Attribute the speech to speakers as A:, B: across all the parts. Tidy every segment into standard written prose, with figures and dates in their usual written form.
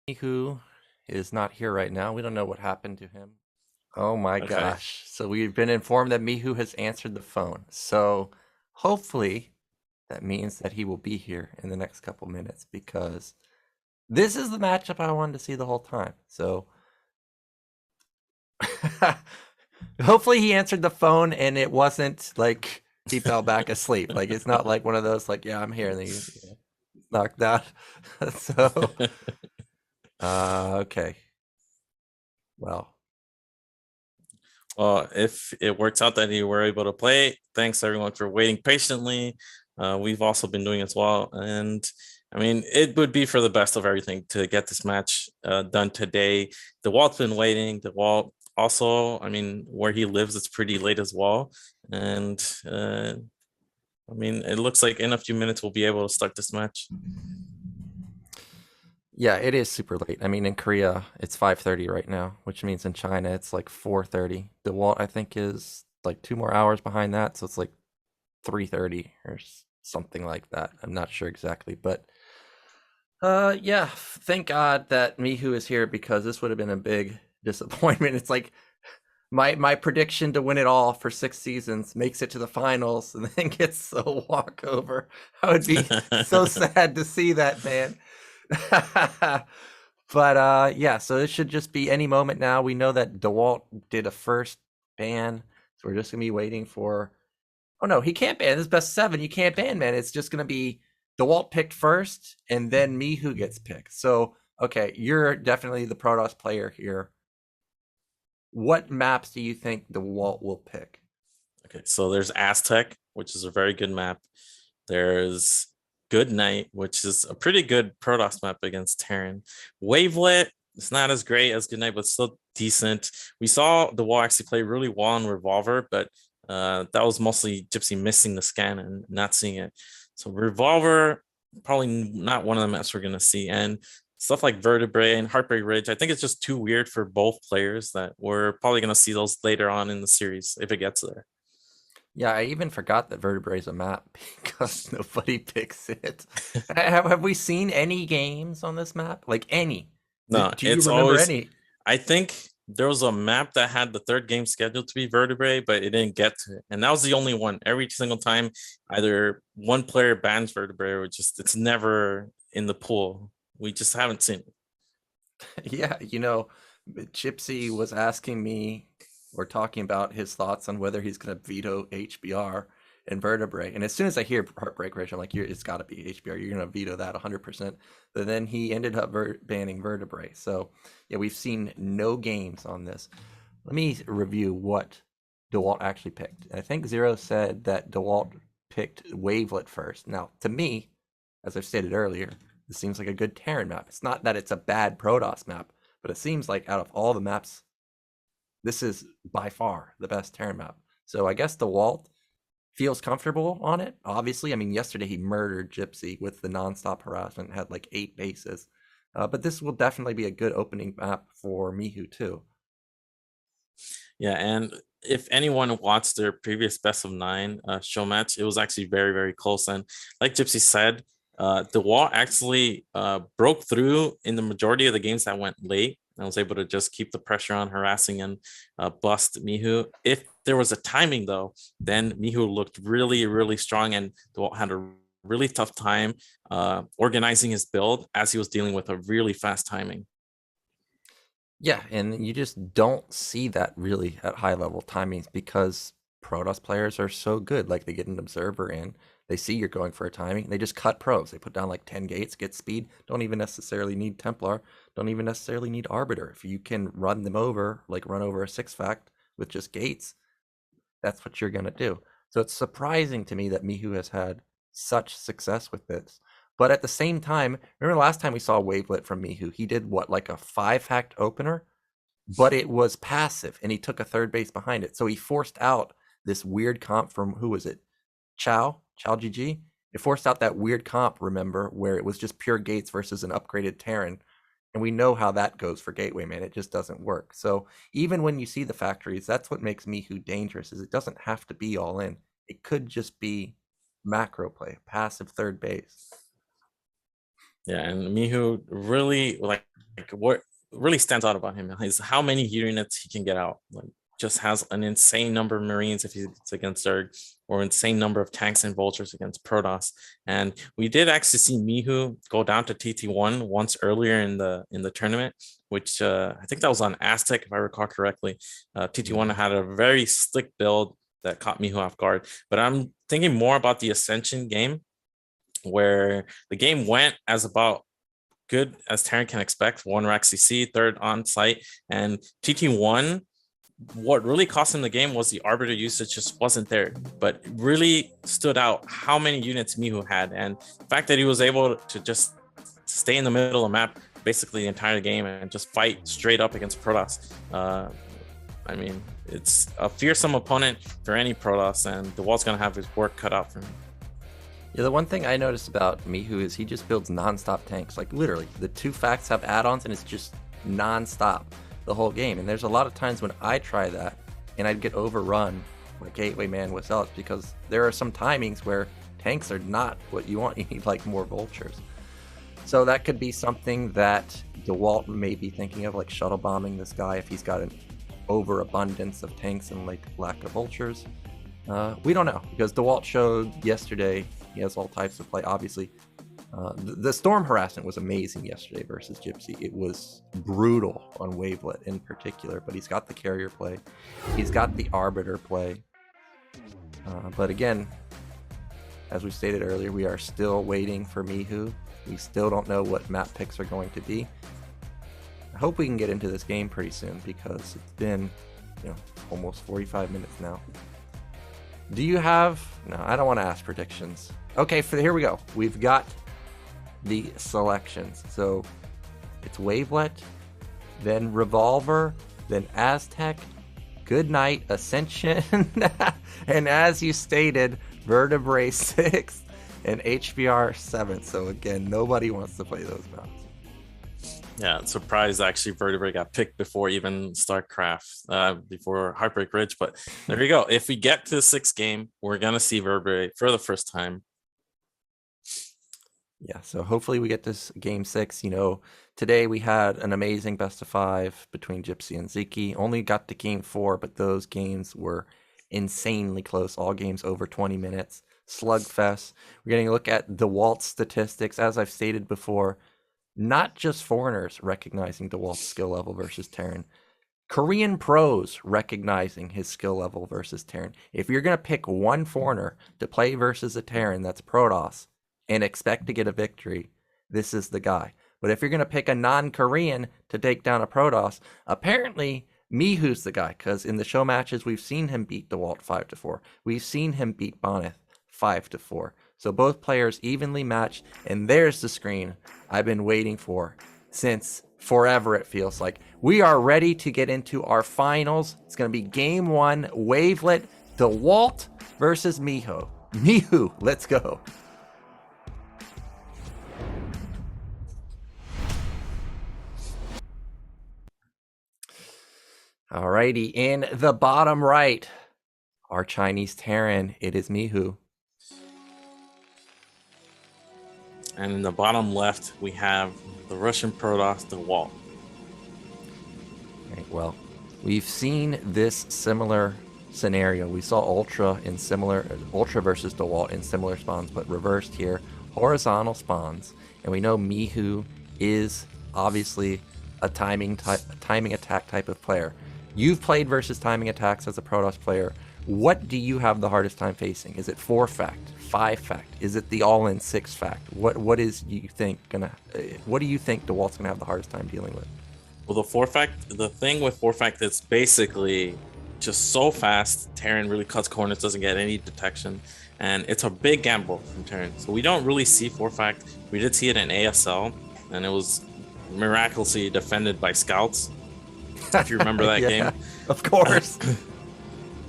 A: Mihu is not here right now. We don't know what happened to him. Oh my
B: Okay.
A: gosh. So we've been informed that Mihu has answered the phone. So hopefully that means that he will be here in the next couple minutes because this is the matchup I wanted to see the whole time. So hopefully he answered the phone and it wasn't like he fell back asleep. Like it's not like one of those like, yeah, I'm here and then he's knocked out. So okay. Well,
B: Well, if it works out that you were able to play, thanks everyone for waiting patiently. We've also been doing as well. And I mean, it would be for the best of everything to get this match done today. Dewalt's been waiting. Dewalt also, I mean, where he lives, it's pretty late as well. And I mean, it looks like in a few minutes we'll be able to start this match.
A: yeah, it is super late. I mean, in Korea, it's 5:30 right now, which means in China it's like 4:30. DeWalt, I think, is like 2 more hours behind that, so it's like 3:30 or something like that. I'm not sure exactly, but yeah, thank God that Mihu is here because this would have been a big disappointment. It's like my prediction to win it all for 6 seasons makes it to the finals and then gets a walkover. I would be so sad to see that, man. But yeah, so it should just be any moment now. We know that DeWalt did a first ban, so we're just gonna be waiting for. Oh no, he can't ban. This is best 7. You can't ban, man. It's just gonna be DeWalt picked first, and then me who gets picked. So okay, you're definitely the Protoss player here. What maps do you think DeWalt will pick?
B: Okay, so there's Aztec, which is a very good map. There's Good Night, which is a pretty good Protoss map against Terran. Wavelet, it's not as great as Good Night, but still decent. We saw the wall actually play really well on Revolver, but that was mostly Gypsy missing the scan and not seeing it. So Revolver, probably not one of the maps we're gonna see. And stuff like Vertebrae and Heartbreak Ridge, I think it's just too weird for both players that we're probably gonna see those later on in the series if it gets there.
A: Yeah, I even forgot that Vertebrae is a map because nobody picks it. Have we seen any games on this map? Like any?
B: No,
A: Do you
B: it's
A: remember
B: always.
A: any?
B: I think there was a map that had the third game scheduled to be Vertebrae, but it didn't get to it, and that was the only one. Every single time, either one player bans Vertebrae or just it's never in the pool. We just haven't seen it.
A: Yeah, Gypsy was asking me or talking about his thoughts on whether he's going to veto HBR and Vertebrae. And as soon as I hear Heartbreak Ridge, I'm like, it's got to be HBR. You're going to veto that 100%. But then he ended up banning Vertebrae. So, yeah, we've seen no games on this. Let me review what DeWalt actually picked. I think Zero said that DeWalt picked Wavelet first. Now, to me, as I've stated earlier, this seems like a good Terran map. It's not that it's a bad Protoss map, but it seems like out of all the maps, this is by far the best Terran map. So I guess DeWalt feels comfortable on it. Obviously, I mean, yesterday he murdered Gypsy with the nonstop harassment, had like 8 bases. But this will definitely be a good opening map for Mihu too.
B: Yeah, and if anyone watched their previous best of 9 show match, it was actually very, very close. And like Gypsy said, the wall actually broke through in the majority of the games that went late. I was able to just keep the pressure on, harassing and bust Mihu. If there was a timing though, then Mihu looked really, really strong, and the wall had a really tough time organizing his build as he was dealing with a really fast timing.
A: Yeah, and you just don't see that really at high level timings because Protoss players are so good. Like they get an observer in, they see you're going for a timing, they just cut probes. They put down like 10 gates, get speed, don't even necessarily need Templar, don't even necessarily need Arbiter. If you can run them over, like run over a 6-fact with just gates, that's what you're gonna do. So it's surprising to me that Mihu has had such success with this. But at the same time, remember the last time we saw Wavelet from Mihu, he did what, like a 5-fact opener? But it was passive and he took a third base behind it. So he forced out this weird comp from who was it? Chow GG. It forced out that weird comp, remember, where it was just pure gates versus an upgraded Terran. And we know how that goes for Gateway, man. It just doesn't work. So even when you see the factories, that's what makes Mihu dangerous, is it doesn't have to be all in. It could just be macro play, passive third base.
B: Yeah, and Mihu really like what really stands out about him is how many units he can get out. Like, just has an insane number of Marines if he's against Zerg, or insane number of tanks and vultures against Protoss. And we did actually see Mihu go down to TT1 once earlier in the tournament, which I think that was on Aztec, if I recall correctly. TT1 had a very slick build that caught Mihu off guard. But I'm thinking more about the Ascension game, where the game went as about good as Terran can expect. 1 rack CC, 3rd on site, and TT1. What really cost him the game was the Arbiter usage just wasn't there, but it really stood out how many units Mihu had, and the fact that he was able to just stay in the middle of the map basically the entire game and just fight straight up against Protoss. I mean, it's a fearsome opponent for any Protoss, and Dewalt's gonna have his work cut out for him.
A: Yeah, the one thing I noticed about Mihu is he just builds non-stop tanks. Like, literally, the 2 facts have add-ons, and it's just non-stop the whole game. And there's a lot of times when I try that and I'd get overrun like Gateway Man with Zealots, because there are some timings where tanks are not what you want. You need like more vultures. So that could be something that Dewalt may be thinking of, like shuttle bombing this guy if he's got an overabundance of tanks and like lack of vultures. We don't know, because Dewalt showed yesterday he has all types of play. Obviously, the storm harassment was amazing yesterday versus Gypsy. It was brutal on Wavelet in particular, but he's got the carrier play. He's got the arbiter play. But again, as we stated earlier, we are still waiting for Mihu. We still don't know what map picks are going to be. I hope we can get into this game pretty soon, because it's been, almost 45 minutes now. Do you have... No, I don't want to ask predictions. Okay, here we go. We've got the selections. So it's Wavelet, then Revolver, then Aztec, Goodnight, Ascension, and as you stated, Vertebrae 6 and HBR 7. So again, nobody wants to play those maps.
B: Yeah, surprised actually Vertebrae got picked before even StarCraft, before Heartbreak Ridge. But there you go. If we get to the 6th game, we're going to see Vertebrae for the first time.
A: Yeah, so hopefully we get this game 6. Today we had an amazing best of 5 between Gypsy and Ziki. Only got to game 4, but those games were insanely close. All games over 20 minutes. Slugfest. We're getting a look at Dewalt's statistics. As I've stated before, not just foreigners recognizing Dewalt's skill level versus Terran. Korean pros recognizing his skill level versus Terran. If you're going to pick one foreigner to play versus a Terran that's Protoss and expect to get a victory, this is the guy. But if you're going to pick a non-Korean to take down a Protoss, apparently Mihu's the guy, because in the show matches, we've seen him beat Dewalt 5-4. We've seen him beat Boneth 5-4. So both players evenly matched, and there's the screen I've been waiting for since forever, it feels like. We are ready to get into our finals. It's going to be game 1, Wavelet, Dewalt versus Mihu. Mihu, let's go. Alrighty, in the bottom right, our Chinese Terran, it is Mihu.
B: And in the bottom left, we have the Russian Protoss Dewalt.
A: Right, well, we've seen this similar scenario. We saw Ultra versus Dewalt in similar spawns, but reversed here. Horizontal spawns, and we know Mihu is obviously a timing attack type of player. You've played versus timing attacks as a Protoss player. What do you have the hardest time facing? Is it 4 fact, 5 fact? Is it the all-in 6 fact? What do you think Dewalt's gonna have the hardest time dealing with?
B: Well, the thing with 4 fact, it's basically just so fast. Terran really cuts corners, doesn't get any detection, and it's a big gamble from Terran. So we don't really see 4 fact. We did see it in ASL, and it was miraculously defended by scouts. If you remember that
A: Yeah,
B: game,
A: of course.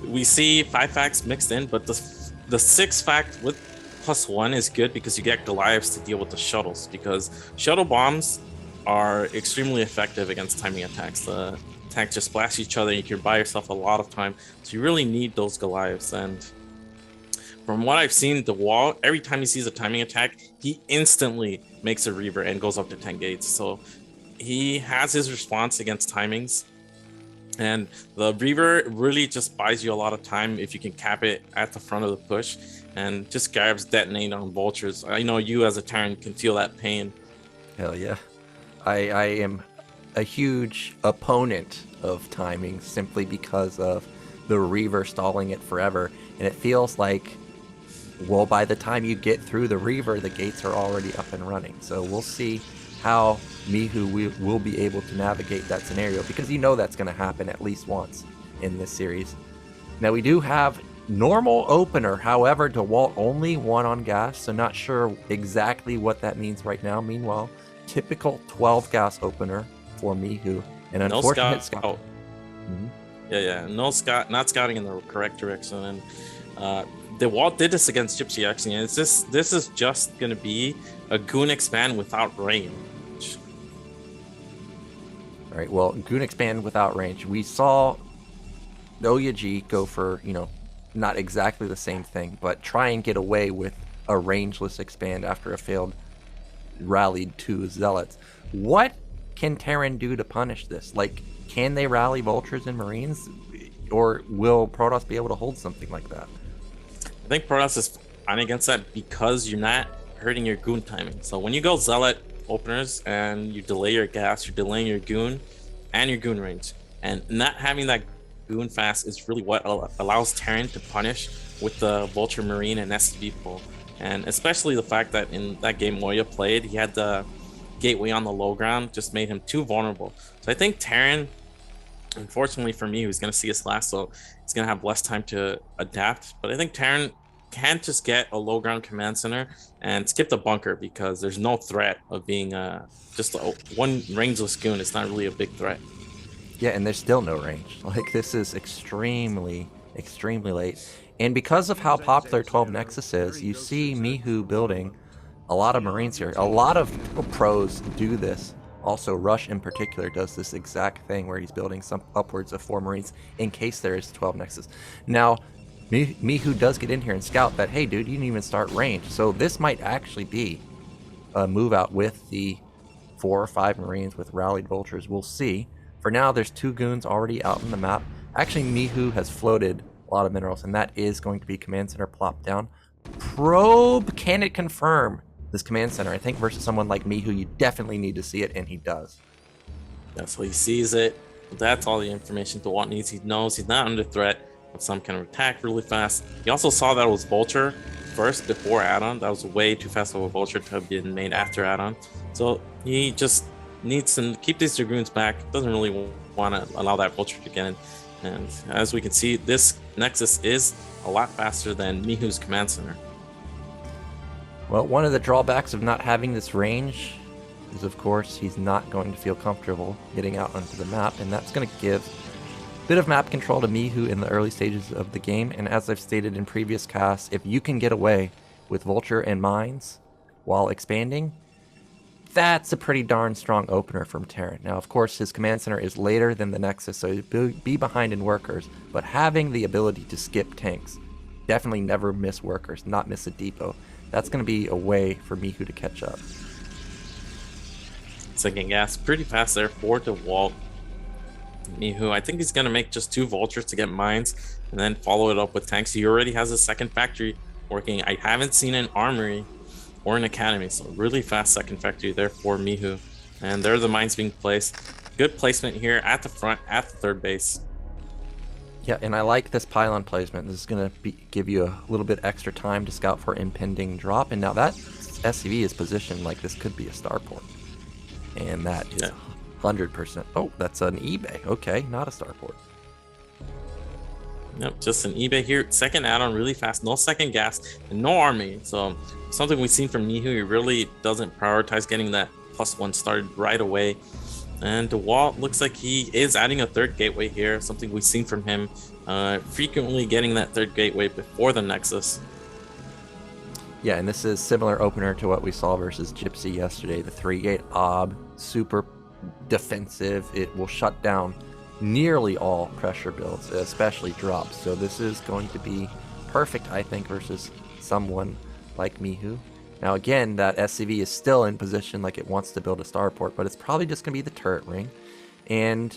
B: we see 5 facts mixed in, but the 6 fact with +1 is good because you get Goliaths to deal with the shuttles, because shuttle bombs are extremely effective against timing attacks. The attacks just splash each other, and you can buy yourself a lot of time. So you really need those Goliaths. And from what I've seen, Dewalt, every time he sees a timing attack, he instantly makes a Reaver and goes up to 10 gates. So he has his response against timings. And the Reaver really just buys you a lot of time if you can cap it at the front of the push and just grabs detonate on vultures. I know you as a Terran can feel that pain.
A: Hell yeah. I am a huge opponent of timing simply because of the Reaver stalling it forever. And it feels like, well, by the time you get through the Reaver, the gates are already up and running. So we'll see how Mihu will be able to navigate that scenario, because you know that's going to happen at least once in this series. Now we do have normal opener, however, Dewalt only 1 on gas, so not sure exactly what that means right now. Meanwhile, typical 12 gas opener for Mihu, and
B: No
A: unfortunate
B: scout.
A: scout.
B: Yeah. No scout, not scouting in the correct direction. And Dewalt did this against Gypsy actually, and this is just gonna be a goon expand without range.
A: All right, well, goon expand without range. We saw Oyaji go for, not exactly the same thing, but try and get away with a rangeless expand after a failed rallied 2 zealots. What can Terran do to punish this? Like, can they rally vultures and marines, or will Protoss be able to hold something like that?
B: I think Protoss is fine against that because you're not hurting your goon timing. So when you go zealot openers and you delay your gas, you're delaying your goon and your goon range, and not having that goon fast is really what allows Terran to punish with the vulture marine and STB pull. And especially the fact that in that game Moya played, he had the gateway on the low ground, just made him too vulnerable. So I think Terran, unfortunately for me, who's going to see us last, so he's going to have less time to adapt. But I think Terran can just get a low ground command center and skip the bunker, because there's no threat of being just one rangeless goon. It's not really a big threat.
A: Yeah, and there's still no range. Like, this is extremely late. And because of how popular 12 Nexus is, you see Mihu building a lot of Marines here. A lot of pros do this. Also, Rush in particular does this exact thing where he's building some upwards of 4 Marines in case there is 12 Nexus. Now, Mihu does get in here and scout that, hey dude, you didn't even start range. So this might actually be a move out with the 4 or 5 Marines with rallied vultures. We'll see. For now, there's 2 goons already out on the map. Actually, Mihu has floated a lot of minerals, and that is going to be command center plop down. Probe, can it confirm this command center? I think versus someone like Mihu, you definitely need to see it, and he does.
B: That's what he sees it. That's all the information Dewalt needs. He knows he's not under threat of some kind of attack really fast. He also saw that it was vulture first before add-on. That was way too fast of a vulture to have been made after add-on. So he just needs to keep these dragoons back. Doesn't really want to allow that vulture to get in. And as we can see, this Nexus is a lot faster than Mihu's command center.
A: Well, one of the drawbacks of not having this range is, of course, he's not going to feel comfortable getting out onto the map, and that's going to give a bit of map control to Mihu in the early stages of the game. And as I've stated in previous casts, if you can get away with Vulture and Mines while expanding, that's a pretty darn strong opener from Terran. Now, of course, his command center is later than the Nexus, so he'll be behind in workers, but having the ability to skip tanks, definitely never miss workers, not miss a depot, that's going to be a way for Mihu to catch up.
B: Second gas pretty fast there for Dewalt. Mihu, I think he's going to make just 2 vultures to get mines and then follow it up with tanks. He already has a second factory working. I haven't seen an armory or an academy, so really fast second factory there for Mihu. And there are the mines being placed. Good placement here at the front, at the third base.
A: Yeah, and I like this pylon placement. This is going to give you a little bit extra time to scout for impending drop. And now that SCV is positioned like this could be a starport. And that is 100%. Oh, that's an eBay. Okay, not a starport.
B: Nope, just an eBay here. Second add-on really fast. No second gas and no army. So something we've seen from Mihu, he really doesn't prioritize getting that +1 started right away. And Dewalt looks like he is adding a third gateway here, something we've seen from him, frequently getting that third gateway before the Nexus.
A: Yeah, and this is similar opener to what we saw versus Gypsy yesterday. The 3-gate ob, super defensive. It will shut down nearly all pressure builds, especially drops. So this is going to be perfect, I think, versus someone like Mihu. Now again, that SCV is still in position like it wants to build a starport, but it's probably just going to be the turret ring. And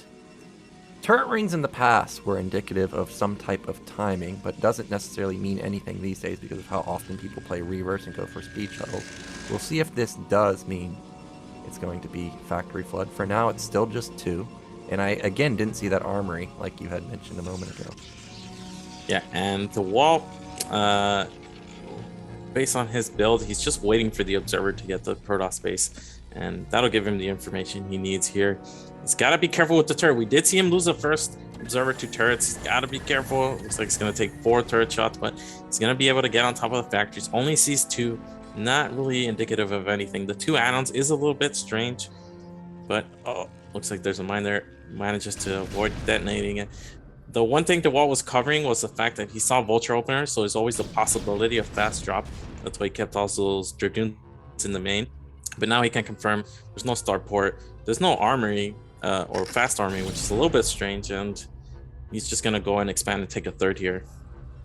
A: turret rings in the past were indicative of some type of timing, but doesn't necessarily mean anything these days because of how often people play reverse and go for speed shuttles. We'll see if this does mean it's going to be factory flood. For now, it's still just 2. And I, again, didn't see that armory like you had mentioned a moment ago.
B: Yeah, and Dewalt, based on his build, he's just waiting for the observer to get the Protoss base, and that'll give him the information he needs here. He's got to be careful with the turret. We did see him lose the first observer to turrets. He's got to be careful. Looks like he's going to take 4 turret shots, but he's going to be able to get on top of the factories. Only sees 2, not really indicative of anything. The 2 add-ons is a little bit strange, but oh, looks like there's a mine there. Manages to avoid detonating it. The one thing DeWalt was covering was the fact that he saw Vulture Opener, so there's always the possibility of fast drop. That's why he kept all those Dragoons in the main. But now he can confirm there's no starport, there's no armory or fast armory, which is a little bit strange, and he's just going to go and expand and take a 3rd here.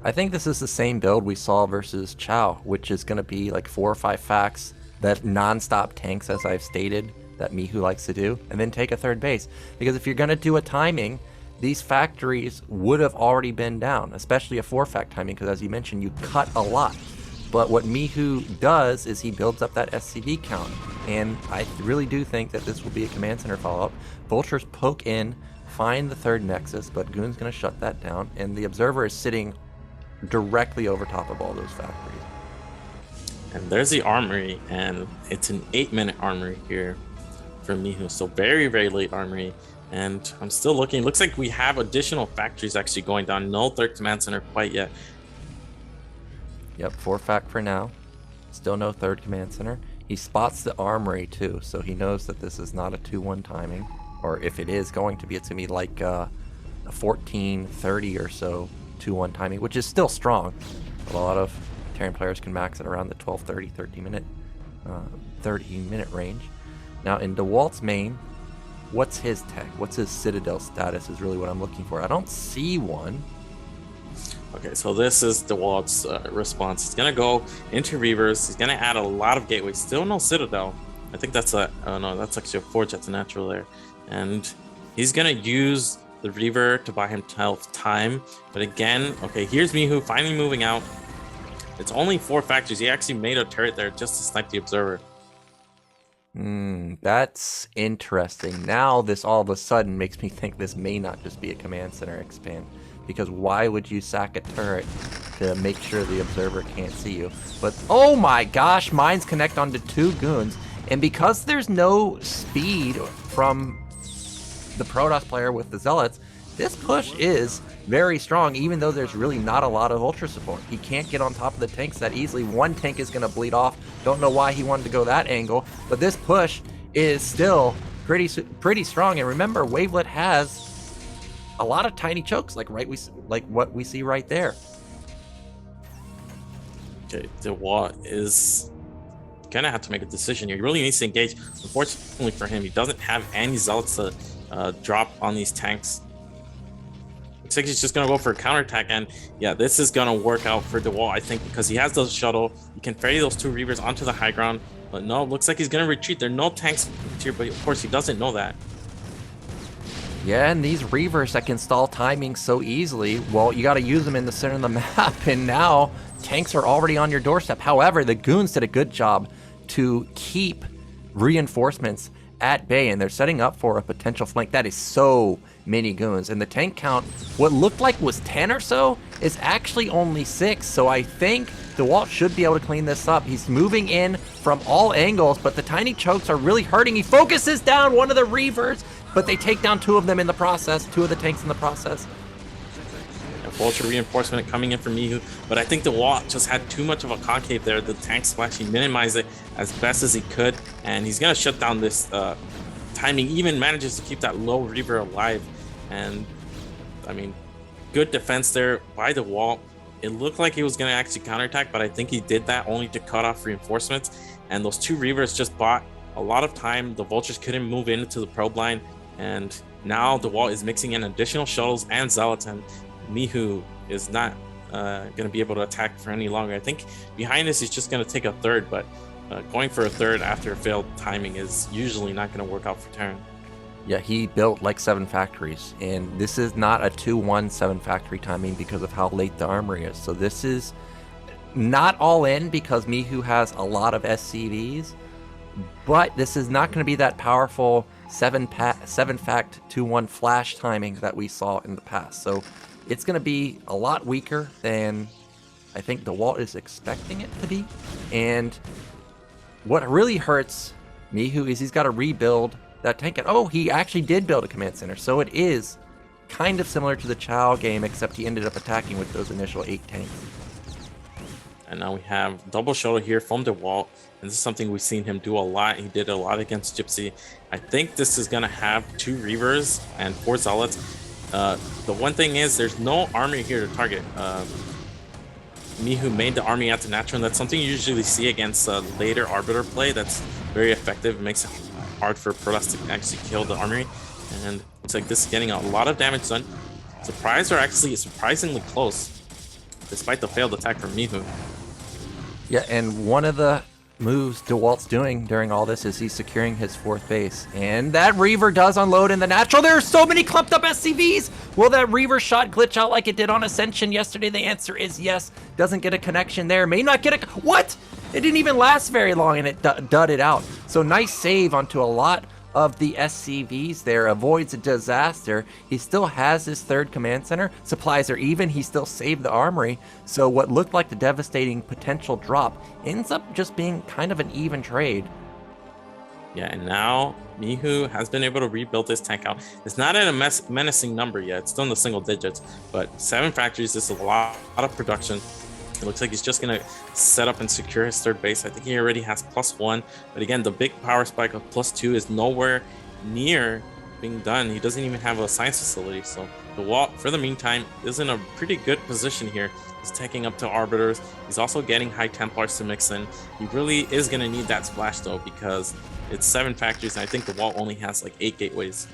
A: I think this is the same build we saw versus Chow, which is going to be like 4 or 5 facts that non-stop tanks, as I've stated, that Mihu likes to do, and then take a 3rd base. Because if you're going to do a timing, these factories would have already been down, especially a 4-fact timing, because as you mentioned, you cut a lot. But what Mihu does is he builds up that SCV count, and I really do think that this will be a command center follow-up. Vultures poke in, find the 3rd nexus, but Goon's going to shut that down, and the observer is sitting directly over top of all those factories.
B: And there's the armory, and it's an 8-minute armory here for Mihu, so very, very late armory. And I'm still looking. Looks like we have additional factories actually going down. No 3rd command center quite yet.
A: Yep, 4-fact for now. Still no 3rd command center. He spots the armory too, so he knows that this is not a 2-1 timing. Or if it is going to be, it's going to be like a 14-30 or so 2-1 timing, which is still strong. A lot of Terran players can max it around the 12-30, 30-minute range. Now in DeWalt's main, what's his tech? What's his Citadel status is really what I'm looking for. I don't see one.
B: Okay, so this is DeWalt's response. He's going to go into Reavers. He's going to add a lot of gateways. Still no Citadel. I think that's a... Oh, no, that's actually a Forge. That's a natural there. And he's going to use the Reaver to buy himself time. But again, okay, here's Mihu finally moving out. It's only 4 factories. He actually made a turret there just to snipe the Observer.
A: That's interesting. Now this all of a sudden makes me think this may not just be a command center expand. Because why would you sack a turret to make sure the observer can't see you? But oh my gosh, mines connect onto 2 goons. And because there's no speed from the Protoss player with the Zealots, this push is very strong, even though there's really not a lot of ultra support. He can't get on top of the tanks that easily. One tank is going to bleed off. Don't know why he wanted to go that angle, but this push is still pretty strong. And remember, Wavelet has a lot of tiny chokes, like what we see right there.
B: Okay, Dewalt is gonna have to make a decision here. He really needs to engage. Unfortunately for him, he doesn't have any Zealots to drop on these tanks. Looks like he's just gonna go for a counterattack, and yeah, this is gonna work out for Dewalt, I think, because he has the shuttle. He can ferry those 2 Reavers onto the high ground, but no, looks like he's gonna retreat. There are no tanks here, but of course he doesn't know that.
A: Yeah, and these Reavers that can stall timing so easily, well, you got to use them in the center of the map, and now tanks are already on your doorstep. However, the Goons did a good job to keep reinforcements at bay, and they're setting up for a potential flank. That is so many Goons, and the tank count, what looked like was 10 or so, is actually only 6, so I think DeWalt should be able to clean this up. He's moving in from all angles, but the tiny chokes are really hurting. He focuses down one of the Reavers, but they take down 2 of them in the process, 2 of the tanks in the process.
B: Vulture reinforcement coming in from Mihu, but I think DeWalt just had too much of a concave there. The tank splash, he minimized it as best as he could, and he's going to shut down this timing. Even manages to keep that low Reaver alive, and I mean, good defense there by DeWalt. It looked like he was going to actually counterattack, but I think he did that only to cut off reinforcements, and those 2 Reavers just bought a lot of time. The Vultures couldn't move into the probe line, and now DeWalt is mixing in additional shuttles and Zealots, and Mihu is not going to be able to attack for any longer. I think behind this he's just going to take a 3rd, but Going for a third after failed timing is usually not going to work out for Terran.
A: Yeah, he built like 7 factories, and this is not a 2-1 7 factory timing because of how late the armory is. So this is not all in because Mihu has a lot of SCVs, but this is not going to be that powerful 7 fact 2-1 flash timing that we saw in the past. So it's going to be a lot weaker than I think Dewalt is expecting it to be. And what really hurts Mihu is he's got to rebuild that tank. And oh, he actually did build a command center. So it is kind of similar to the Chow game, except he ended up attacking with those initial 8 tanks.
B: And now we have double shuttle here from Dewalt. And this is something we've seen him do a lot. He did a lot against Gypsy. I think this is going to have 2 Reavers and 4 Zealots. The one thing is there's no army here to target. Mihu made the army at the natural, and that's something you usually see against later Arbiter play. That's very effective. It makes it hard for Protoss to actually kill the army. And looks like this is getting a lot of damage done. Surprise are actually surprisingly close, despite the failed attack from Mihu.
A: Yeah, and one of the moves Dewalt's doing during all this is he's securing his 4th base. And that Reaver does unload in the natural. There are so many clumped up SCVs! Will that Reaver shot glitch out like it did on Ascension yesterday? The answer is yes. Doesn't get a connection there. May not get a... What? It didn't even last very long and it dudded out. So nice save onto a lot of the SCVs there. Avoids a disaster. He still has his 3rd command center. Supplies are even. He still saved the armory. So what looked like the devastating potential drop ends up just being kind of an even trade.
B: Yeah, and now Mihu has been able to rebuild this tank out. It's not at a menacing number yet. It's still in the single digits, but 7 factories is a lot of production. It looks like he's just going to set up and secure his 3rd base. I think he already has +1. But again, the big power spike of +2 is nowhere near being done. He doesn't even have a science facility. So Dewalt, for the meantime, is in a pretty good position here. He's taking up to Arbiters. He's also getting High Templars to mix in. He really is going to need that splash, though, because it's 7 factories. And I think Dewalt only has like 8 gateways.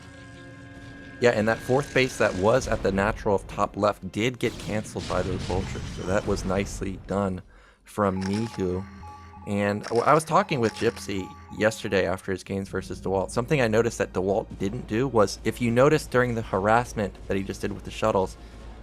A: Yeah, and that 4th base that was at the natural of top left did get canceled by those vultures. So that was nicely done from Mihu. And I was talking with Gypsy yesterday after his games versus Dewalt. Something I noticed that Dewalt didn't do was, if you notice during the harassment that he just did with the shuttles,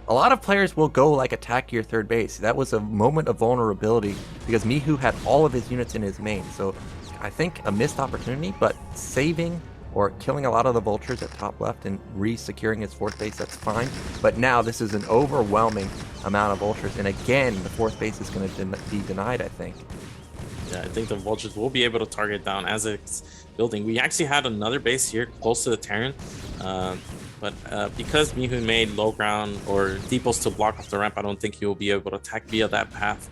A: a lot of players will go like attack your 3rd base. That was a moment of vulnerability because Mihu had all of his units in his main. So I think a missed opportunity, but saving or killing a lot of the vultures at top left and re-securing his 4th base, that's fine. But now this is an overwhelming amount of vultures. And again, the 4th base is going to be denied, I think.
B: Yeah, I think the vultures will be able to target down as it's building. We actually had another base here close to the Terran. But because Mihu made low ground or depots to block off the ramp, I don't think he will be able to attack via that path.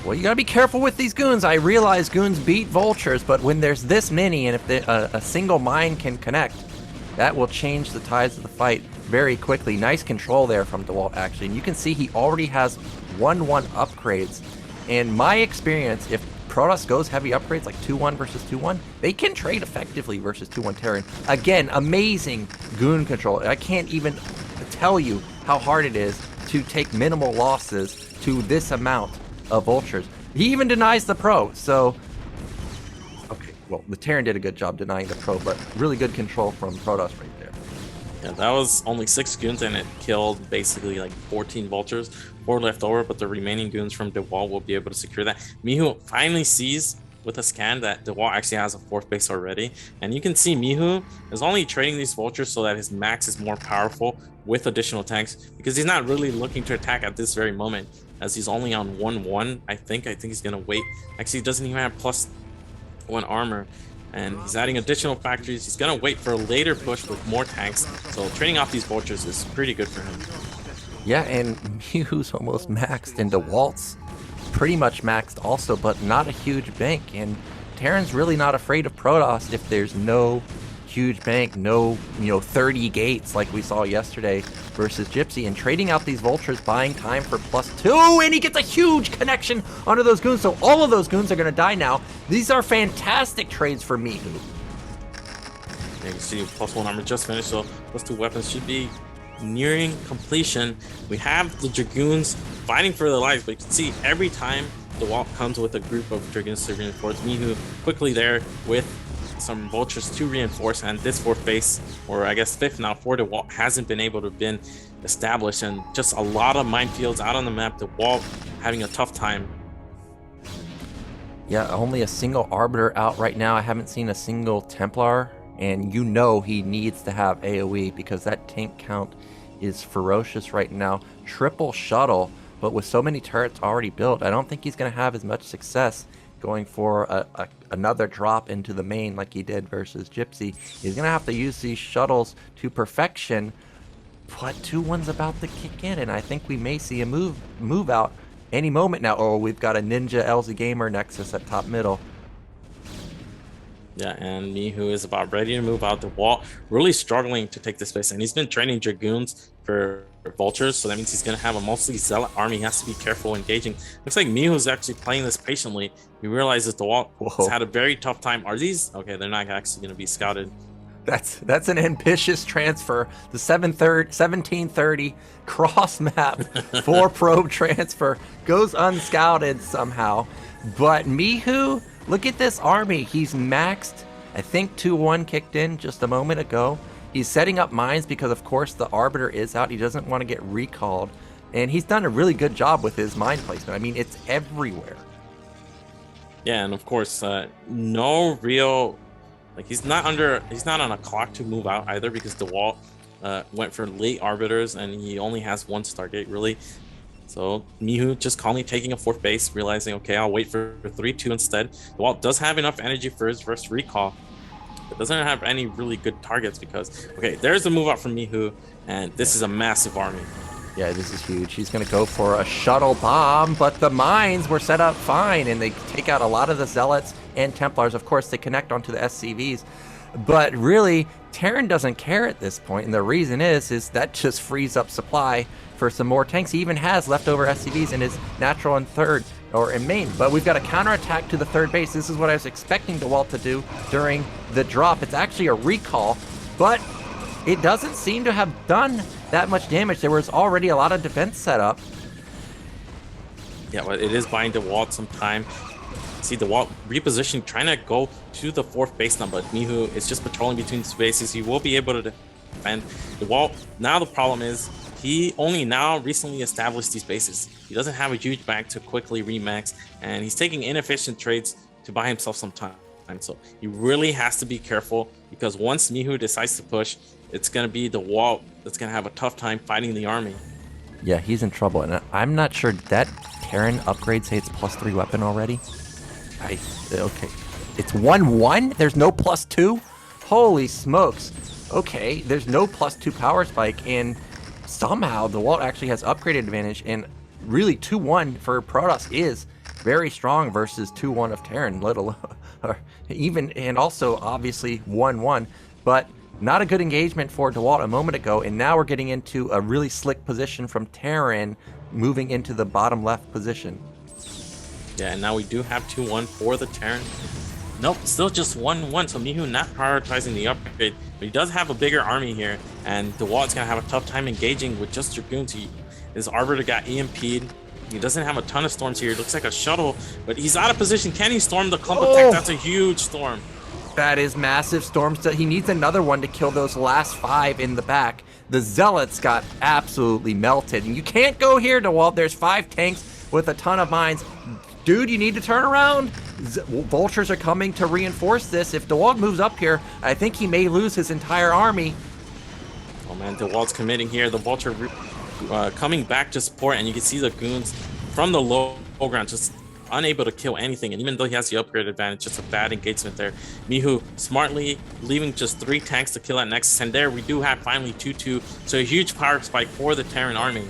A: Well, you gotta be careful with these goons. I realize goons beat vultures, but when there's this many and if a single mine can connect, that will change the tides of the fight very quickly. Nice control there from Dewalt, actually. And you can see he already has 1-1 upgrades. In my experience, if Protoss goes heavy upgrades like 2-1 versus 2-1, they can trade effectively versus 2-1 Terran. Again, amazing goon control. I can't even tell you how hard it is to take minimal losses to this amount of vultures. He even denies the pro, so okay, well, the Terran did a good job denying the pro, but really good control from Protoss right there.
B: Yeah, that was only 6 goons and it killed basically like 14 vultures, 4 left over, but the remaining goons from Dewalt will be able to secure that. Mihu finally sees with a scan that Dewalt actually has a 4th base already, and you can see Mihu is only trading these vultures so that his max is more powerful with additional tanks, because he's not really looking to attack at this very moment, as he's only on 1-1. I think he's gonna wait. Actually, he doesn't even have +1 armor, and he's adding additional factories. He's gonna wait for a later push with more tanks, so trading off these vultures is pretty good for him.
A: Yeah, and Mihu's almost maxed, and Dewalt's pretty much maxed also, but not a huge bank. And Terran's really not afraid of Protoss if there's no huge bank, no 30 gates like we saw yesterday versus Gypsy. And trading out these vultures, buying time for +2, and he gets a huge connection onto those goons. So all of those goons are going to die now. These are fantastic trades for Mihu.
B: Yeah, you can see +1 armor just finished, so +2 weapons should be nearing completion. We have the Dragoons fighting for their lives, but you can see every time Dewalt comes with a group of Dragoons to reinforce. Mihu quickly there with some Vultures to reinforce, and this fourth base, or I guess fifth now for Dewalt, hasn't been able to been established, and just a lot of minefields out on the map. Dewalt having a tough time.
A: Yeah, only a single Arbiter out right now. I haven't seen a single Templar, and you know he needs to have AoE because that tank count is ferocious right now. Triple shuttle, but with so many turrets already built, I don't think he's going to have as much success going for another drop into the main like he did versus Gypsy. He's going to have to use these shuttles to perfection, but 2-1's about to kick in, and I think we may see a move out any moment now. Oh, we've got a Ninja LZ Gamer Nexus at top middle.
B: Yeah, and Mihu is about ready to move out. Dewalt really struggling to take this space, and he's been training Dragoons for Vultures, so that means he's going to have a mostly Zealot army. He has to be careful engaging. Looks like Mihu's actually playing this patiently. He realizes Dewalt has had a very tough time. Are these... Okay, they're not actually going to be scouted.
A: That's an ambitious transfer. The 1730 cross map 4 probe transfer goes unscouted somehow. But Mihu, look at this army. He's maxed. I think 2-1 kicked in just a moment ago. He's setting up mines because, of course, the Arbiter is out. He doesn't want to get recalled. And he's done a really good job with his mine placement. I mean, it's everywhere.
B: Yeah, and of course, no real... Like, he's not on a clock to move out either, because Dewalt went for late Arbiters, and he only has 1 Stargate, really. So Mihu just calmly taking a 4th base, realizing, okay, I'll wait for 3-2 instead. Dewalt does have enough energy for his first recall, but doesn't have any really good targets because, okay, there's a move out from Mihu, and this is a massive army.
A: Yeah, this is huge. He's going to go for a shuttle bomb, but the mines were set up fine, and they take out a lot of the Zealots and Templars. Of course, they connect onto the SCVs, but really, Terran doesn't care at this point, and the reason is that just frees up supply for some more tanks. He even has leftover SCVs in his natural and third, or in main, but we've got a counterattack to the 3rd base. This is what I was expecting Dewalt to do during the drop. It's actually a recall, but it doesn't seem to have done that much damage. There was already a lot of defense set up.
B: Yeah, but it is buying Dewalt some time. See Dewalt repositioning, trying to go to the 4th base now, but Mihu is just patrolling between spaces. He will be able to defend Dewalt. Now the problem is he only now recently established these bases. He doesn't have a huge bank to quickly remax, and he's taking inefficient trades to buy himself some time. So he really has to be careful, because once Mihu decides to push, it's going to be Dewalt that's going to have a tough time fighting the army.
A: Yeah, he's in trouble, and I'm not sure that Terran upgrade say it's +3 weapon already. Okay, it's 1-1. There's no +2. Holy smokes. Okay, there's no +2 power spike, and somehow Dewalt actually has upgraded advantage, and really 2-1 for Protoss is very strong versus 2-1 of Terran, let alone even, and also obviously 1-1, but not a good engagement for Dewalt a moment ago, and now we're getting into a really slick position from Terran, moving into the bottom left position.
B: Yeah, and now we do have 2-1 for the Terran. Nope, still just 1-1, so Mihu not prioritizing the upgrade, but he does have a bigger army here, and Dewalt's gonna have a tough time engaging with just Dragoons. His Arbiter got EMP'd. He doesn't have a ton of storms here. It looks like a shuttle, but he's out of position. Can he storm the clump attack? That's a huge storm.
A: That is massive storms. He needs another one to kill those last 5 in the back. The Zealots got absolutely melted, and you can't go here, Dewalt. There's 5 tanks with a ton of mines. Dude, you need to turn around. Vultures are coming to reinforce this. If Dewalt moves up here, I think he may lose his entire army.
B: Oh man, Dewalt's committing here. The Vulture coming back to support, and you can see the goons from the low ground just unable to kill anything. And even though he has the upgrade advantage, just a bad engagement there. Mihu smartly leaving just 3 tanks to kill at Nexus, and there we do have finally 2-2. So a huge power spike for the Terran army.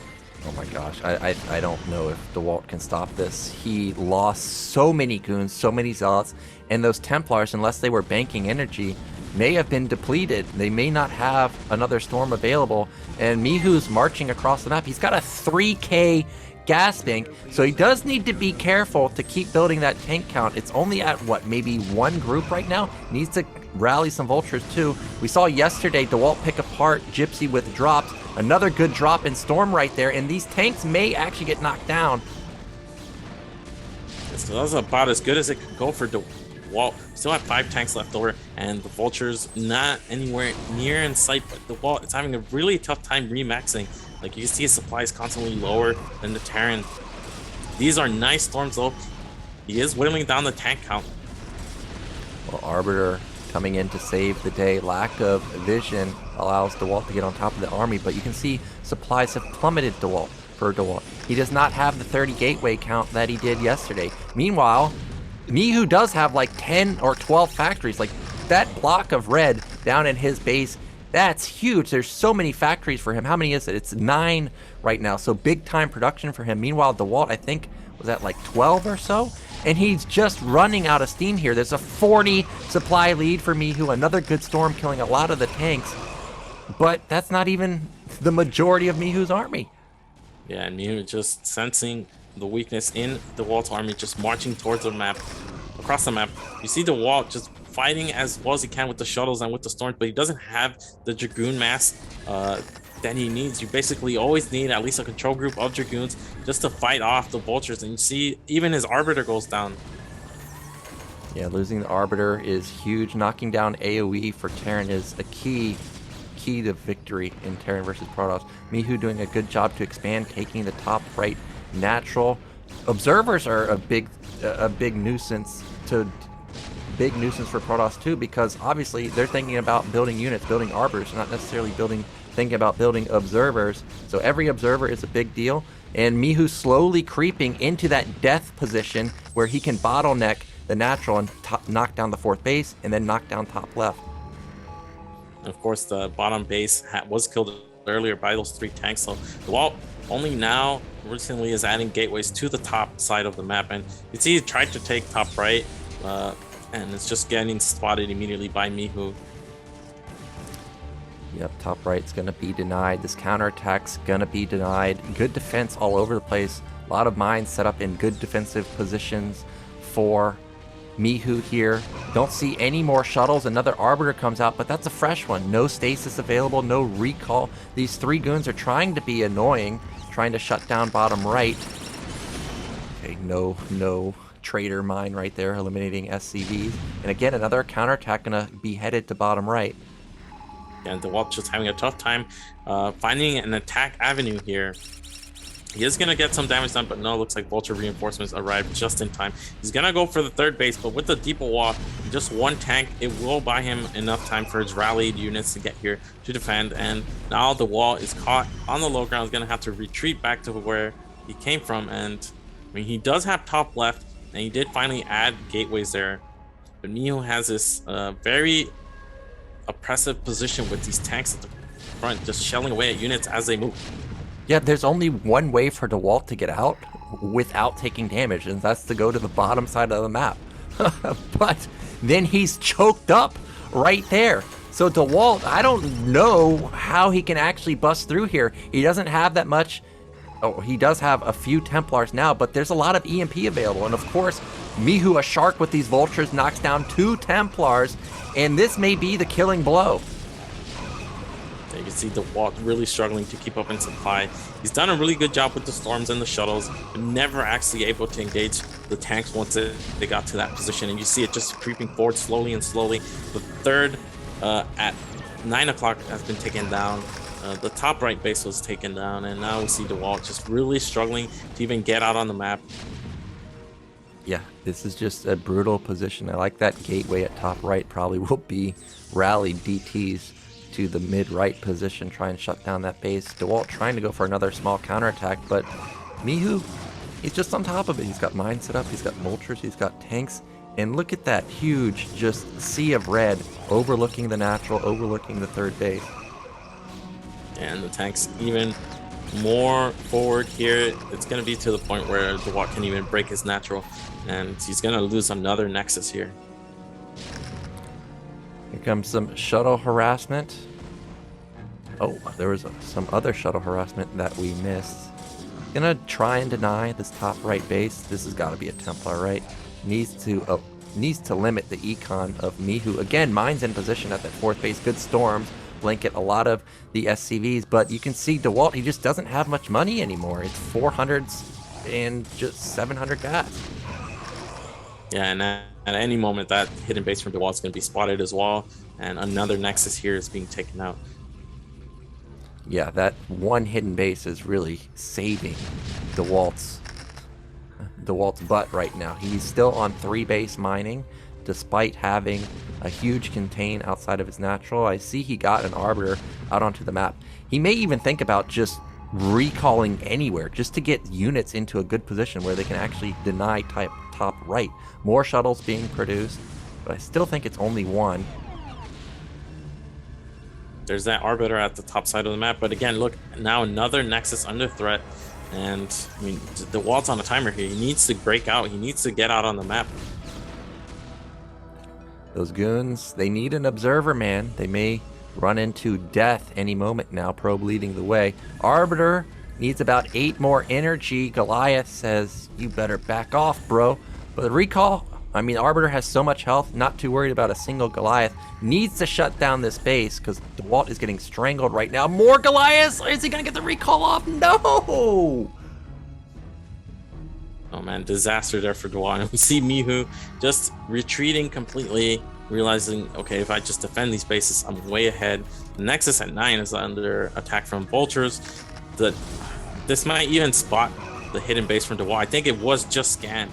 A: Oh my gosh, I don't know if Dewalt can stop this. He lost so many goons, so many Zealots, and those Templars, unless they were banking energy, may have been depleted. They may not have another storm available, and Mihu's marching across the map. He's got a 3K gas bank, so he does need to be careful to keep building that tank count. It's only at, what, maybe 1 group right now? Needs to rally some Vultures too. We saw yesterday Dewalt pick apart Gypsy with drops. Another good drop in Storm right there, and these tanks may actually get knocked down.
B: So that was about as good as it could go for Dewalt. Still have 5 tanks left over, and the Vulture's not anywhere near in sight, but Dewalt is having a really tough time remaxing. Like, you can see his supply is constantly lower than the Terran. These are nice storms though. He is whittling down the tank count.
A: Well, Arbiter coming in to save the day. Lack of vision allows Dewalt to get on top of the army, but you can see supplies have plummeted for Dewalt. He does not have the 30 gateway count that he did yesterday. Meanwhile, Mihu does have like 10 or 12 factories. Like, that block of red down in his base, that's huge. There's so many factories for him. How many is it? It's 9 right now. So big time production for him. Meanwhile, Dewalt, I think, was at like 12 or so. And he's just running out of steam here. There's a 40 supply lead for Mihu. Another good storm killing a lot of the tanks. But that's not even the majority of Mihu's army.
B: Yeah, and Mihu just sensing the weakness in Dewalt's army, just marching towards the map, across the map. You see Dewalt just fighting as well as he can with the shuttles and with the storms, but he doesn't have the Dragoon mass that he needs. You basically always need at least a control group of Dragoons just to fight off the Vultures, and you see even his Arbiter goes down.
A: Yeah, losing the Arbiter is huge. Knocking down AoE for Terran is a key to victory in Terran versus Protoss. Mihu doing a good job to expand, taking the top right natural. Observers are a big nuisance for Protoss too, because obviously they're thinking about building units, building arbiters, not necessarily thinking about building observers. So every observer is a big deal, and Mihu slowly creeping into that death position where he can bottleneck the natural and knock down the 4th base and then knock down top left.
B: Of course, the bottom base was killed earlier by those 3 tanks. So Dewalt only now recently is adding gateways to the top side of the map, and you see he tried to take top right, and it's just getting spotted immediately by Mihu.
A: Yep, top right's gonna be denied. This counterattack's gonna be denied. Good defense all over the place. A lot of mines set up in good defensive positions for Mihu here. Don't see any more shuttles. Another Arbiter comes out, but that's a fresh one. No stasis available, no recall. These 3 goons are trying to be annoying, trying to shut down bottom right. Okay, no traitor mine right there, eliminating SCVs. And again, another counterattack gonna be headed to bottom right.
B: And Dewalt just having a tough time finding an attack avenue here. He is going to get some damage done, but no, it looks like Vulture reinforcements arrived just in time. He's going to go for the 3rd base, but with the deeper wall, just 1 tank, it will buy him enough time for his rallied units to get here to defend. And now the wall is caught on the low ground. He's going to have to retreat back to where he came from. And I mean, he does have top left, and he did finally add gateways there. But Mihu has this very oppressive position with these tanks at the front, just shelling away at units as they move.
A: Yeah, there's only one way for Dewalt to get out without taking damage, and that's to go to the bottom side of the map. But then he's choked up right there. So Dewalt, I don't know how he can actually bust through here. He doesn't have that much. Oh, he does have a few Templars now, but there's a lot of EMP available. And of course, Mihu, a shark with these Vultures, knocks down 2 Templars, and this may be the killing blow.
B: You can see Dewalt really struggling to keep up in supply. He's done a really good job with the storms and the shuttles, but never actually able to engage the tanks once they got to that position. And you see it just creeping forward slowly and slowly. The 3rd at 9 o'clock has been taken down. The top right base was taken down, and now we see Dewalt just really struggling to even get out on the map.
A: Yeah, this is just a brutal position. I like that gateway at top right probably will be rallied DTs to the mid-right position, try and shut down that base. Dewalt trying to go for another small counterattack, but Mihu, he's just on top of it. He's got mines set up, he's got vultures, he's got tanks, and look at that huge just sea of red overlooking the natural, overlooking the 3rd base.
B: And the tanks even more forward here. It's going to be to the point where Dewalt can even break his natural, and he's going to lose another Nexus here.
A: Here comes some shuttle harassment. Oh, there was some other shuttle harassment that we missed. Gonna try and deny this top right base. This has got to be a Templar, right? Needs to limit the econ of Mihu. Again, mines in position at that 4th base. Good storms blanket a lot of the SCVs, but you can see Dewalt, he just doesn't have much money anymore. It's 400s and just 700 gas.
B: Yeah, and at any moment that hidden base from Dewalt is going to be spotted as well, and another Nexus here is being taken out.
A: Yeah, that one hidden base is really saving DeWalt's butt right now. He's still on 3 base mining, despite having a huge contain outside of his natural. I see he got an Arbiter out onto the map. He may even think about just recalling anywhere, just to get units into a good position where they can actually deny top right. More shuttles being produced, but I still think it's only one.
B: There's that Arbiter at the top side of the map, but again, look, now another Nexus under threat. And I mean, Dewalt's on a timer here. He needs to break out. He needs to get out on the map.
A: Those goons, they need an observer, man. They may run into death any moment now. Probe leading the way. Arbiter needs about 8 more energy. Goliath says, you better back off, bro. But the recall, I mean, Arbiter has so much health, not too worried about a single Goliath. Needs to shut down this base because Dewalt is getting strangled right now. More Goliaths! Is he going to get the recall off? No!
B: Oh man, disaster there for Dawid. We see Mihu just retreating completely, realizing, okay, if I just defend these bases, I'm way ahead. The Nexus at 9 is under attack from Vultures. This might even spot the hidden base from Dawid. I think it was just scanned.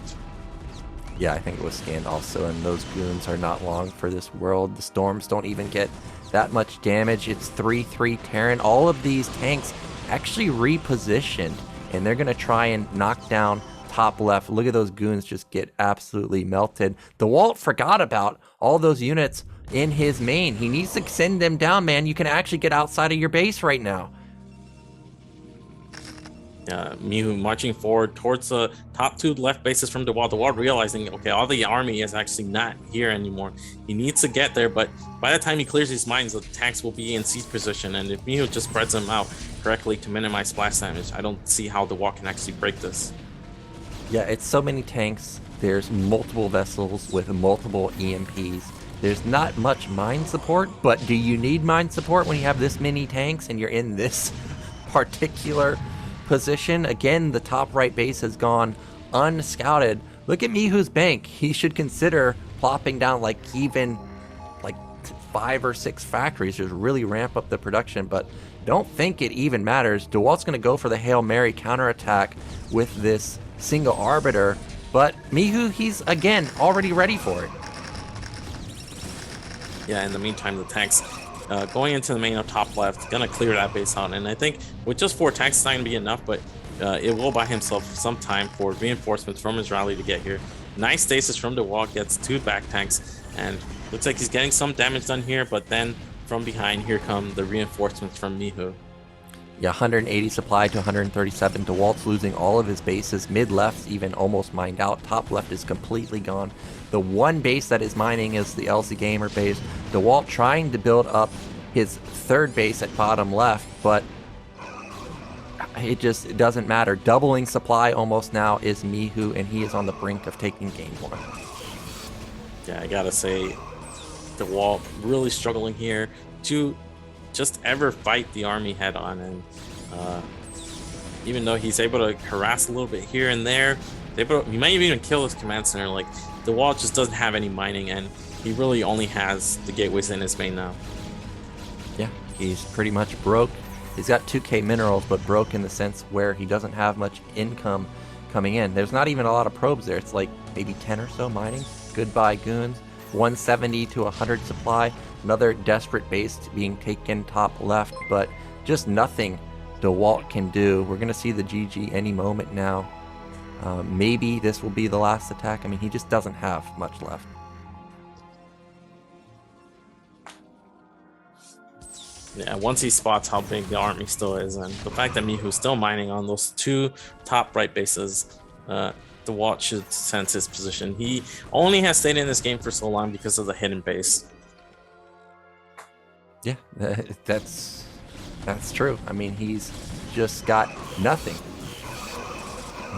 A: Yeah, I think it was scanned also, and those goons are not long for this world. The storms don't even get that much damage. It's 3-3 Terran. All of these tanks actually repositioned, and they're going to try and knock down top left. Look at those goons just get absolutely melted. Dewalt forgot about all those units in his main. He needs to send them down, man. You can actually get outside of your base right now.
B: Mihu marching forward towards the top 2 left bases from Dewalt. Dewalt realizing, okay, all the army is actually not here anymore. He needs to get there, but by the time he clears these mines, the tanks will be in siege position. And if Mihu just spreads them out correctly to minimize splash damage, I don't see how Dewalt can actually break this.
A: Yeah, it's so many tanks. There's multiple vessels with multiple EMPs. There's not much mine support, but do you need mine support when you have this many tanks and you're in this particular position? Again, the top right base has gone unscouted. Look at Mihu's bank. He should consider plopping down like 5 or 6 factories, just really ramp up the production, but don't think it even matters. Dewalt's going to go for the Hail Mary counterattack with this single Arbiter, but Mihu, he's again already ready for it.
B: Yeah, in the meantime, the tanks going into the main up top left, gonna clear that base out. And I think with just 4 tanks, it's not gonna be enough, but it will buy himself some time for reinforcements from his rally to get here. Nice stasis from Dewalt, gets 2 back tanks, and looks like he's getting some damage done here, but then from behind, here come the reinforcements from Mihu.
A: Yeah, 180 supply to 137. Dewalt's losing all of his bases. Mid left's even almost mined out. Top left is completely gone. The one base that is mining is the LC Gamer base. Dewalt trying to build up his 3rd base at bottom left, but it doesn't matter. Doubling supply almost now is Mihu, and he is on the brink of taking game 1.
B: Yeah, I gotta say, Dewalt really struggling here to just ever fight the army head on, and even though he's able to harass a little bit here and there, he might even kill his command center. Like, Dewalt just doesn't have any mining, and he really only has the gateways in his main now.
A: Yeah, he's pretty much broke. He's got 2k minerals, but broke in the sense where he doesn't have much income coming in. There's not even a lot of probes there. It's like maybe 10 or so mining. Goodbye, goons. 170 to 100 supply. Another desperate base being taken top left, but just nothing Dewalt can do. We're going to see the GG any moment now. Maybe this will be the last attack. I mean, he just doesn't have much left.
B: Yeah, once he spots how big the army still is, and the fact that Mihu's still mining on those 2 top right bases, Dewalt should sense his position. He only has stayed in this game for so long because of the hidden base.
A: Yeah, that's true. I mean, he's just got nothing.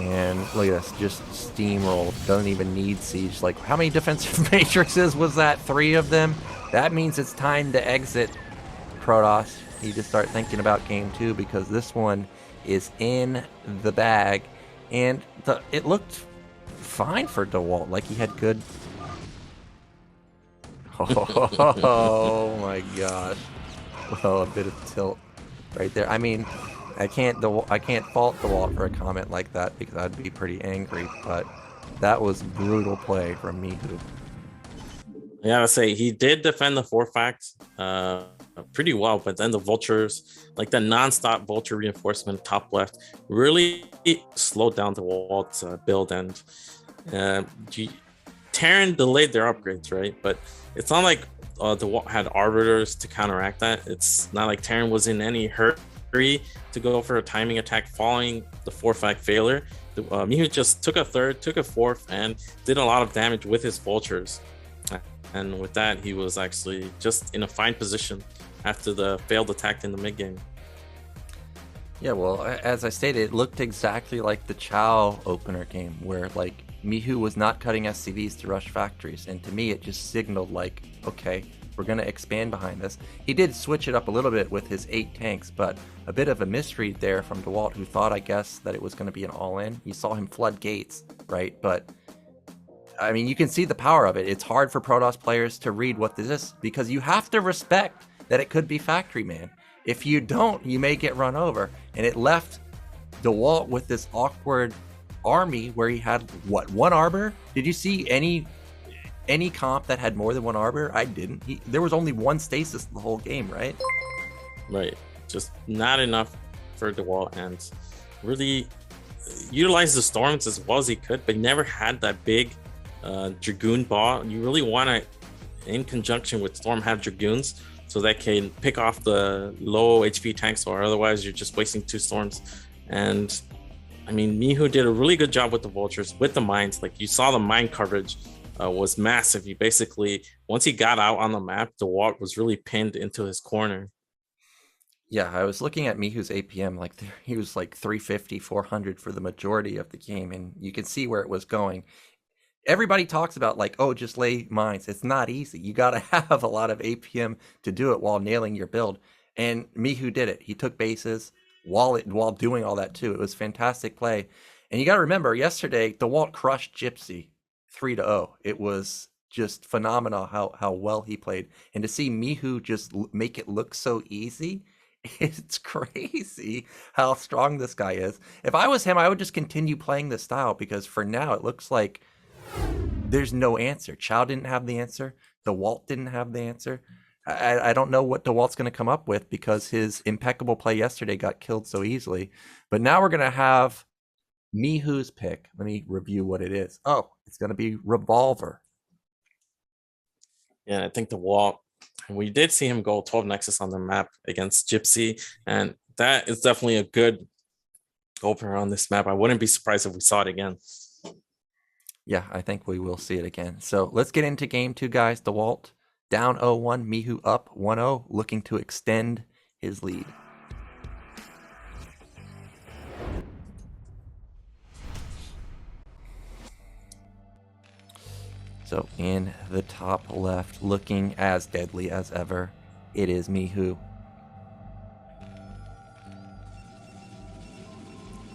A: And look at this, just steamrolled. Doesn't even need siege. Like, how many defensive matrices was that? 3 of them? That means it's time to exit Protoss. You need to start thinking about game 2, because this one is in the bag. And it looked fine for Dewalt. Like, he had good... Oh my gosh. Well, a bit of tilt right there. I mean, I can't fault Dewalt for a comment like that because I'd be pretty angry, but that was brutal play from Mihu.
B: I gotta say, he did defend the 4-fact pretty well, but then the vultures, like the non-stop vulture reinforcement top left, really slowed down the Walt's build. And Terran delayed their upgrades, right? But it's not like the Walt had arbiters to counteract that. It's not like Terran was in any hurry to go for a timing attack following the 4-fact failure. Mihu just took a third, took a fourth, and did a lot of damage with his vultures. And with that, he was actually just in a fine position after the failed attack in the mid game.
A: Yeah, well, as I stated, it looked exactly like the Chow opener game, where like Mihu was not cutting SCVs to rush factories, and to me, it just signaled like, okay, we're going to expand behind this. He did switch it up a little bit with his 8 tanks, but a bit of a misread there from Dewalt, who thought, I guess, that it was going to be an all-in. You saw him flood gates, right? But I mean, you can see the power of it. It's hard for Protoss players to read what this is because you have to respect that it could be Factory Man. If you don't, you may get run over. And it left Dewalt with this awkward army where he had, what, 1 arbor? Did you see any comp that had more than 1 arbor? I didn't. There was only 1 stasis the whole game, right?
B: Right. Just not enough for Dewalt, and really utilized the storms as well as he could, but never had that big Dragoon ball. You really want to, in conjunction with Storm, have Dragoons so that can pick off the low HP tanks, or otherwise you're just wasting 2 storms. And I mean, Mihu did a really good job with the vultures, with the mines. Like, you saw the mine coverage was massive. You basically, once he got out on the map, the Dewalt was really pinned into his corner.
A: Yeah, I was looking at Mihu's APM, like he was like 350, 400 for the majority of the game, and you can see where it was going. Everybody talks about like, oh, just lay mines. It's not easy. You got to have a lot of APM to do it while nailing your build. And Mihu did it. He took bases while doing all that too. It was fantastic play. And you got to remember, yesterday, Dewalt crushed Gypsy 3-0. It was just phenomenal how well he played. And to see Mihu just make it look so easy, it's crazy how strong this guy is. If I was him, I would just continue playing this style because for now, it looks like there's no answer. Chow didn't have the answer. Dewalt didn't have the answer. I don't know what Dewalt's going to come up with because his impeccable play yesterday got killed so easily. But now we're going to have Mihu's pick. Let me review what it is. Oh, it's going to be Revolver.
B: Yeah, I think Dewalt, we did see him go 12 Nexus on the map against Gypsy, and that is definitely a good opener on this map. I wouldn't be surprised if we saw it again.
A: Yeah, I think we will see it again. So let's get into game 2, guys. Dewalt down 0-1, Mihu up 1-0, looking to extend his lead. So in the top left, looking as deadly as ever, it is Mihu.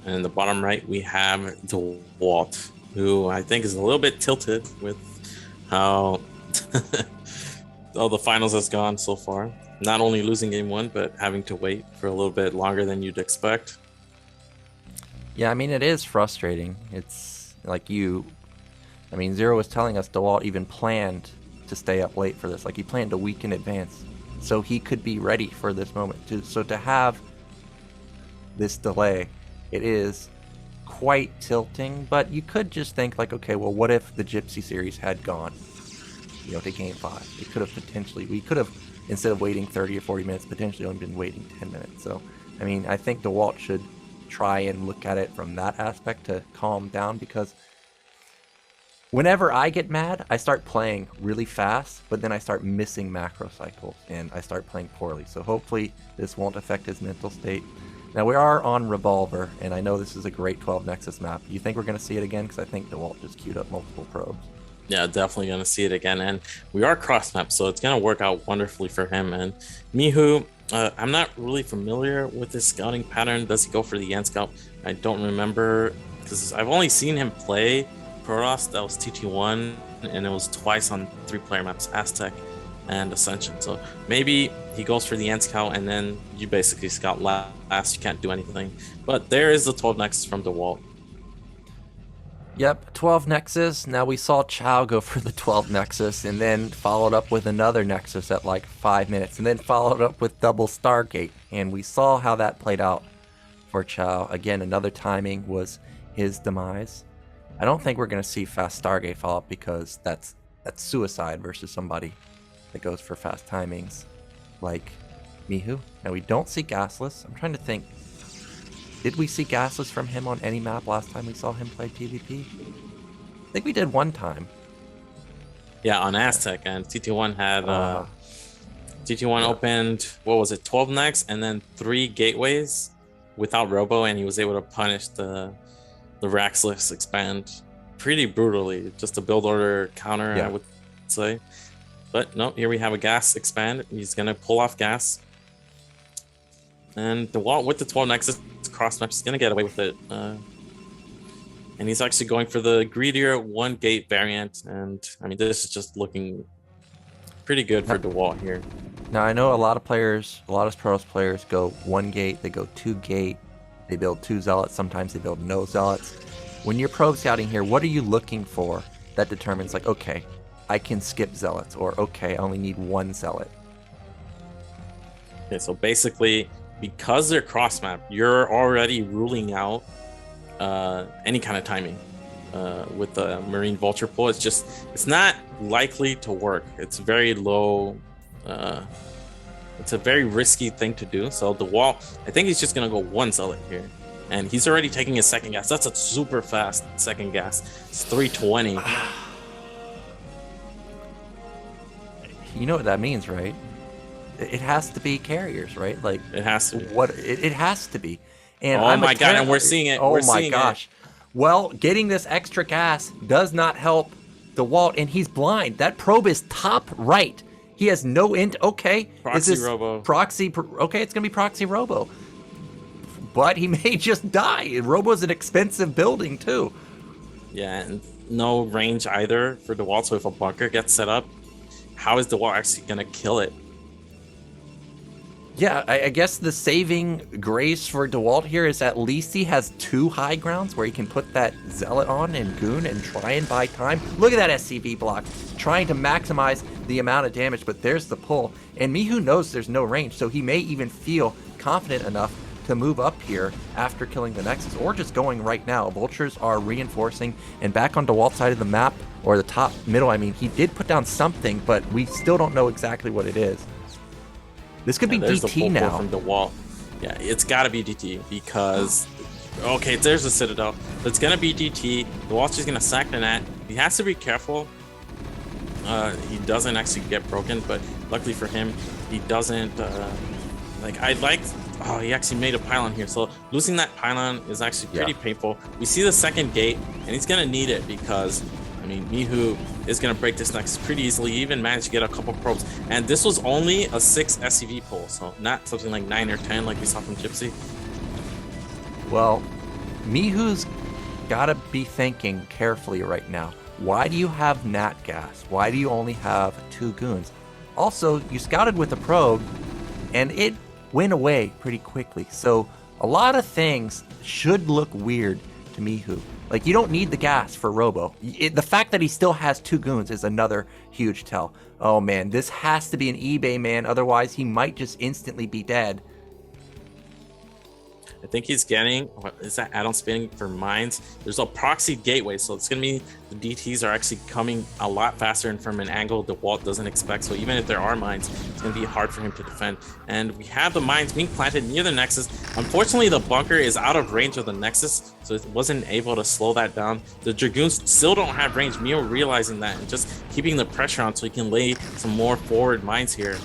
B: And in the bottom right, we have Dewalt, who I think is a little bit tilted with how all the finals has gone so far. Not only losing game 1, but having to wait for a little bit longer than you'd expect.
A: Yeah, I mean, it is frustrating. It's like I mean, Zero was telling us Dewalt even planned to stay up late for this. Like, he planned a week in advance so he could be ready for this moment. So to have this delay, it is quite tilting, but you could just think like, okay, well, what if the Gypsy series had gone, to game 5? It could have we could have, instead of waiting 30 or 40 minutes, potentially only been waiting 10 minutes. So, I mean, I think Dewalt should try and look at it from that aspect to calm down, because whenever I get mad, I start playing really fast, but then I start missing macro cycles and I start playing poorly. So hopefully this won't affect his mental state. Now, we are on Revolver, and I know this is a great 12 Nexus map. You think we're going to see it again? Because I think Dewalt just queued up multiple probes.
B: Yeah, definitely going to see it again. And we are cross-map, so it's going to work out wonderfully for him. And Mihu, I'm not really familiar with his scouting pattern. Does he go for the Yen scout? I don't remember, because I've only seen him play Protoss, that was TT1, and it was twice on 3-player maps, Aztec and Ascension. So maybe he goes for the end scout, and then you basically scout last. You can't do anything. But there is the 12 Nexus from Dewalt.
A: Yep, 12 Nexus. Now we saw Chow go for the 12 Nexus and then followed up with another Nexus at like 5 minutes and then followed up with double Stargate. And we saw how that played out for Chow. Again, another timing was his demise. I don't think we're going to see fast Stargate follow up because that's suicide versus somebody that goes for fast timings like Mihu. Now we don't see Gasless. I'm trying to think. Did we see Gasless from him on any map last time we saw him play PvP? I think we did one time.
B: Yeah, on Aztec, and TT1 had TT1 opened, what was it, 12 necks and then 3 gateways without Robo, and he was able to punish the Raxless expand pretty brutally. Just a build order counter, I would say. But no, here we have a gas expand. He's gonna pull off gas. And Dewalt with the 12 Nexus cross match is going to get away with it. And he's actually going for the greedier 1 gate variant. And I mean, this is just looking pretty good for Dewalt here.
A: Now, I know a lot of players, a lot of Protoss players go 1 gate, they go 2 gate, they build 2 zealots, sometimes they build no zealots. When you're probe scouting here, what are you looking for that determines, like, okay, I can skip zealots, or okay, I only need 1 zealot?
B: Okay, so basically, because they're cross map, you're already ruling out any kind of timing with the Marine Vulture pull. It's not likely to work. It's very low. It's a very risky thing to do. So Dewalt, I think he's just gonna go 1 zealot here, and he's already taking his second gas. That's a super fast second gas. It's 320.
A: You know what that means, right? It has to be carriers, right? Like
B: it has to be.
A: It has to be. And
B: oh my god, and we're seeing it.
A: Oh my gosh. Well, getting this extra gas does not help Dewalt, and he's blind. That probe is top right. He has no int. Okay,
B: proxy Robo.
A: Okay, it's gonna be proxy Robo. But he may just die. Robo's an expensive building too.
B: Yeah, and no range either for Dewalt. So if a bunker gets set up, how is Dewalt actually gonna kill it?
A: Yeah, I guess the saving grace for Dewalt here is at least he has 2 high grounds where he can put that Zealot on and Goon and try and buy time. Look at that SCV block, trying to maximize the amount of damage, but there's the pull. And Mihu knows there's no range, so he may even feel confident enough to move up here after killing the Nexus, or just going right now. Vultures are reinforcing, and back on Dewalt's side of the map, or the top middle, I mean, he did put down something, but we still don't know exactly what it is. This could be DT now.
B: From Dewalt. Yeah, it's got to be DT because, okay, there's the Citadel. It's going to be DT. Dewalt's just going to sack the net. He has to be careful. He doesn't actually get broken, but luckily for him, he doesn't. Oh, he actually made a pylon here. So losing that pylon is actually pretty painful. We see the second gate, and he's going to need it because, I mean, Mihu is going to break this next pretty easily. He even managed to get a couple probes. And this was only a 6 SCV pull, so not something like 9 or 10 like we saw from Gypsy.
A: Well, Mihu's got to be thinking carefully right now. Why do you have Nat Gas? Why do you only have 2 goons? Also, you scouted with a probe, and it went away pretty quickly. So a lot of things should look weird to Mihu. Like, you don't need the gas for Robo. The fact that he still has 2 goons is another huge tell. Oh man, this has to be an eBay man, otherwise he might just instantly be dead.
B: I think he's getting, what is that add-on spinning for mines? There's a proxy gateway, so it's going to be the DTs are actually coming a lot faster and from an angle Dewalt doesn't expect. So even if there are mines, it's going to be hard for him to defend. And we have the mines being planted near the Nexus. Unfortunately, the bunker is out of range of the Nexus, so it wasn't able to slow that down. The Dragoons still don't have range. Mio realizing that and just keeping the pressure on so he can lay some more forward mines here.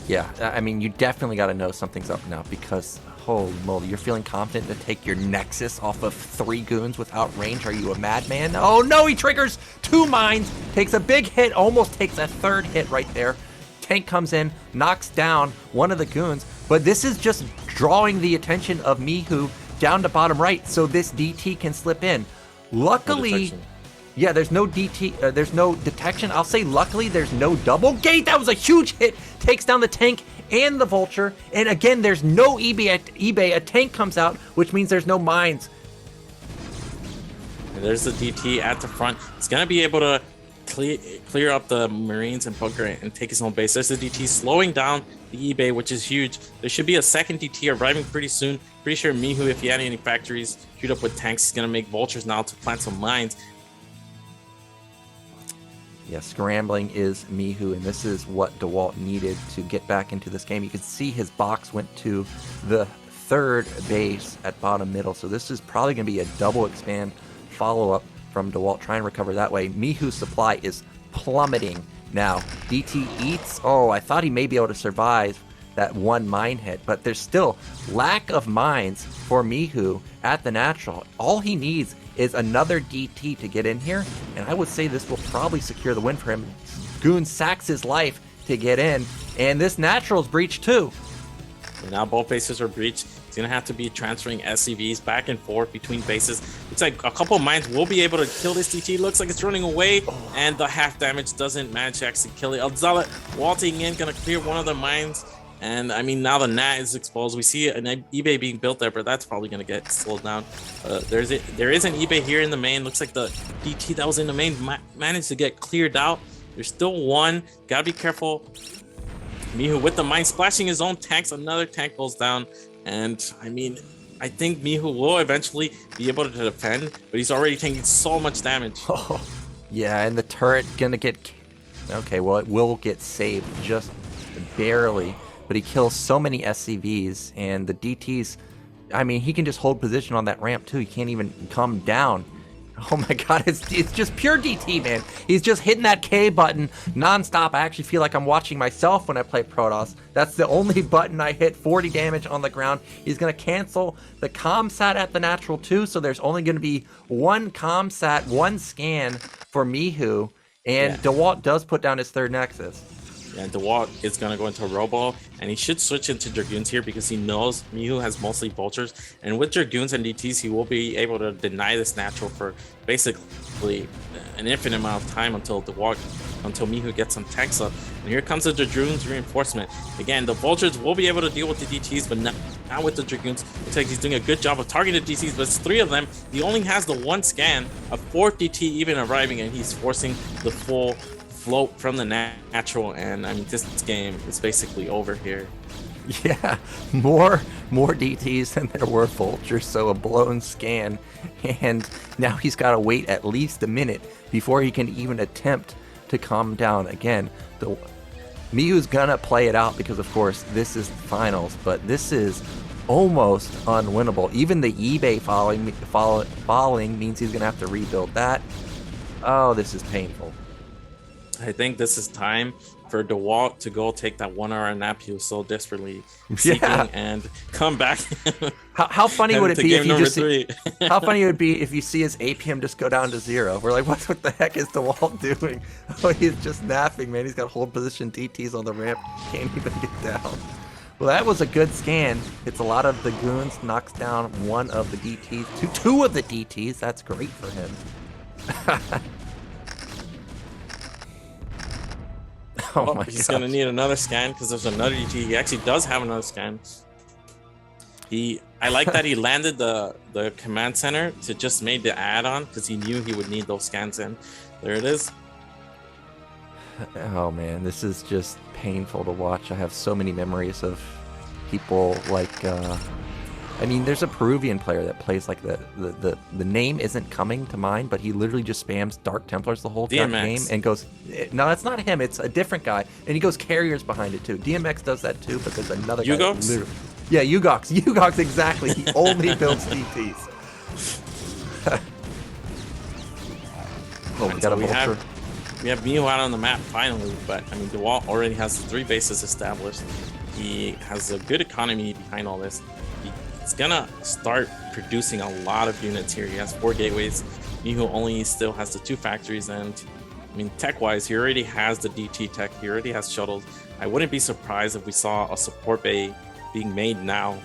A: Yeah, I mean, you definitely got to know something's up now because, holy moly, you're feeling confident to take your Nexus off of 3 goons without range? Are you a madman? Oh no, he triggers 2 mines, takes a big hit, almost takes a 3rd hit right there. Tank comes in, knocks down one of the goons, but this is just drawing the attention of Mihu down to bottom right so this DT can slip in. Luckily,
B: detection.
A: yeah, there's no DT, there's no detection. I'll say luckily there's no double gate. That was a huge hit. Takes down the tank and the vulture. And again, there's no eBay. A tank comes out, which means there's no mines.
B: And there's the DT at the front. It's gonna be able to clear up the Marines and bunker and take his own base. There's the DT slowing down the eBay, which is huge. There should be a second DT arriving pretty soon. Pretty sure Mihu, if he had any factories queued up with tanks, he's gonna make vultures now to plant some mines.
A: Yeah, scrambling is Mihu, and this is what Dewalt needed to get back into this game. You can see his box went to the third base at bottom middle, so this is probably going to be a double expand follow-up from Dewalt. Try and recover that way. Mihu's supply is plummeting now. DT eats. Oh, I thought he may be able to survive that one mine hit, but there's still lack of mines for Mihu at the natural. All he needs is another DT to get in here, and I would say this will probably secure the win for him. Goon sacks his life to get in, and this natural's breached too.
B: And now both bases are breached. He's gonna have to be transferring SCVs back and forth between bases. It's like a couple of mines will be able to kill this DT. Looks like it's running away, and the half damage doesn't manage to actually kill it. Elzala waltzing in, gonna clear one of the mines. And I mean, now the NAT is exposed. We see an eBay being built there, but that's probably going to get slowed down. There is an eBay here in the main. Looks like the DT that was in the main managed to get cleared out. There's still one. Gotta be careful. Mihu with the mine splashing his own tanks. Another tank goes down. And I mean, I think Mihu will eventually be able to defend, but he's already taking so much damage.
A: Oh, yeah, and the turret going to get... Okay, well, it will get saved just barely. But he kills so many SCVs, and the DTs, I mean, he can just hold position on that ramp too. He can't even come down. Oh my god, it's just pure DT, man. He's just hitting that K button nonstop. I actually feel like I'm watching myself when I play Protoss. That's the only button I hit. 40 damage on the ground. He's going to cancel the ComSat at the natural too, so there's only going to be one ComSat, one scan for Mihu, and Dewalt does put down his third Nexus.
B: And Dewalt is going to go into Robo, and he should switch into Dragoons here because he knows Mihu has mostly vultures. And with Dragoons and DTs, he will be able to deny this natural for basically an infinite amount of time until Mihu gets some tanks up. And here comes the Dragoons reinforcement. Again, the vultures will be able to deal with the DTs, but not with the Dragoons. Looks like he's doing a good job of targeting the DTs, but it's 3 of them. He only has the 1 scan, a 4th DT even arriving, and he's forcing the full float from the natural. And I mean, this game is basically over here.
A: Yeah, more DTs than there were vultures, so a blown scan, and now he's got to wait at least a minute before he can even attempt to calm down. Again, Mihu's gonna play it out because of course this is the finals, but this is almost unwinnable. Even the eBay falling means he's gonna have to rebuild that. Oh, this is painful.
B: I think this is time for Dewalt to go take that 1 hour nap he was so desperately seeking and come back.
A: How funny would it be if you just
B: see,
A: how funny it would be if you see his APM just go down to 0? We're like, what the heck is Dewalt doing? Oh, he's just napping, man. He's got hold position DTs on the ramp. Can't even get down. Well, that was a good scan. It's a lot of the goons, knocks down 1 of the DTs, two of the DTs. That's great for him. Oh my
B: he's
A: God.
B: gonna need another scan because there's another DT. He actually does have another scan. I like that he landed the command center to just made the add-on because he knew he would need those scans in. There it is.
A: Oh man, this is just painful to watch. I have so many memories of people like I mean, there's a Peruvian player that plays like the name isn't coming to mind, but he literally just spams Dark Templars the whole game and goes, no, that's not him, it's a different guy, and he goes carriers behind it too. DMX does that too, but there's another guy.
B: Ugox?
A: Yeah, Ugox, exactly. He only builds DTs. Oh, we got a vulture.
B: We have Mihu out on the map finally, but I mean, Dewalt already has the 3 bases established. He has a good economy behind all this. He's gonna start producing a lot of units here. He has 4 gateways. Mihu only still has the 2 factories, and I mean, tech-wise, he already has the DT tech. He already has shuttles. I wouldn't be surprised if we saw a support bay being made now.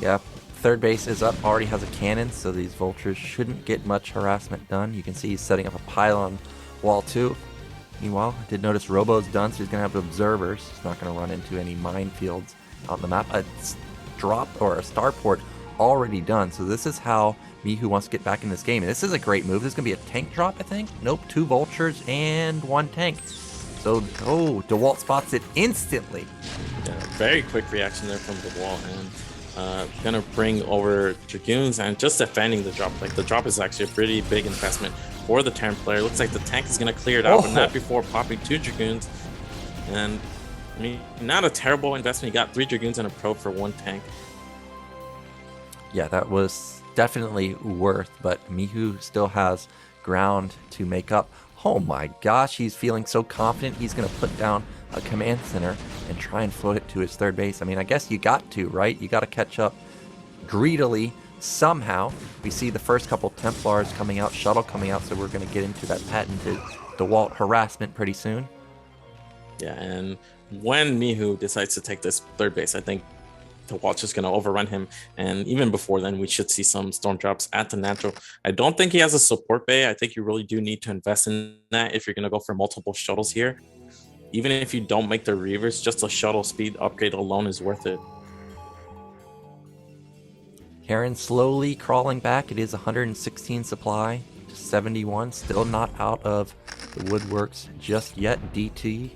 A: Yeah, third base is up, already has a cannon, so these vultures shouldn't get much harassment done. You can see he's setting up a pylon wall 2. Meanwhile, I did notice Robo's done, so he's going to have observers. He's not going to run into any minefields on the map. A drop or a starport already done, so this is how Mihu wants to get back in this game. And this is a great move. This is going to be a tank drop, I think. Nope, 2 vultures and 1 tank. So, oh, Dewalt spots it instantly.
B: Yeah, very quick reaction there from Dewalt, and gonna bring over Dragoons and just defending the drop. Like, the drop is actually a pretty big investment for the Terran player. Looks like the tank is gonna clear it out, but not before popping 2 Dragoons. And I mean, not a terrible investment. He got 3 Dragoons and a probe for 1 tank.
A: Yeah, that was definitely worth, but Mihu still has ground to make up. Oh my gosh, he's feeling so confident. He's going to put down a command center and try and float it to his third base. I mean, I guess you got to, right? You got to catch up greedily somehow. We see the first couple Templars coming out, shuttle coming out, so we're going to get into that patented Dewalt harassment pretty soon.
B: Yeah, and when Mihu decides to take this third base, I think Dewalt just going to overrun him, and even before then we should see some storm drops at the natural. I don't think he has a support bay. I think you really do need to invest in that if you're going to go for multiple shuttles here. Even if you don't make the reavers, just a shuttle speed upgrade alone is worth it.
A: Terran slowly crawling back. It is 116 supply to 71, still not out of the woodworks just yet. DT,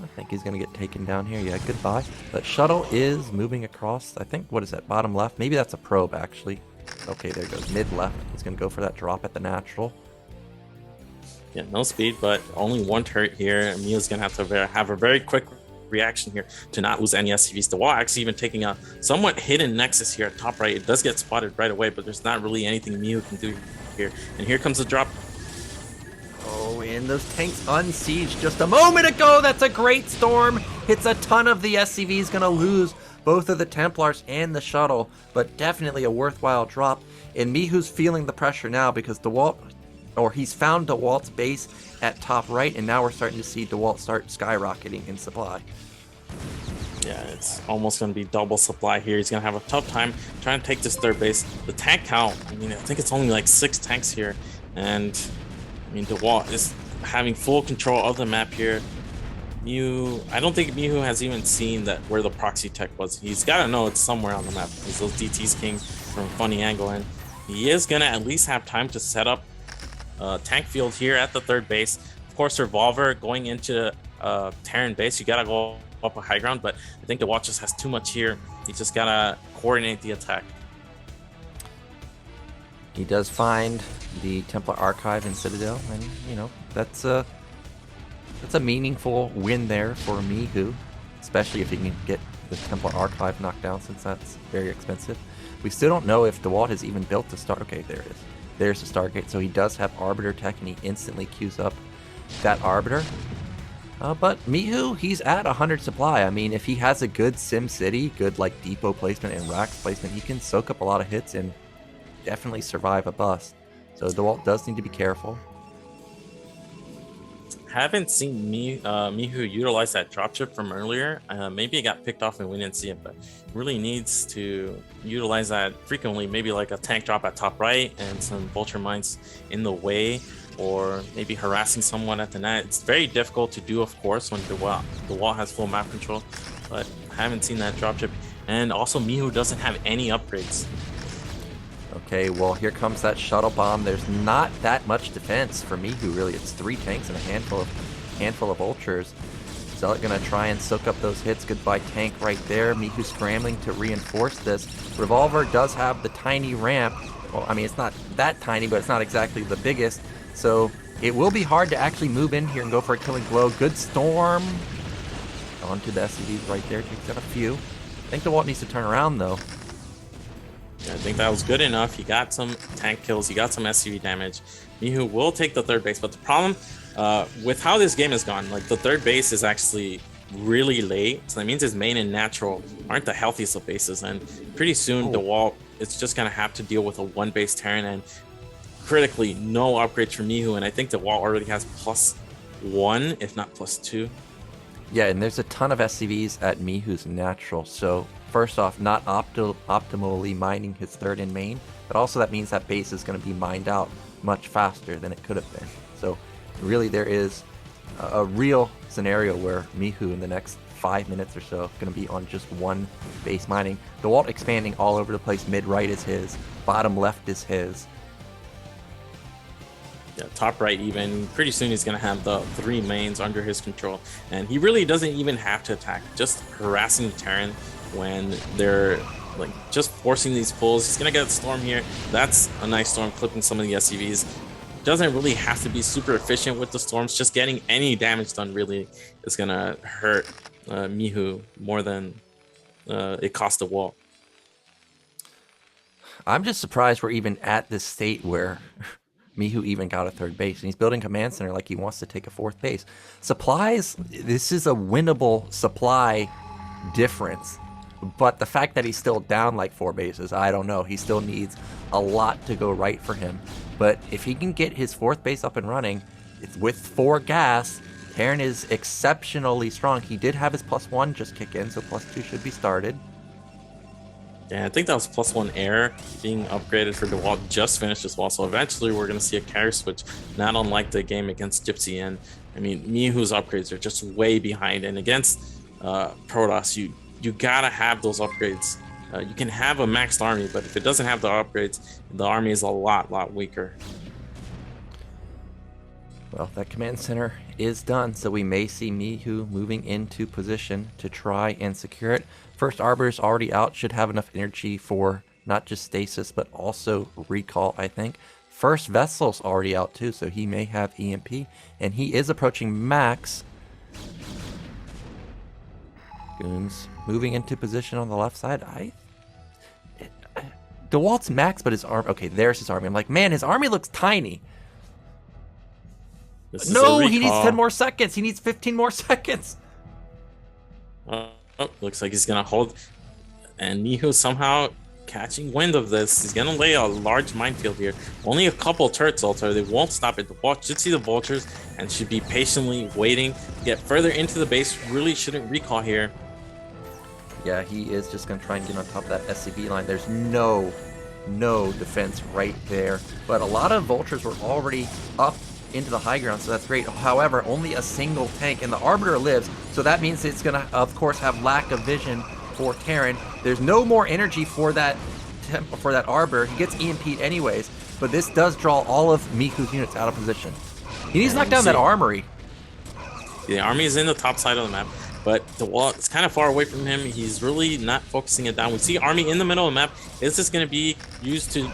A: I think he's going to get taken down here. Yeah, goodbye. But shuttle is moving across. I think, what is that, bottom left? Maybe that's a probe, actually. Okay, there goes mid left. He's going to go for that drop at the natural.
B: Yeah, no speed, but only 1 turret here. Mihu's going to have a very quick reaction here to not lose any SCVs. The wall actually even taking a somewhat hidden nexus here at top right. It does get spotted right away, but there's not really anything Mihu can do here. And here comes the drop.
A: Oh, and those tanks unsieged just a moment ago. That's a great storm. Hits a ton of the SCVs. Going to lose both of the Templars and the shuttle, but definitely a worthwhile drop. And Mihu's feeling the pressure now because Dewalt, or he's found Dewalt's base at top right, and now we're starting to see Dewalt start skyrocketing in supply.
B: Yeah, it's almost going to be double supply here. He's going to have a tough time trying to take this third base. The tank count, I mean, I think it's only like 6 tanks here, and I mean, Dewalt is having full control of the map here. I don't think Mihu has even seen that where the proxy tech was. He's got to know it's somewhere on the map because those DTs came from a funny angle, and he is going to at least have time to set up a tank field here at the third base. Of course, Revolver going into Terran base, you got to go up a high ground, but I think Dewalt just has too much here. You just got to coordinate the attack.
A: He does find the Templar Archive in Citadel, and you know that's a meaningful win there for Mihu, especially if he can get the Templar Archive knocked down, since that's very expensive. We still don't know if Dewalt has even built the Star. Okay, there it is. There's the Stargate, so he does have Arbiter tech, and he instantly queues up that Arbiter. But Mihu, he's at 100 supply. I mean, if he has a good Sim City, good like depot placement and racks placement, he can soak up a lot of hits and definitely survive a bust. So Dewalt does need to be careful.
B: Haven't seen Mihu utilize that dropship from earlier. Maybe it got picked off and we didn't see it, but really needs to utilize that frequently. Maybe like a tank drop at top right and some vulture mines in the way, or maybe harassing someone at the net. It's very difficult to do, of course, when Dewalt has full map control, but I haven't seen that dropship. And also Mihu doesn't have any upgrades.
A: Okay, well, here comes that shuttle bomb. There's not that much defense for Mihu, really. It's 3 tanks and a handful of vultures. Zealot gonna try and soak up those hits. Goodbye tank right there. Mihu scrambling to reinforce this. Revolver does have the tiny ramp. Well, I mean, it's not that tiny, but it's not exactly the biggest. So it will be hard to actually move in here and go for a killing blow. Good storm. Onto the SCVs right there. Takes out a few. I think Dewalt needs to turn around, though.
B: I think that was good enough. He got some tank kills. He got some SCV damage. Mihu will take the third base, but the problem with how this game has gone, like the third base is actually really late. So that means his main and natural aren't the healthiest of bases. And pretty soon, Dewalt is just going to have to deal with a 1-base Terran, and critically, no upgrades for Mihu. And I think Dewalt already has +1, if not +2.
A: Yeah, and there's a ton of SCVs at Mihu's natural, so first off, not optimally mining his third in main, but also that means that base is going to be mined out much faster than it could have been. So really there is a real scenario where Mihu in the next 5 minutes or so is going to be on just one base mining. Dewalt expanding all over the place. Mid right is his, bottom left is his.
B: Yeah, top right even. Pretty soon he's going to have the 3 mains under his control. And he really doesn't even have to attack. Just harassing the Terran when they're like just forcing these pulls. He's going to get a storm here. That's a nice storm, clipping some of the SCVs. Doesn't really have to be super efficient with the storms. Just getting any damage done really is going to hurt Mihu more than it cost the wall.
A: I'm just surprised we're even at this state where Mihu even got a third base, and he's building command center like he wants to take a fourth base. Supplies, this is a winnable supply difference, but the fact that he's still down like 4 bases, I don't know. He still needs a lot to go right for him. But if he can get his 4th base up and running, it's with 4 gas, Terran is exceptionally strong. He did have his +1 just kick in, so +2 should be started.
B: Yeah, I think that was +1 air being upgraded for Dewalt. Just finished as well. So eventually we're going to see a carry switch, not unlike the game against Gypsy. And I mean, Mihu's upgrades are just way behind. And against Protoss, you got to have those upgrades. You can have a maxed army, but if it doesn't have the upgrades, the army is a lot weaker.
A: Well, that command center is done, so we may see Mihu moving into position to try and secure it. First Arbor is already out, should have enough energy for not just stasis, but also recall, I think. First Vessel's already out too, so he may have EMP, and he is approaching max. Goons moving into position on the left side. Dewalt's max, but his arm. Okay, there's his army. I'm like, man, his army looks tiny. No, he needs 10 more seconds. He needs 15 more seconds.
B: Oh, looks like he's gonna hold, and Mihu somehow catching wind of this. He's gonna lay a large minefield here. Only a couple turrets alter. They won't stop it. The Dewalt should see the vultures and should be patiently waiting to get further into the base. Really shouldn't recall here.
A: Yeah, he is just going to try and get on top of that SCB line. There's no defense right there. But a lot of vultures were already up into the high ground, so that's great. However, only a single tank, and the Arbiter lives, so that means it's going to, of course, have lack of vision for Terran. There's no more energy for that Arbiter. He gets EMP'd anyways, but this does draw all of Mihu's units out of position. He needs to knock down that armory.
B: The army is in the top side of the map, but the wall is kind of far away from him. He's really not focusing it down. We see army in the middle of the map. Is this going to be used to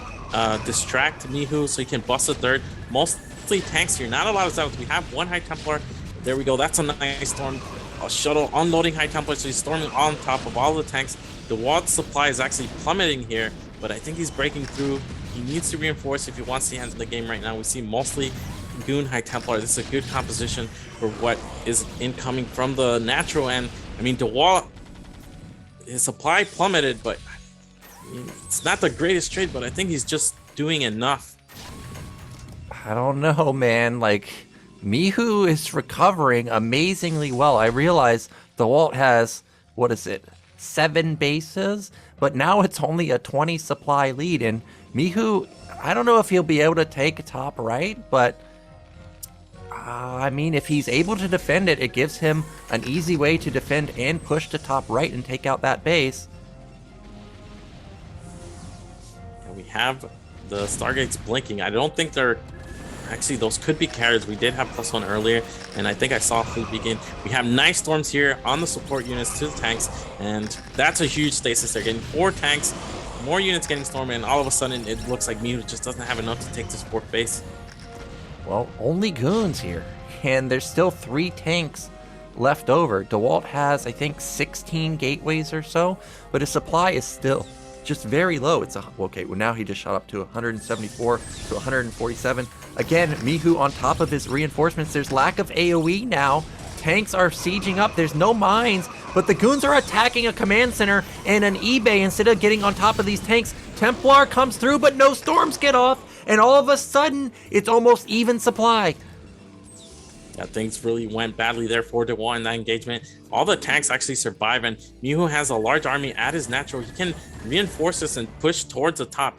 B: distract Mihu so he can bust a third? Mostly tanks here, not a lot of zones. We have 1 High Templar. There we go. That's a nice storm. A shuttle unloading High Templar, so he's storming on top of all the tanks. The Dewalt supply is actually plummeting here, but I think he's breaking through. He needs to reinforce if he wants to end the game right now. We see mostly Goon High Templar. This is a good composition for what is incoming from the natural end. I mean, Dewalt, his supply plummeted, but it's not the greatest trade, but I think he's just doing enough.
A: I don't know, man. Like, Mihu is recovering amazingly well. I realize Dewalt has, 7 bases? But now it's only a 20 supply lead, and Mihu, I don't know if he'll be able to take top right, but I mean, if he's able to defend it, it gives him an easy way to defend and push to top right and take out that base.
B: And we have the Stargates blinking. I don't think they're... Actually, those could be carriers. We did have +1 earlier, and I think I saw Fleet Beacon. We have nice storms here on the support units to the tanks, and that's a huge stasis. They're getting 4 tanks, more units getting stormed, and all of a sudden it looks like Mihu just doesn't have enough to take this 4th base.
A: Well, only goons here, and there's still 3 tanks left over. Dewalt has, I think, 16 gateways or so, but his supply is still just very low. It's okay, well, now he just shot up to 174 to 147. Again, Mihu on top of his reinforcements. There's lack of AoE now. Tanks are sieging up. There's no mines, but the goons are attacking a command center and an eBay instead of getting on top of these tanks. Templar comes through, but no storms get off, and all of a sudden, it's almost even supply.
B: Yeah, things really went badly there for Dewalt in that engagement. All the tanks actually survive, and Mihu has a large army at his natural. He can reinforce this and push towards the top.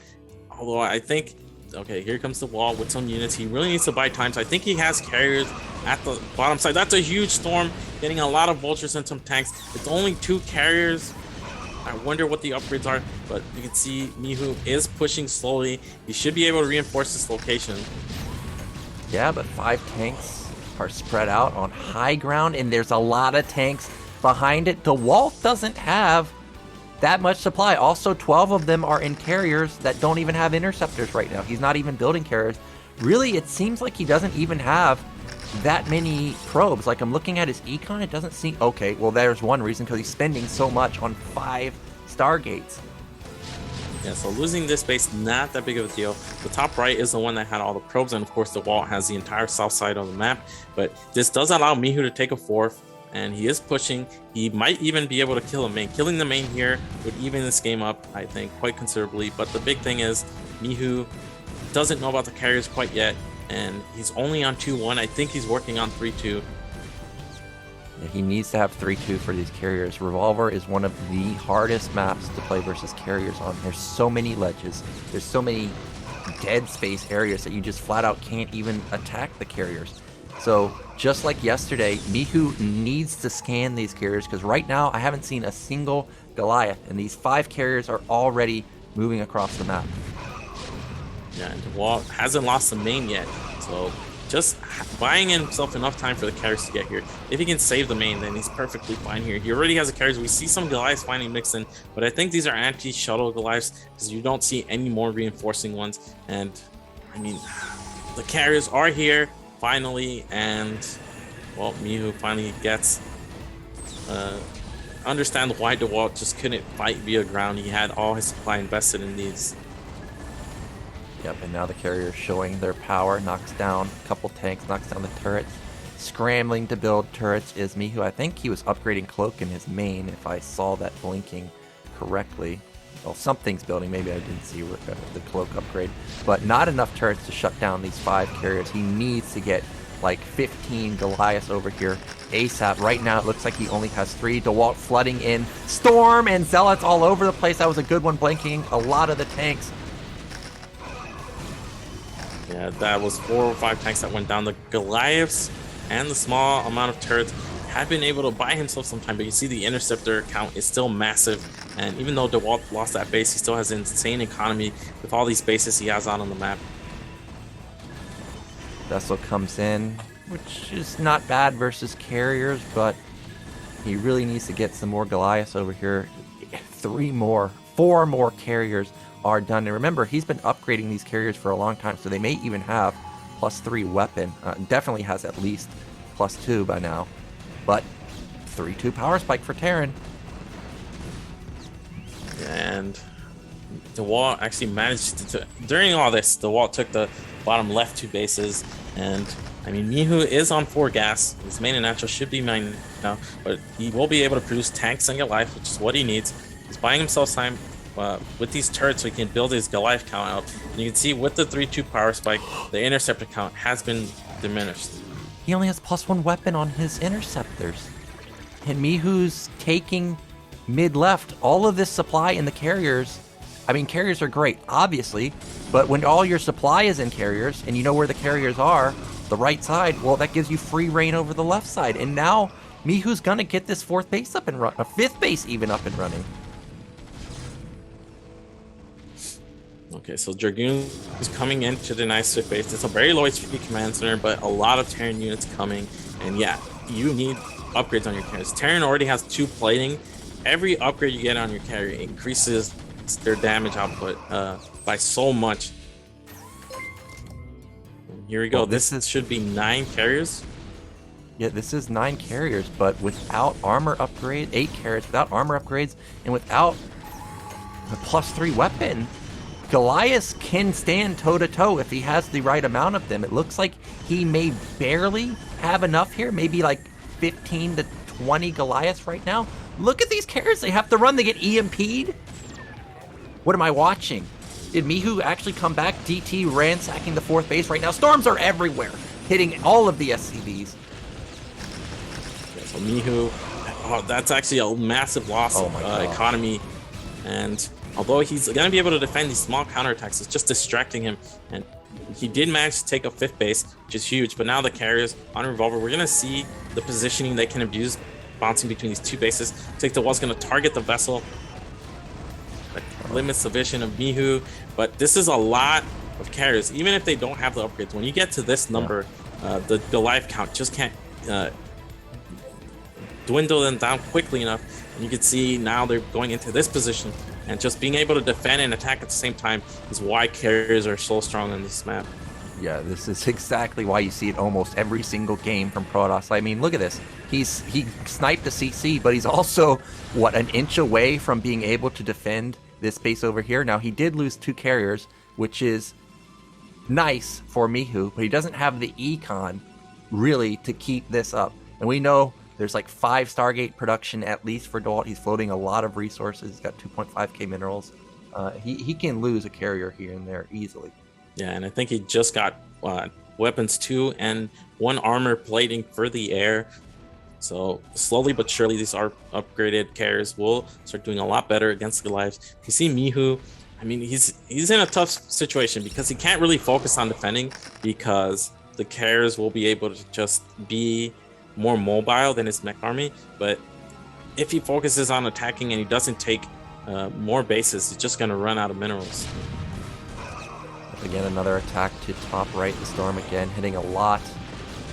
B: Although I think, okay, here comes the wall with some units. He really needs to buy time. So I think he has carriers at the bottom side. That's a huge storm, getting a lot of vultures and some tanks. It's only 2 carriers. I wonder what the upgrades are, but you can see Mihu is pushing slowly. He should be able to reinforce this location.
A: Yeah, but 5 tanks are spread out on high ground, and there's a lot of tanks behind it. Dewalt doesn't have that much supply. Also, 12 of them are in carriers that don't even have interceptors right now. He's not even building carriers. Really, it seems like he doesn't even have that many probes. Like, I'm looking at his econ, it doesn't seem... Okay, well, there's one reason, because he's spending so much on 5 Stargates.
B: Yeah, so losing this base, not that big of a deal. The top right is the one that had all the probes, and of course Dewalt has the entire south side of the map. But this does allow Mihu to take a 4th, and he is pushing. He might even be able to kill a main. Killing the main here would even this game up, I think, quite considerably. But the big thing is Mihu doesn't know about the carriers quite yet, and he's only on 2-1. I think he's working on 3-2.
A: Yeah, he needs to have 3-2 for these carriers. Revolver is one of the hardest maps to play versus carriers on. There's so many ledges. There's so many dead space areas that you just flat out can't even attack the carriers. So just like yesterday, Mihu needs to scan these carriers, because right now I haven't seen a single Goliath, and these 5 carriers are already moving across the map.
B: Yeah, and Dewalt hasn't lost the main yet, so just buying himself enough time for the carriers to get here. If he can save the main, then he's perfectly fine here. He already has the carriers. We see some Goliaths finally mixed in, but I think these are anti-shuttle Goliaths, because you don't see any more reinforcing ones. And I mean, the carriers are here finally, and well, Mihu finally gets understand why Dewalt just couldn't fight via ground. He had all his supply invested in these.
A: Yep, and now the carriers showing their power. Knocks down a couple tanks, knocks down the turrets. Scrambling to build turrets is Mihu. I think he was upgrading Cloak in his main, if I saw that blinking correctly. Well, something's building. Maybe I didn't see the Cloak upgrade. But not enough turrets to shut down these 5 carriers. He needs to get like 15 Goliaths over here ASAP. Right now, it looks like he only has 3. Dewalt flooding in. Storm and Zealots all over the place. That was a good one, blanking a lot of the tanks.
B: Yeah, that was 4 or 5 tanks that went down. The Goliaths and the small amount of turrets have been able to buy himself some time, but you see the interceptor count is still massive. And even though Dewalt lost that base, he still has an insane economy with all these bases he has out on the map.
A: Vessel comes in, which is not bad versus carriers, but he really needs to get some more Goliaths over here. 4 more carriers are done. And remember, he's been upgrading these carriers for a long time, so they may even have +3 weapon. Definitely has at least +2 by now. But 3-2 power spike for Terran.
B: And Dewalt actually managed to during all this, Dewalt took the bottom left 2 bases, and I mean, Mihu is on 4 gas. His main and natural should be mine now, but he will be able to produce tanks and Goliath, which is what he needs. He's buying himself time with these turrets so he can build his Goliath count out. And you can see with the 3-2 power spike, the interceptor count has been diminished.
A: He only has +1 weapon on his interceptors. And Mihu's taking mid-left. All of this supply in the carriers, I mean, carriers are great, obviously, but when all your supply is in carriers, and you know where the carriers are, the right side, well, that gives you free reign over the left side. And now, Mihu's gonna get this 4th base up and run, a 5th base even up and running.
B: Okay, so Dragoon is coming in to deny Swift base. It's a very low HP command center, but a lot of Terran units coming. And yeah, you need upgrades on your carriers. Terran already has 2 plating. Every upgrade you get on your carrier increases their damage output by so much. Here we go.
A: Well,
B: this should be 9 carriers.
A: Yeah, this is 9 carriers, but without armor upgrade, 8 carriers, without armor upgrades, and without the +3 weapon, Goliath can stand toe-to-toe if he has the right amount of them. It looks like he may barely have enough here, maybe like 15 to 20 Goliaths right now. Look at these carriers they have to run. They get EMP'd. What am I watching? Did Mihu actually come back? DT ransacking the 4th base right now. Storms are everywhere, hitting all of the SCVs.
B: So Mihu, oh, that's actually a massive loss
A: Oh
B: of
A: my God.
B: economy. And although he's going to be able to defend these small counterattacks, it's just distracting him. And he did manage to take a 5th base, which is huge. But now the carriers on Revolver, we're going to see the positioning they can abuse, bouncing between these 2 bases. Take the Wall's going to target the vessel. That limits the vision of Mihu. But this is a lot of carriers, even if they don't have the upgrades. When you get to this number, the Goliath count just can't dwindle them down quickly enough. And you can see now they're going into this position, and just being able to defend and attack at the same time is why carriers are so strong on this map.
A: Yeah, this is exactly why you see it almost every single game from Protoss. I mean, look at this. He sniped a CC, but he's also, what, an inch away from being able to defend this base over here. Now, he did lose 2 carriers, which is nice for Mihu, but he doesn't have the econ, really, to keep this up. And we know there's like 5 Stargate production at least for Dewalt. He's floating a lot of resources. He's got 2.5k minerals. He can lose a carrier here and there easily.
B: Yeah, and I think he just got weapons 2 and 1 armor plating for the air. So slowly but surely, these are upgraded carriers will start doing a lot better against Goliaths. You see Mihu, I mean, he's in a tough situation because he can't really focus on defending, because the carriers will be able to just be more mobile than his mech army. But if he focuses on attacking and he doesn't take more bases, he's just going to run out of minerals.
A: Again, another attack to top right. The Storm again hitting a lot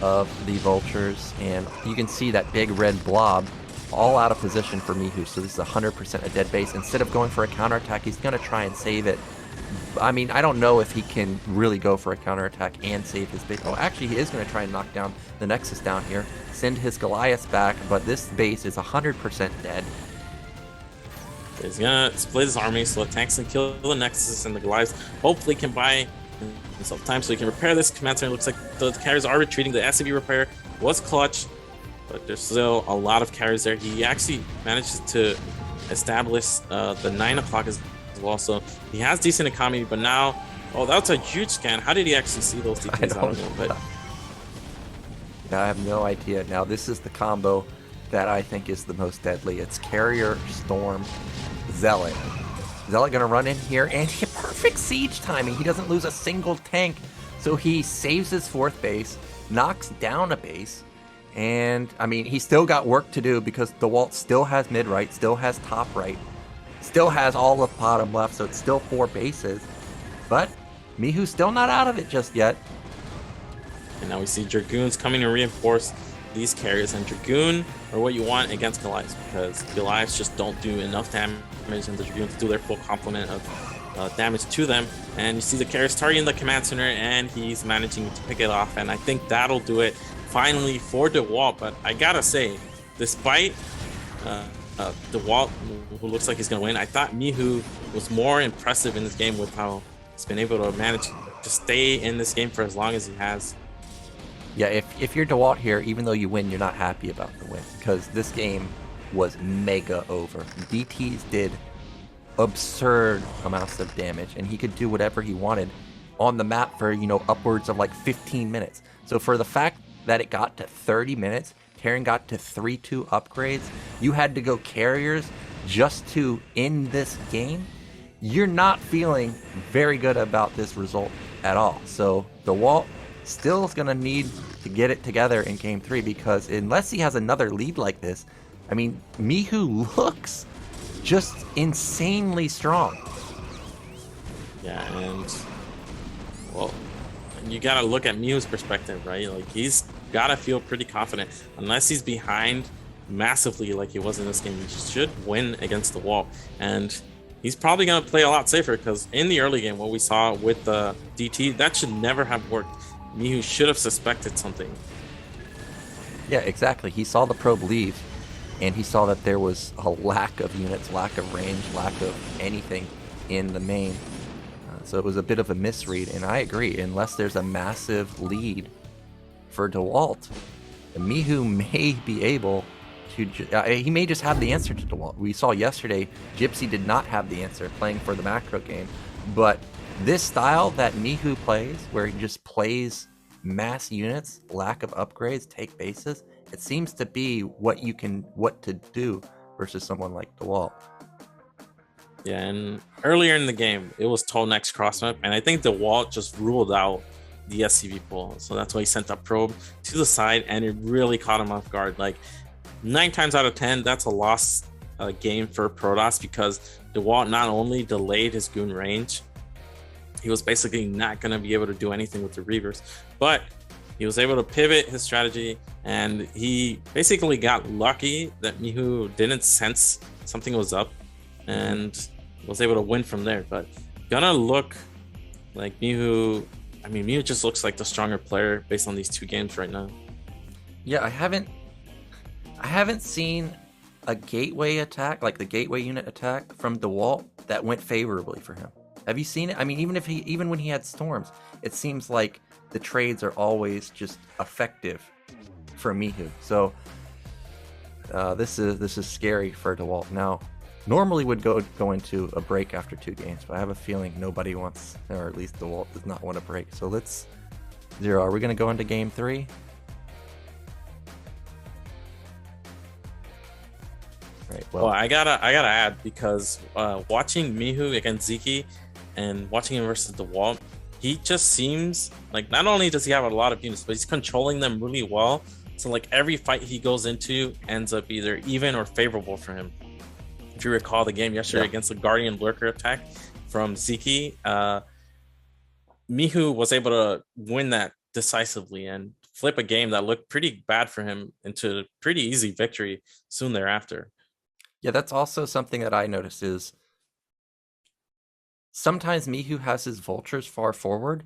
A: of the vultures, and you can see that big red blob all out of position for Mihu. So this is 100% a dead base. Instead of going for a counterattack, he's going to try and save it. I mean, I don't know if he can really go for a counterattack and save his base. Oh, actually, he is going to try and knock down the Nexus down here, send his Goliaths back, but this base is 100% dead.
B: He's gonna split his army so the tanks can kill the Nexus, and the Goliaths hopefully can buy himself time so he can repair this command center. It looks like the carriers are retreating. The SCV repair was clutch, but there's still a lot of carriers there. He actually manages to establish the 9 o'clock as well, so he has decent economy. But now, oh, that's a huge scan. How did he actually see those DPs? I don't know, but
A: yeah, I have no idea. Now, this is the combo that I think is the most deadly. It's Carrier, Storm, Zealot. Zealot gonna run in here, and perfect siege timing. He doesn't lose a single tank, so he saves his 4th base, knocks down a base, and I mean, he still got work to do because Dewalt still has mid right, still has top right, still has all of bottom left, so it's still 4 bases. But Mihu's still not out of it just yet.
B: And now we see Dragoons coming to reinforce these carriers, and Dragoon are what you want against Goliaths, because Goliaths just don't do enough damage, and the Dragoons do their full complement of damage to them. And you see the carriers targeting the command center, and he's managing to pick it off, and I think that'll do it finally for Dewalt. But I gotta say, despite Dewalt, who looks like he's gonna win, I thought Mihu was more impressive in this game with how he's been able to manage to stay in this game for as long as he has.
A: Yeah, if you're Dewalt here, even though you win, you're not happy about the win, because this game was mega over. DTs did absurd amounts of damage, and he could do whatever he wanted on the map for, you know, upwards of like 15 minutes. So for the fact that it got to 30 minutes, Terran got to 3-2 upgrades, you had to go carriers just to end this game, you're not feeling very good about this result at all. So Dewalt still is going to need to get it together in game 3, because unless he has another lead like this, I mean, Mihu looks just insanely strong.
B: Yeah, and well, you got to look at Mihu's perspective, right? Like, he's got to feel pretty confident. Unless he's behind massively like he was in this game, he should win against the wall. And he's probably going to play a lot safer, because in the early game, what we saw with the DT, that should never have worked. Mihu should have suspected something.
A: Yeah, exactly. He saw the probe leave, and he saw that there was a lack of units, lack of range, lack of anything in the main. So it was a bit of a misread, and I agree. Unless there's a massive lead for Dewalt, Mihu may be able to... he may just have the answer to Dewalt. We saw yesterday, Gypsy did not have the answer playing for the macro game, but this style that Mihu plays, where he just plays mass units, lack of upgrades, take bases, it seems to be what to do versus someone like Dewalt.
B: Yeah, and earlier in the game, it was Toll next cross map, and I think Dewalt just ruled out the SCV pull. So that's why he sent that probe to the side, and it really caught him off guard. Like 9 times out of 10, that's a lost game for Protoss, because Dewalt not only delayed his goon range, he was basically not going to be able to do anything with the Reavers, but he was able to pivot his strategy, and he basically got lucky that Mihu didn't sense something was up and was able to win from there. But gonna look like Mihu. I mean, Mihu just looks like the stronger player based on these 2 games right now.
A: Yeah, I haven't seen a gateway attack, like the gateway unit attack from Dewalt, that went favorably for him. Have you seen it? I mean, even when he had storms, it seems like the trades are always just effective for Mihu. So this is scary for Dewalt. Now, normally would go into a break after 2 games, but I have a feeling nobody wants, or at least Dewalt does not want a break. So let's Zero. Are we going to go into game 3? Right.
B: Well, I gotta add, because watching Mihu against Ziki and watching him versus Dewalt, he just seems like not only does he have a lot of units, but he's controlling them really well. So like every fight he goes into ends up either even or favorable for him. If you recall the game yesterday against the Guardian Lurker attack from Ziki, Mihu was able to win that decisively and flip a game that looked pretty bad for him into a pretty easy victory soon thereafter.
A: Yeah, that's also something that I noticed is sometimes Mihu has his vultures far forward,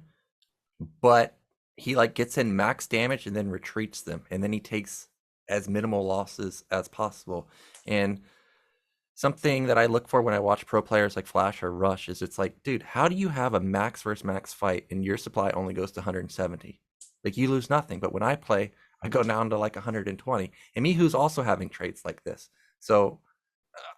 A: but he like gets in max damage and then retreats them, and then he takes as minimal losses as possible. And something that I look for when I watch pro players like Flash or Rush is it's like, dude, how do you have a max versus max fight and your supply only goes to 170? Like, you lose nothing. But when I play, I go down to like 120. And Mihu's also having traits like this. So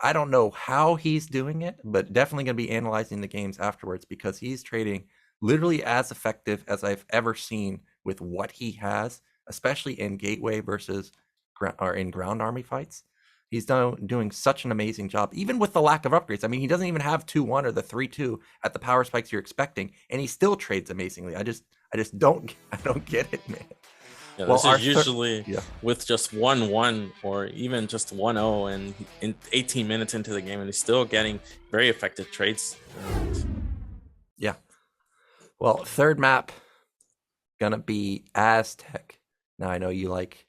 A: I don't know how he's doing it, but definitely going to be analyzing the games afterwards, because he's trading literally as effective as I've ever seen with what he has, especially in gateway versus or in ground army fights. He's doing such an amazing job, even with the lack of upgrades. I mean, he doesn't even have 2-1 or the 3-2 at the power spikes you're expecting, and he still trades amazingly. I just don't get it, man.
B: Yeah, this is usually with just 1-1 or even just 1-0, and in 18 minutes into the game, and he's still getting very effective trades.
A: Yeah. Well, third map gonna be Aztec. Now I know you like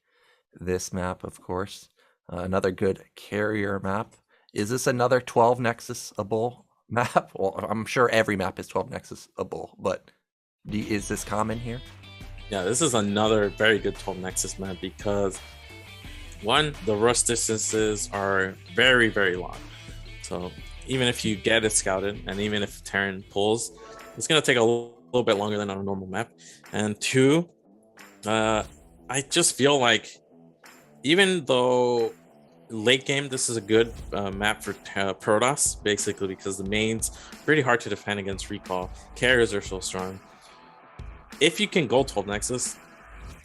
A: this map, of course. Another good carrier map. Is this another 12 Nexus-able map? Well, I'm sure every map is 12 Nexus-able, but is this common here?
B: Yeah, this is another very good 12 Nexus map, because one, the rush distances are very, very long. So even if you get it scouted, and even if Terran pulls, it's going to take a little bit longer than on a normal map. And two, I just feel like even though late game, this is a good map for Protoss, basically because the main's pretty hard to defend against recall. Carriers are so strong. If you can go 12 Nexus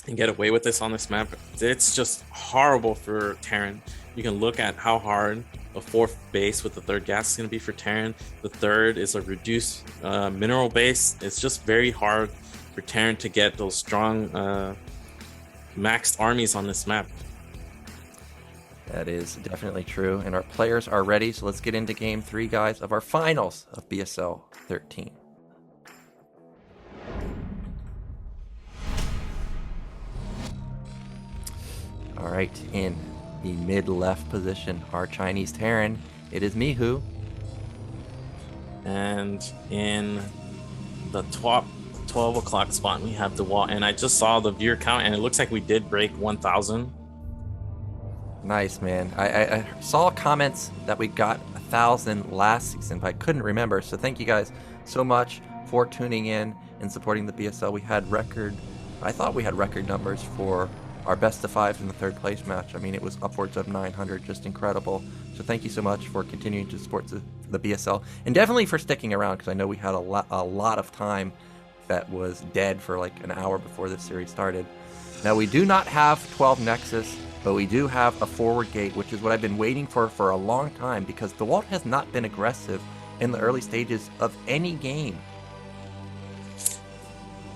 B: and get away with this on this map, it's just horrible for Terran. You can look at how hard a 4th base with the 3rd gas is going to be for Terran. The 3rd is a reduced mineral base. It's just very hard for Terran to get those strong maxed armies on this map.
A: That is definitely true, and our players are ready, so let's get into Game 3, guys, of our finals of BSL 13. All right, in the mid-left position, our Chinese Terran, it is Mihu.
B: And in the top 12 o'clock spot, we have Dewalt, and I just saw the viewer count, and it looks like we did break 1,000.
A: Nice, man. I saw comments that we got 1,000 last season, but I couldn't remember. So thank you guys so much for tuning in and supporting the BSL. I thought we had record numbers for our best of 5 in the 3rd place match. I mean, it was upwards of 900, just incredible. So thank you so much for continuing to support the BSL, and definitely for sticking around, because I know we had a lot of time that was dead for like an hour before this series started. Now, we do not have 12 Nexus, but we do have a forward gate, which is what I've been waiting for a long time, because Dewalt has not been aggressive in the early stages of any game.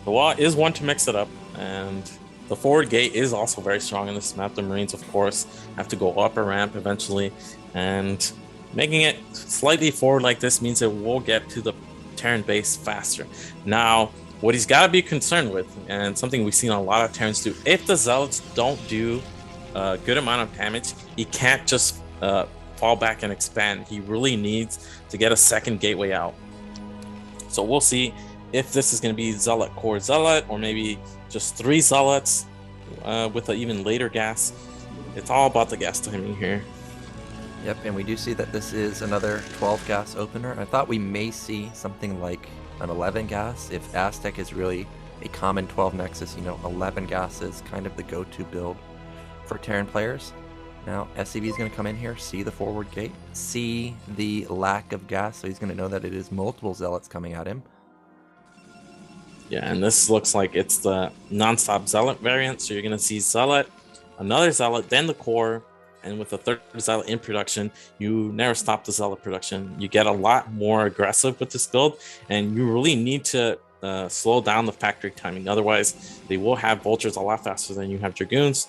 B: Dewalt is one to mix it up, and the forward gate is also very strong in this map. The Marines, of course, have to go up a ramp eventually, and making it slightly forward like this means it will get to the Terran base faster. Now, what he's got to be concerned with, and something we've seen a lot of Terrans do, if the Zealots don't do a good amount of damage, he can't just fall back and expand. He really needs to get a second gateway out. So we'll see if this is going to be Zealot, Core Zealot, or maybe just 3 Zealots with an even later gas. It's all about the gas timing here.
A: Yep, and we do see that this is another 12 gas opener. I thought we may see something like an 11 gas if Aztec is really a common 12 Nexus. 11 gas is kind of the go-to build for Terran players. Now, SCV is going to come in here, see the forward gate, see the lack of gas, so he's going to know that it is multiple Zealots coming at him.
B: Yeah, and this looks like it's the non-stop Zealot variant, so you're going to see Zealot, another Zealot, then the Core, and with the third Zealot in production, you never stop the Zealot production. You get a lot more aggressive with this build, and you really need to slow down the factory timing. Otherwise, they will have Vultures a lot faster than you have Dragoons.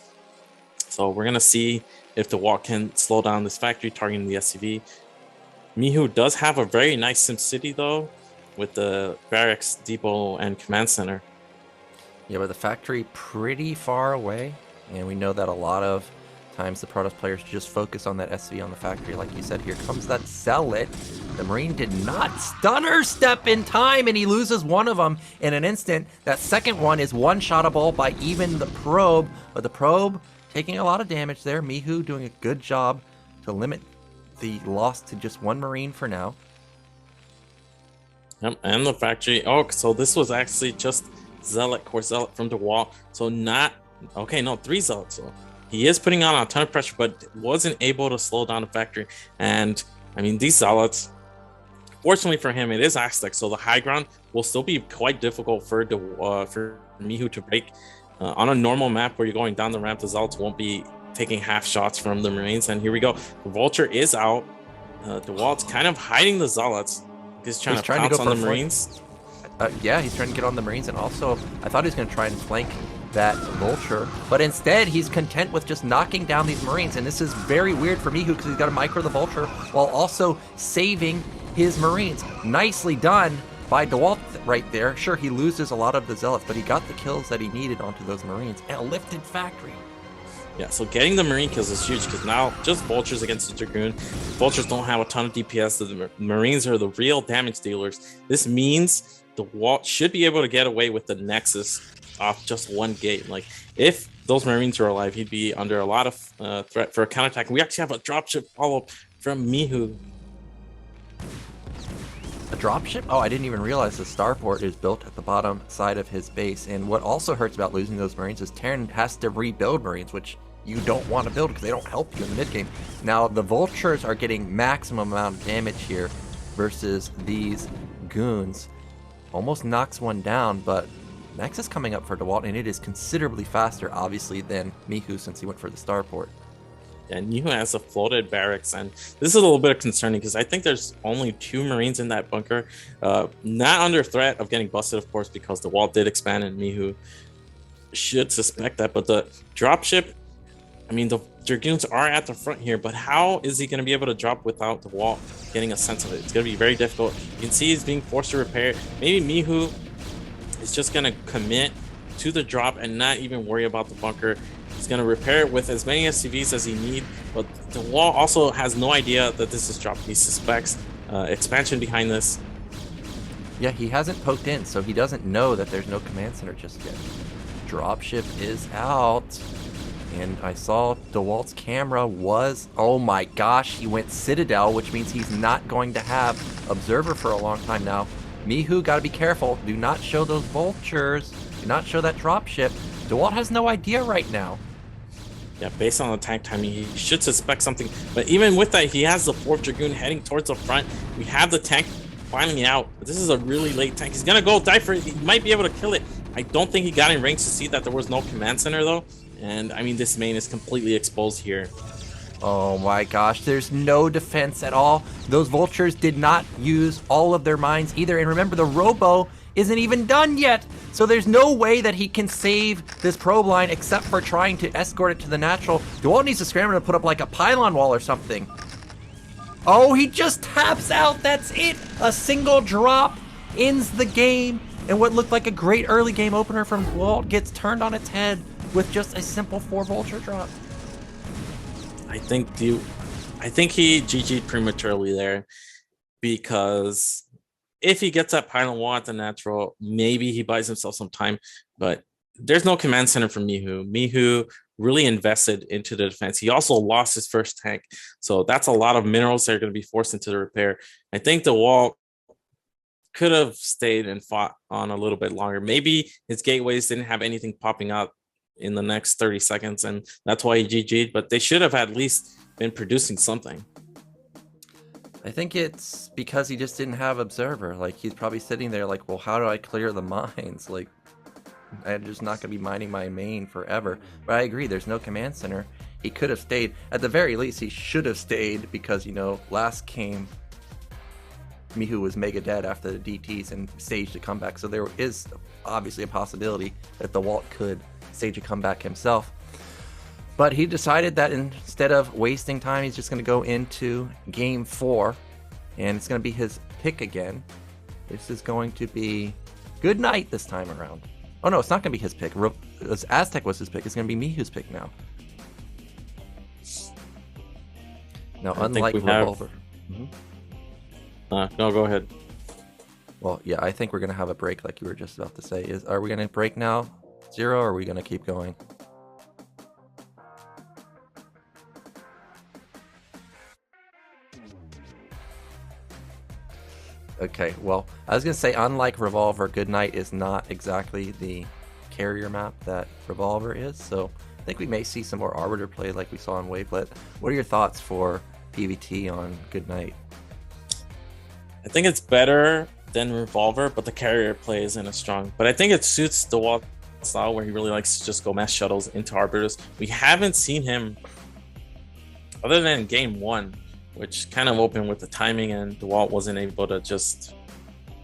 B: So we're going to see if the Dewalt can slow down this factory targeting the SCV. Mihu does have a very nice SimCity, though, with the barracks, depot, and command center.
A: Yeah, but the factory pretty far away, and we know that a lot of times the Protoss players just focus on that SV on the factory. Like you said, here comes that Zealot. The Marine did not stunner step in time, and he loses one of them in an instant. That second one is one-shottable by even the probe, but the probe taking a lot of damage there. Mihu doing a good job to limit the loss to just one Marine for now.
B: Yep, and the factory. Oh, so this was actually just Zealot, Core Zealot from Dewalt. So not, okay, no, 3 Zealots. So he is putting on a ton of pressure, but wasn't able to slow down the factory. And I mean, these Zealots, fortunately for him, it is Aztec, so the high ground will still be quite difficult for Mihu to break. On a normal map where you're going down the ramp, the Zealots won't be taking half shots from the Marines. And here we go. The Vulture is out. Dewalt's kind of hiding the Zealots. He's trying to pounce on the Marines.
A: Yeah, he's trying to get on the Marines, and also I thought he was going to try and flank that Vulture, but instead he's content with just knocking down these Marines, and this is very weird for Mihu because he's got to micro the Vulture while also saving his Marines. Nicely done by Dewalt right there. Sure, he loses a lot of the Zealots, but he got the kills that he needed onto those Marines, and a lifted factory.
B: Yeah, so getting the Marine kills is huge because now just Vultures against the Dragoon. Vultures don't have a ton of DPS, so the Marines are the real damage dealers. This means the Dewalt should be able to get away with the Nexus off just one gate. Like, if those Marines were alive, he'd be under a lot of threat for a counterattack. We actually have a dropship follow-up from Mihu.
A: A dropship? Oh, I didn't even realize the starport is built at the bottom side of his base. And what also hurts about losing those Marines is Terran has to rebuild Marines, which you don't want to build because they don't help you in the mid game. Now, the Vultures are getting maximum amount of damage here versus these Goons. Almost knocks one down, but Nexus coming up for Dewalt, and it is considerably faster, obviously, than Mihu since he went for the starport.
B: And Mihu has a floated barracks, and this is a little bit concerning because I think there's only 2 Marines in that bunker. Not under threat of getting busted, of course, because the wall did expand, and Mihu should suspect that. But the dropship, I mean, the Dragoons are at the front here, but how is he going to be able to drop without the wall getting a sense of it? It's going to be very difficult. You can see he's being forced to repair it. Maybe Mihu is just going to commit to the drop and not even worry about the bunker. He's going to repair it with as many SCVs as he needs, but the wall also has no idea that this is dropped. He suspects expansion behind this.
A: Yeah, he hasn't poked in, so he doesn't know that there's no command center just yet. Dropship is out. And I saw Dewalt's camera was, oh my gosh, he went Citadel, which means he's not going to have Observer for a long time now. Mihu, gotta be careful. Do not show those Vultures. Do not show that dropship. Dewalt has no idea right now.
B: Yeah, based on the tank timing, he should suspect something. But even with that, he has the 4th Dragoon heading towards the front. We have the tank finally out. But this is a really late tank. He's gonna go die for it. He might be able to kill it. I don't think he got in range to see that there was no command center though. And I mean, this main is completely exposed here.
A: Oh my gosh, there's no defense at all. Those vultures did not use all of their mines either. And remember, the robo isn't even done yet. So there's no way that he can save this probe line except for trying to escort it to the natural. Dewalt needs to scramble to put up like a pylon wall or something. Oh, he just taps out. That's it. A single drop ends the game. And what looked like a great early game opener from Dewalt gets turned on its head with just a simple 4 vulture drop.
B: I think he GG'd prematurely there, because if he gets that pylon wall at the natural, maybe he buys himself some time, but there's no command center for Mihu. Mihu really invested into the defense. He also lost his first tank, so that's a lot of minerals that are going to be forced into the repair. I think the wall could have stayed and fought on a little bit longer. Maybe his gateways didn't have anything popping out in the next 30 seconds, and that's why he GG'd, but they should have at least been producing something.
A: I think it's because he just didn't have Observer. Like, he's probably sitting there like, well, how do I clear the mines? Like, I'm just not going to be mining my main forever. But I agree, there's no command center. He could have stayed. At the very least, he should have stayed because, you know, last game, Mihu was mega dead after the DTs and staged a comeback. So there is obviously a possibility that the Dewalt could stage a comeback himself. But he decided that instead of wasting time, he's just going to go into game 4. And it's going to be his pick again. This is going to be Good Night this time around. Oh no, it's not going to be his pick. Aztec was his pick. It's going to be Mihu's pick now. Now, unlike Revolver.
B: No, go ahead.
A: Well, yeah, I think we're going to have a break like you were just about to say. Are we going to break now, Zero, or are we going to keep going? Okay, well, I was going to say, unlike Revolver, Good Night is not exactly the carrier map that Revolver is, so I think we may see some more Arbiter play like we saw in Wavelet. What are your thoughts for PvT on Good Night?
B: I think it's better than Revolver, but the carrier play isn't as strong. But I think it suits the Dewalt style where he really likes to just go mass shuttles into Arbiters. We haven't seen him, other than game 1, which kind of opened with the timing and Dewalt wasn't able to just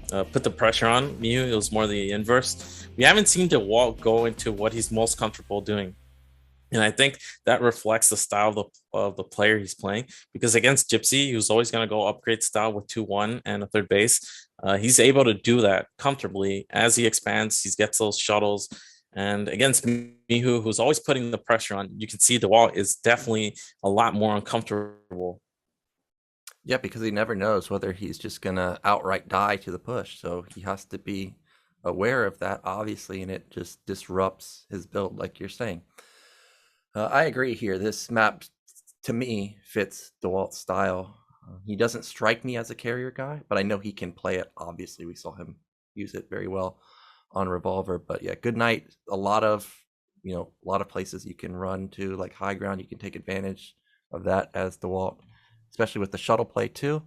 B: put the pressure on Mihu. It was more the inverse. We haven't seen Dewalt go into what he's most comfortable doing. And I think that reflects the style of the player he's playing, because against Gypsy, he was always going to go upgrade style with 2-1 and a third base. He's able to do that comfortably as he expands. He gets those shuttles. And against Mihu, who's always putting the pressure on, you can see Dewalt is definitely a lot more uncomfortable.
A: Yeah, because he never knows whether he's just going to outright die to the push. So he has to be aware of that, obviously, and it just disrupts his build, like you're saying. I agree here. This map, to me, fits Dewalt's style. He doesn't strike me as a carrier guy, but I know he can play it. Obviously, we saw him use it very well on Revolver. But yeah, Good Night, a lot of places you can run to, like high ground. You can take advantage of that as Dewalt, especially with the shuttle play too.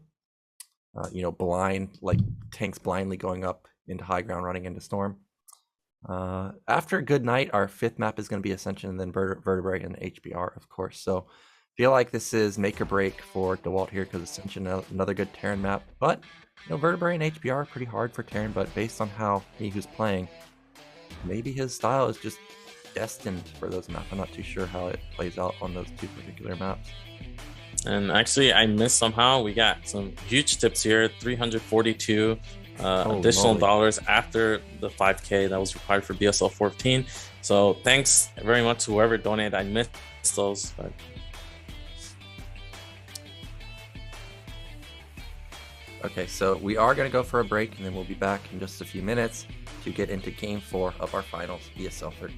A: Blind, like tanks blindly going up into high ground, running into Storm. After Good Night, our 5th map is going to be Ascension, and then Vertebrae and HBR, of course. So feel like this is make or break for Dewalt here, because Ascension, another good Terran map. But Vertebrae and HBR are pretty hard for Terran, but based on how Mihu's playing, maybe his style is just destined for those maps. I'm not too sure how it plays out on those 2 particular maps.
B: And actually, I missed somehow. We got some huge tips here, 342 additional dollars after the 5K that was required for BSL13. So thanks very much to whoever donated. I missed those, but
A: okay, so we are going to go for a break, and then we'll be back in just a few minutes to get into game 4 of our finals, BSL13.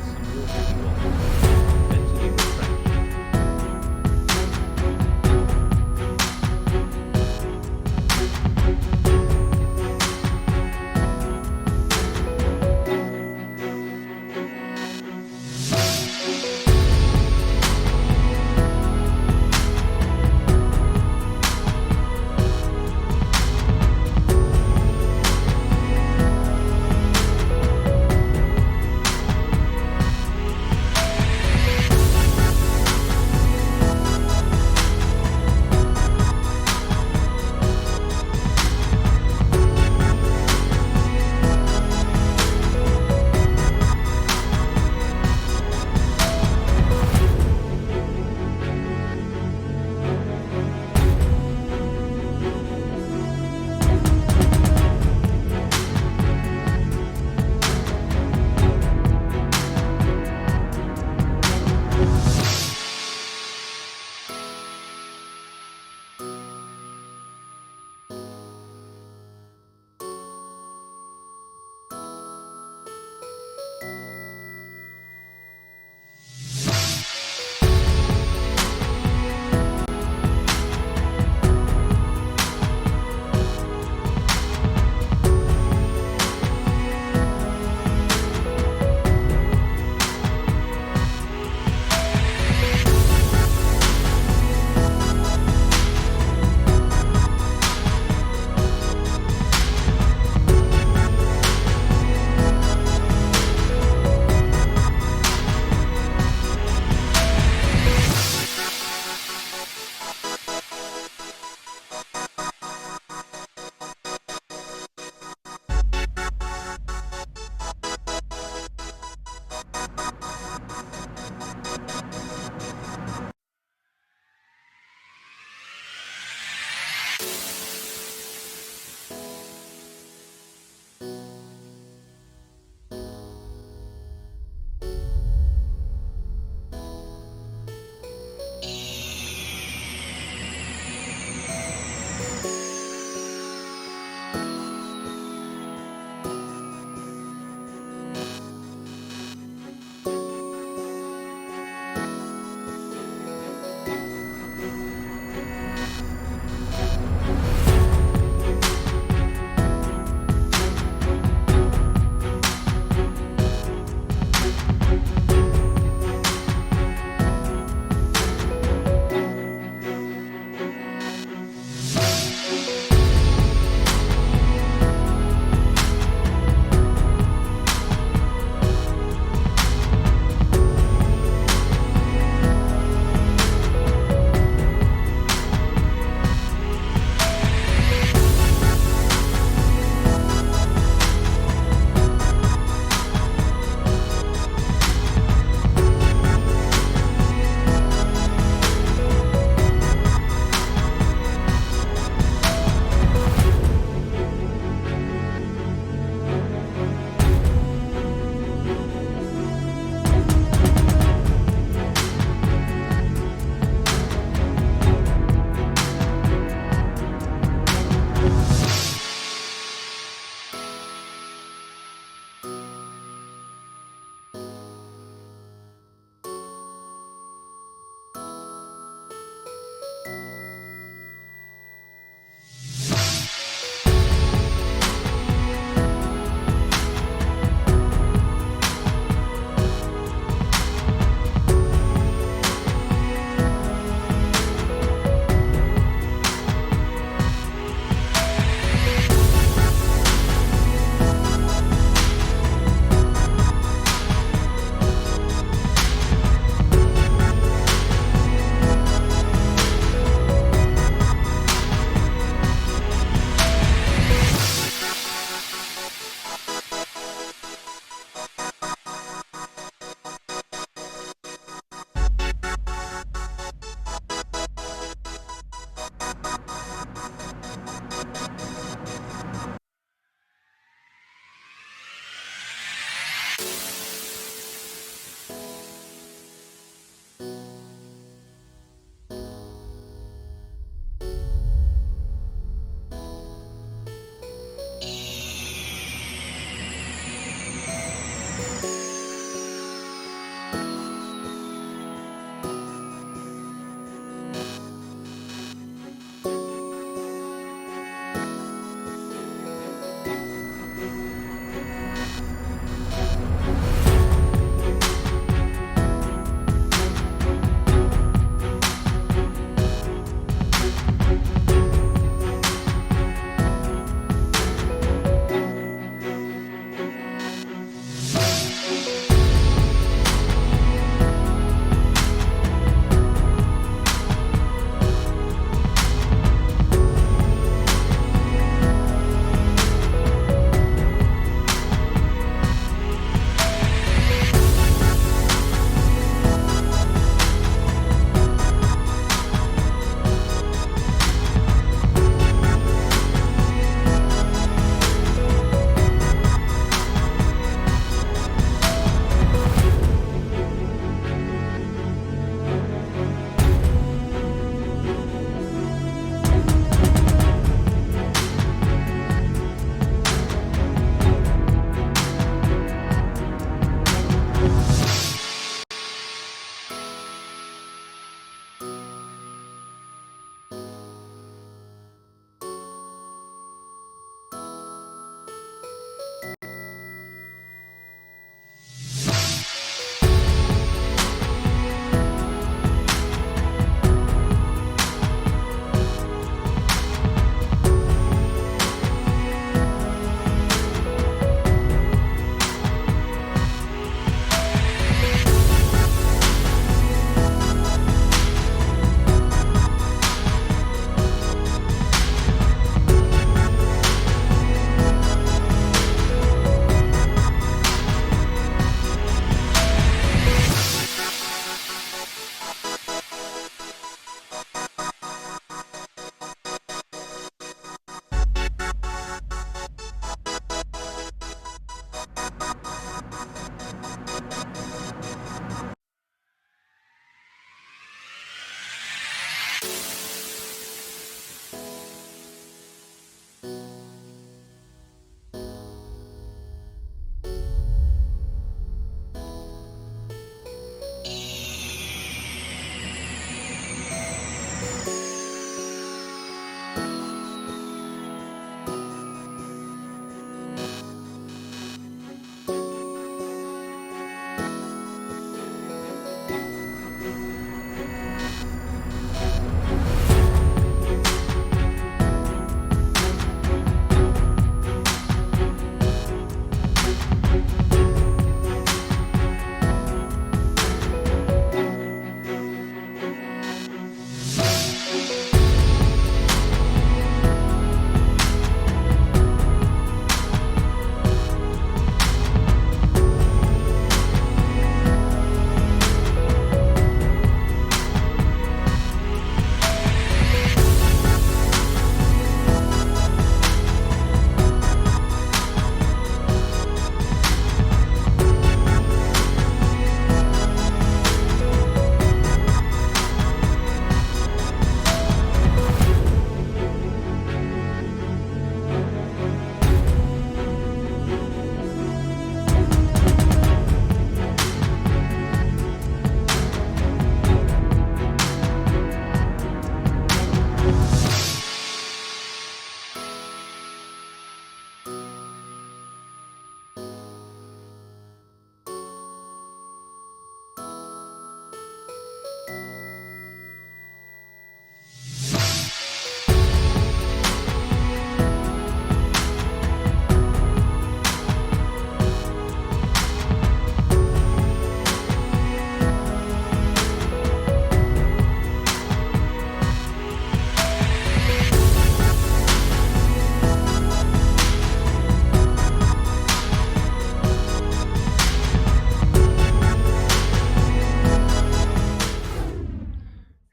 C: some real people mentally refreshed.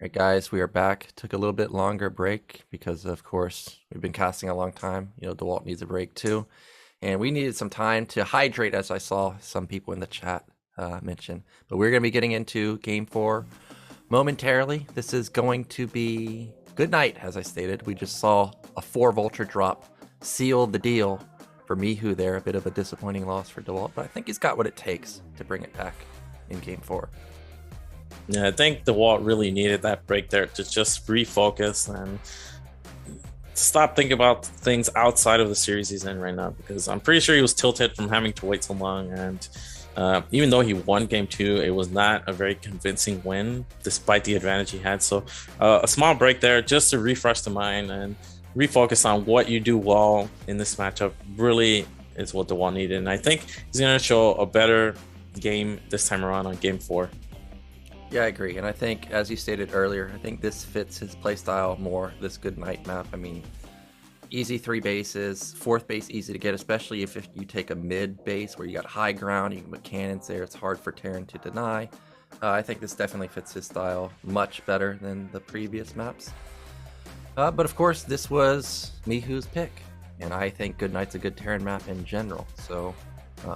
A: right, guys, we are back. Took a little bit longer break because, of course, we've been casting a long time. You know, Dewalt needs a break too. And we needed some time to hydrate, as I saw some people in the chat mention. But we're going to be getting into Game 4 momentarily. This is going to be good night, as I stated. We just saw a 4 Vulture drop seal the deal for Mihu there. A bit of a disappointing loss for Dewalt, but I think he's got what it takes to bring it back in Game 4.
B: Yeah, I think Dewalt really needed that break there to just refocus and stop thinking about things outside of the series he's in right now, because I'm pretty sure he was tilted from having to wait so long. And even though he won game 2, it was not a very convincing win despite the advantage he had. So a small break there just to refresh the mind and refocus on what you do well in this matchup really is what Dewalt needed. And I think he's going to show a better game this time around on game 4.
A: Yeah, I agree. And I think, as you stated earlier, I think this fits his playstyle more, this good night map. I mean, easy 3 bases, 4th base easy to get, especially if you take a mid base where you got high ground, you can put cannons there. It's hard for Terran to deny. I think this definitely fits his style much better than the previous maps. But of course, this was Mihu's pick. And I think Good Night's a good Terran map in general. So,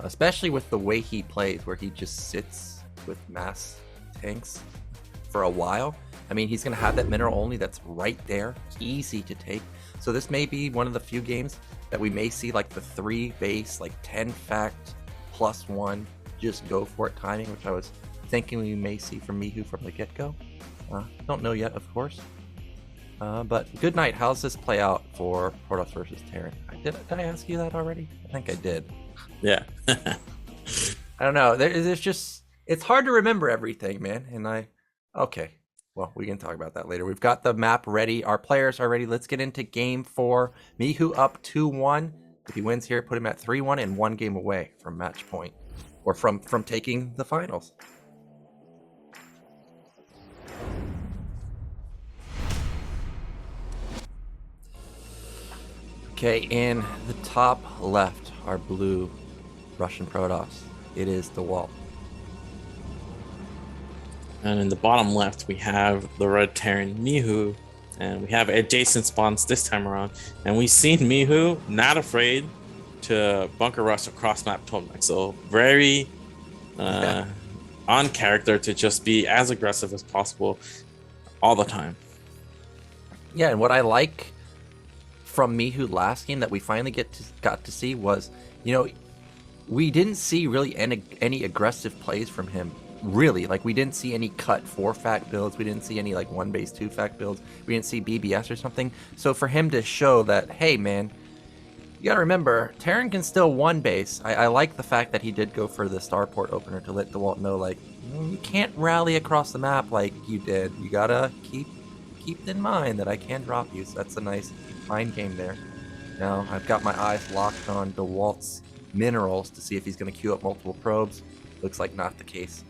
A: especially with the way he plays, where he just sits with mass tanks for a while. I mean, he's going to have that mineral only that's right there, easy to take. So this may be one of the few games that we may see like the 3 base, like 10 fact +1, just go for it timing, which I was thinking we may see from Mihu from the get-go. Don't know yet, of course. But good night. How's this play out for Protoss versus Terran? Did I ask you that already? I think I did.
B: Yeah.
A: I don't know. There's just, it's hard to remember everything, man. And okay. Well, we can talk about that later. We've got the map ready. Our players are ready. Let's get into game 4. Mihu up 2-1. If he wins here, put him at 3-1 and 1 game away from match point, or from taking the finals. Okay, in the top left, our blue Russian Protoss. It is Dewalt.
B: And in the bottom left, we have the red Terran Mihu, and we have adjacent spawns this time around. And we've seen Mihu not afraid to bunker rush across map 12 next. So very on character to just be as aggressive as possible all the time.
A: Yeah, and what I like from Mihu last game that we finally got to see was, you know, we didn't see really any aggressive plays from him. Really, like, we didn't see any cut 4-fact builds. We didn't see any like 1 base 2-fact builds. We didn't see BBS or something. So for him to show that, hey man, you gotta remember, Terran can still 1 base. I like the fact that he did go for the starport opener to let Dewalt know, like, you can't rally across the map like you did. You gotta keep in mind that I can drop you. So that's a nice mind game there. Now I've got my eyes locked on Dewalt's minerals to see if he's gonna queue up multiple probes. Looks like not the case.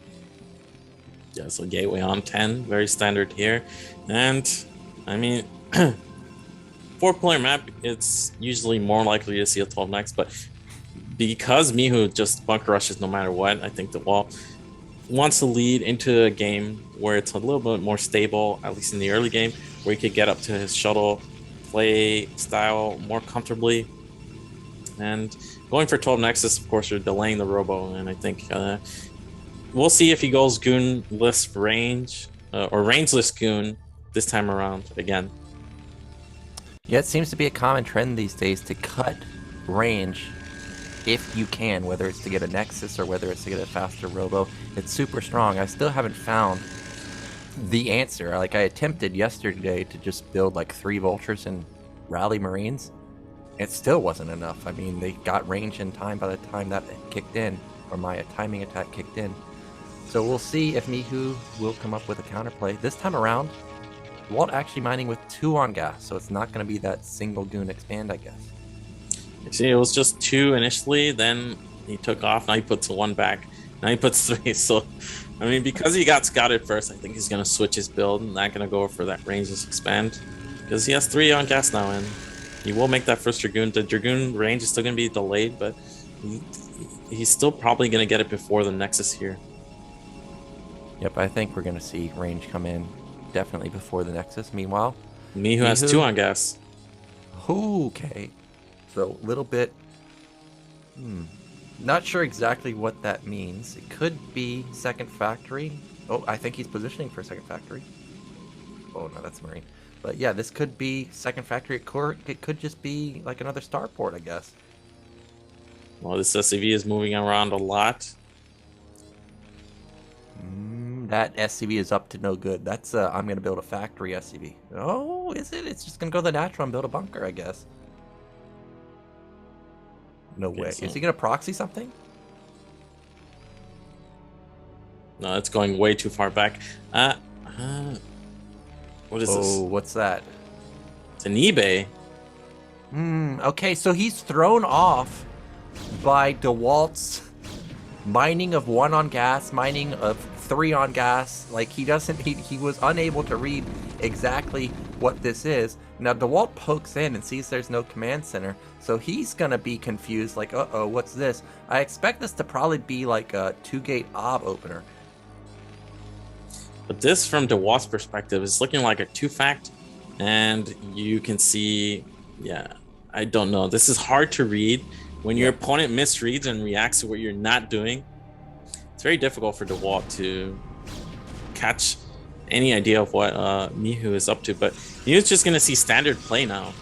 B: Yeah, so gateway on 10, very standard here. And I mean, 4-player map, it's usually more likely to see a 12 next, but because Mihu just bunker rushes no matter what, I think Dewalt wants to lead into a game where it's a little bit more stable, at least in the early game, where he could get up to his shuttle play style more comfortably. And going for 12 Nexus, of course, you're delaying the robo, and I think we'll see if he goes goonless range or rangeless goon this time around again.
A: Yeah, it seems to be a common trend these days to cut range if you can, whether it's to get a Nexus or whether it's to get a faster robo. It's super strong. I still haven't found the answer. Like, I attempted yesterday to just build like 3 Vultures and rally Marines. It still wasn't enough. I mean, they got range in time by the time that kicked in, or my timing attack kicked in. So we'll see if Mihu will come up with a counterplay. This time around, Dewalt actually mining with 2 on gas, so it's not going to be that single goon expand, I guess.
B: See, it was just 2 initially, then he took off, now he puts 1 back, now he puts 3. So, I mean, because he got scouted first, I think he's going to switch his build, not going to go for that rangeless expand, because he has 3 on gas now, and he will make that first Dragoon. The Dragoon range is still going to be delayed, but he's still probably going to get it before the Nexus here.
A: Yep, I think we're going to see range come in definitely before the Nexus. Meanwhile,
B: Mihu has
A: Mihu-
B: 2 on gas.
A: okay. So a little bit. Not sure exactly what that means. It could be second factory. Oh, I think he's positioning for second factory. Oh no, that's Marine. But yeah, this could be second factory at court. It could just be like another starport, I guess.
B: Well, this SCV is moving around a lot.
A: That SCV is up to no good. That's I'm gonna build a factory SCV. Oh, is it? It's just gonna go the natural and build a bunker, I guess. No
B: Okay,
A: way.
B: so-
A: Is he gonna proxy something?
B: No, it's going way too far back. What is
A: Oh,
B: this?
A: what's that?
B: It's an eBay.
A: Okay, so he's thrown off by Dewalt's mining of 1 on gas, mining of 3 on gas. Like he was unable to read exactly what this is. Now Dewalt pokes in and sees there's no command center, so he's gonna be confused, like, uh-oh, what's this? I expect this to probably be like a 2-gate ob opener.
B: But this, from DeWalt's perspective, is looking like a 2-fact. And you can see, yeah, I don't know. This is hard to read. When your opponent misreads and reacts to what you're not doing, it's very difficult for DeWalt to catch any idea of what Mihu is up to. But Mihu's just going to see standard play now.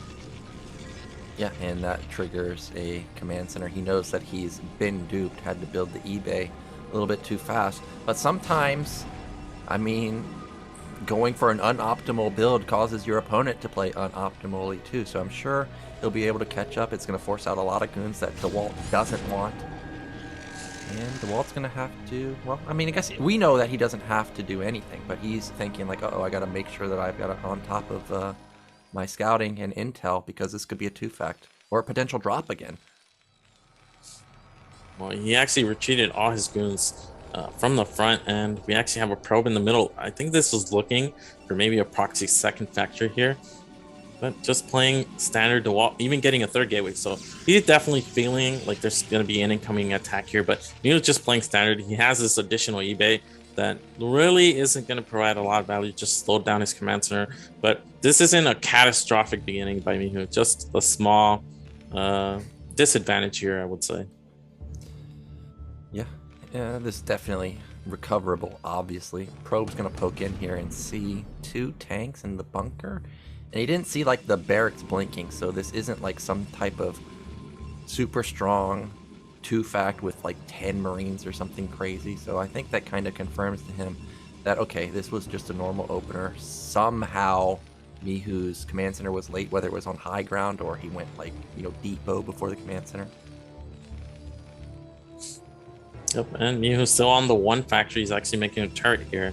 A: Yeah, and that triggers a command center. He knows that he's been duped, had to build the eBay a little bit too fast. But sometimes, I mean, going for an unoptimal build causes your opponent to play unoptimally too. So I'm sure he'll be able to catch up. It's going to force out a lot of goons that DeWalt doesn't want. And DeWalt's going to have to, well, I mean, I guess we know that he doesn't have to do anything, but he's thinking like, uh-oh, I got to make sure that I've got it on top of my scouting and intel, because this could be a 2-fact or a potential drop again.
B: Well, he actually retreated all his goons from the front, and we actually have a probe in the middle. I think this was looking for maybe a proxy second factor here, but just playing standard DeWalt, even getting a 3rd gateway. So he's definitely feeling like there's going to be an incoming attack here, but he was just playing standard. He has this additional eBay that really isn't going to provide a lot of value, just slowed down his command center. But this isn't a catastrophic beginning by Mihu, just a small disadvantage here, I would say.
A: Yeah, this is definitely recoverable, obviously. Probe's gonna poke in here and see 2 tanks in the bunker. And he didn't see like the barracks blinking, so this isn't like some type of super strong 2-fact with like 10 Marines or something crazy. So I think that kind of confirms to him that, okay, this was just a normal opener. Somehow Mihu's command center was late, whether it was on high ground or he went like, depot before the command center.
B: Yep, and Mihu's still on the 1 factory. He's actually making a turret here.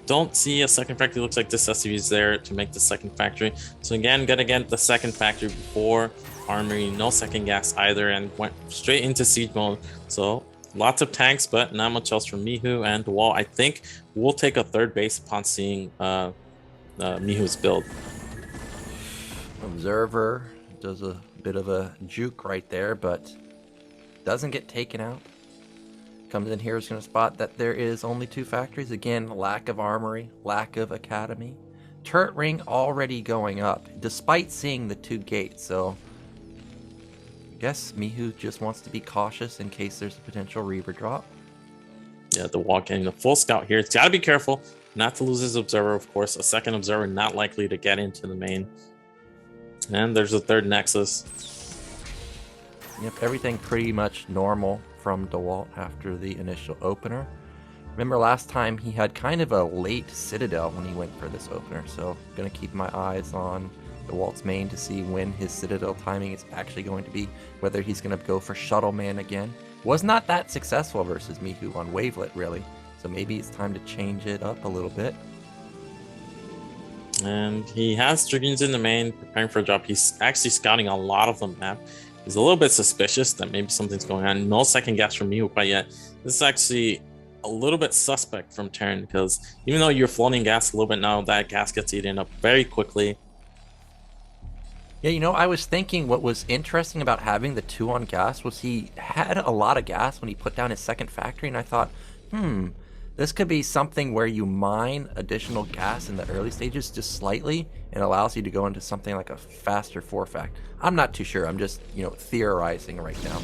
B: Don't see a second factory. Looks like this SCV is there to make the second factory. So again, gonna get the second factory before armory. No second gas either, and went straight into siege mode. So lots of tanks, but not much else from Mihu and Dewalt. I think we'll take a 3rd base upon seeing Mihu's build.
A: Observer does a bit of a juke right there, but doesn't get taken out. Comes in here, is going to spot that there is only 2 factories. Again, lack of armory, lack of academy. Turret ring already going up, despite seeing the 2 gates. So, I guess Mihu just wants to be cautious in case there's a potential Reaver drop.
B: Yeah, Dewalt getting the full scout here. It's got to be careful not to lose his observer, of course. A second observer not likely to get into the main. And there's a 3rd nexus.
A: Yep, everything pretty much normal from Dewalt after the initial opener. Remember last time he had kind of a late Citadel when he went for this opener, so gonna keep my eyes on Dewalt's main to see when his Citadel timing is actually going to be, whether he's gonna go for Shuttle Man again. Was not that successful versus Mihu on Wavelet, really, so maybe it's time to change it up a little bit.
B: And he has Dragoons in the main, preparing for a drop. He's actually scouting a lot of the map. He's a little bit suspicious that maybe something's going on. No second gas from Mihu quite yet. This is actually a little bit suspect from Terran, because even though you're floating gas a little bit now, that gas gets eaten up very quickly.
A: Yeah, I was thinking what was interesting about having the 2 on gas was he had a lot of gas when he put down his second factory, and I thought, This could be something where you mine additional gas in the early stages just slightly and allows you to go into something like a faster 4-fact. I'm not too sure. I'm just, theorizing right now.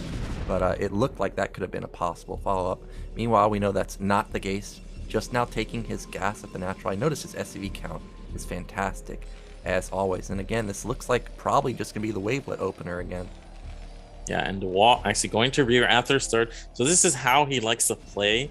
A: But it looked like that could have been a possible follow-up. Meanwhile, we know that's not the case. Just now taking his gas at the natural. I noticed his SCV count is fantastic, as always. And again, this looks like probably just going to be the wavelet opener again.
B: Yeah, and Dewalt actually going to Reaver after his third. So this is how he likes to play.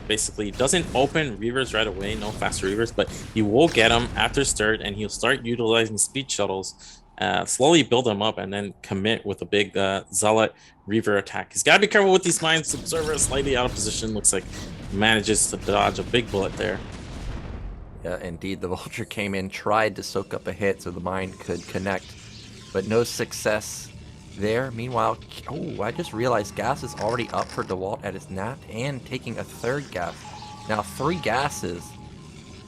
B: Basically, doesn't open Reavers right away, no fast Reavers, but he will get them after his third, and he'll start utilizing speed shuttles, slowly build them up, and then commit with a big Zealot Reaver attack. He's got to be careful with these mines. Observer slightly out of position. Looks like manages to dodge a big bullet there.
A: Yeah, indeed, the Vulture came in, tried to soak up a hit so the mine could connect, but no success there. Meanwhile, I just realized gas is already up for Dewalt at his nat and taking a third gas. Now 3 gases.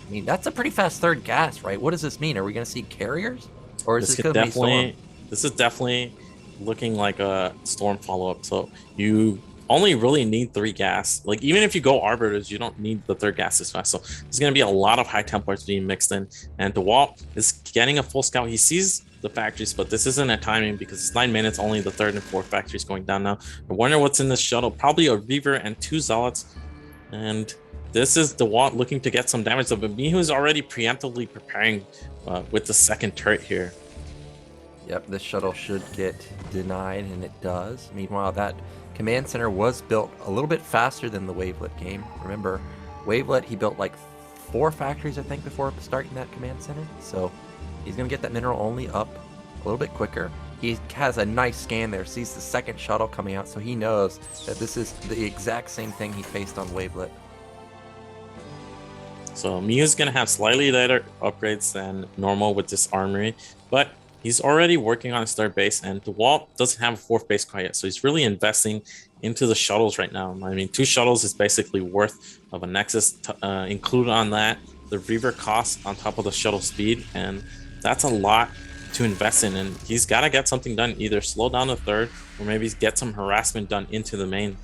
A: I mean, that's a pretty fast third gas, right? What does this mean? Are we going to see carriers, or is this going to be Storm?
B: This is definitely looking like a Storm follow-up. So you only really need 3 gas. Like, even if you go Arbiters, you don't need the third gas as fast. So there's going to be a lot of high Templars being mixed in, and Dewalt is getting a full scout. He sees the factories, but this isn't a timing because it's 9 minutes. Only the third and fourth factories going down now. I wonder what's in this shuttle. Probably a Reaver and 2 Zealots, and this is Dewalt looking to get some damage. So, but Mihu is already preemptively preparing with the second turret here.
A: Yep, this shuttle should get denied, and it does. Meanwhile, that command center was built a little bit faster than the Wavelet game. Remember, Wavelet, he built like 4 factories, I think, before starting that command center. So he's going to get that mineral only up a little bit quicker. He has a nice scan there, sees the second shuttle coming out, so he knows that this is the exact same thing he faced on Wavelet.
B: So Mihu's going to have slightly later upgrades than normal with this armory, but he's already working on his third base, and Dewalt doesn't have a fourth base quite yet, so he's really investing into the shuttles right now. I mean, 2 shuttles is basically worth of a Nexus included on that, the Reaver cost on top of the shuttle speed, and that's a lot to invest in, and he's got to get something done, either slow down the third or maybe get some harassment done into the main.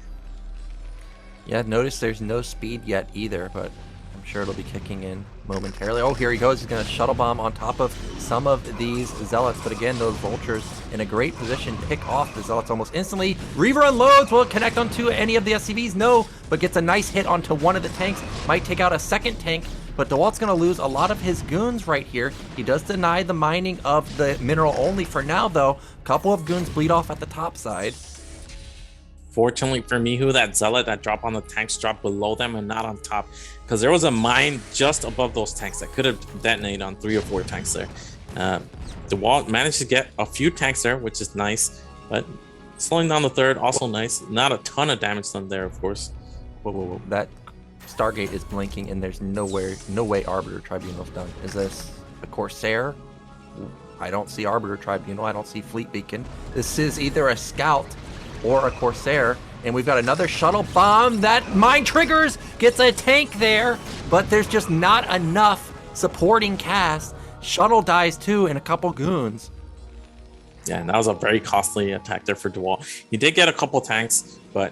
A: Yeah, notice there's no speed yet either, but I'm sure it'll be kicking in momentarily. Oh, here he goes. He's going to shuttle bomb on top of some of these Zealots, but again, those Vultures in a great position pick off the Zealots almost instantly. Reaver unloads. Will it connect onto any of the SCVs? No, but gets a nice hit onto one of the tanks. Might take out a second tank, but Dewalt's going to lose a lot of his goons right here. He does deny the mining of the mineral only for now, though. A couple of goons bleed off at the top side.
B: Fortunately for Mihu, that Zealot that dropped on the tanks dropped below them and not on top, because there was a mine just above those tanks that could have detonated on 3 or 4 tanks there. Dewalt managed to get a few tanks there, which is nice, but slowing down the third, also nice. Not a ton of damage done there, of course.
A: Whoa. That Stargate is blinking, and there's no way Arbiter Tribunal's done. Is this a Corsair? I don't see Arbiter Tribunal. I don't see Fleet Beacon. This is either a Scout or a Corsair, and we've got another shuttle bomb. That mine triggers, gets a tank there, but there's just not enough supporting cast. Shuttle dies too, and a couple goons.
B: Yeah, and that was a very costly attack there for Dewalt. He did get a couple tanks, but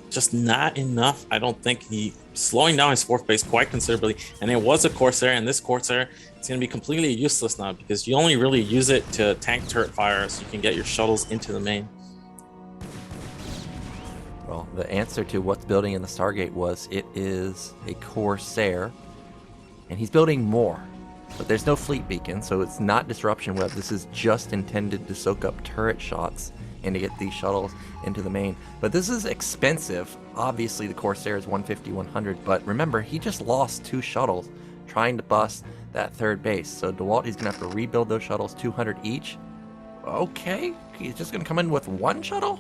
B: just not enough. I don't think he slowing down his fourth base quite considerably, and it was a Corsair, and this Corsair is going to be completely useless now because you only really use it to tank turret fire so you can get your shuttles into the main.
A: Well, the answer to what's building in the Stargate was it is a Corsair, and he's building more. But there's no Fleet Beacon, so it's not Disruption Web. This is just intended to soak up turret shots and to get these shuttles into the main. But this is expensive. Obviously, the Corsair is 150, 100, but remember, he just lost 2 shuttles trying to bust that third base. So Dewalt, he's going to have to rebuild those shuttles, 200 each. Okay, he's just going to come in with 1 shuttle?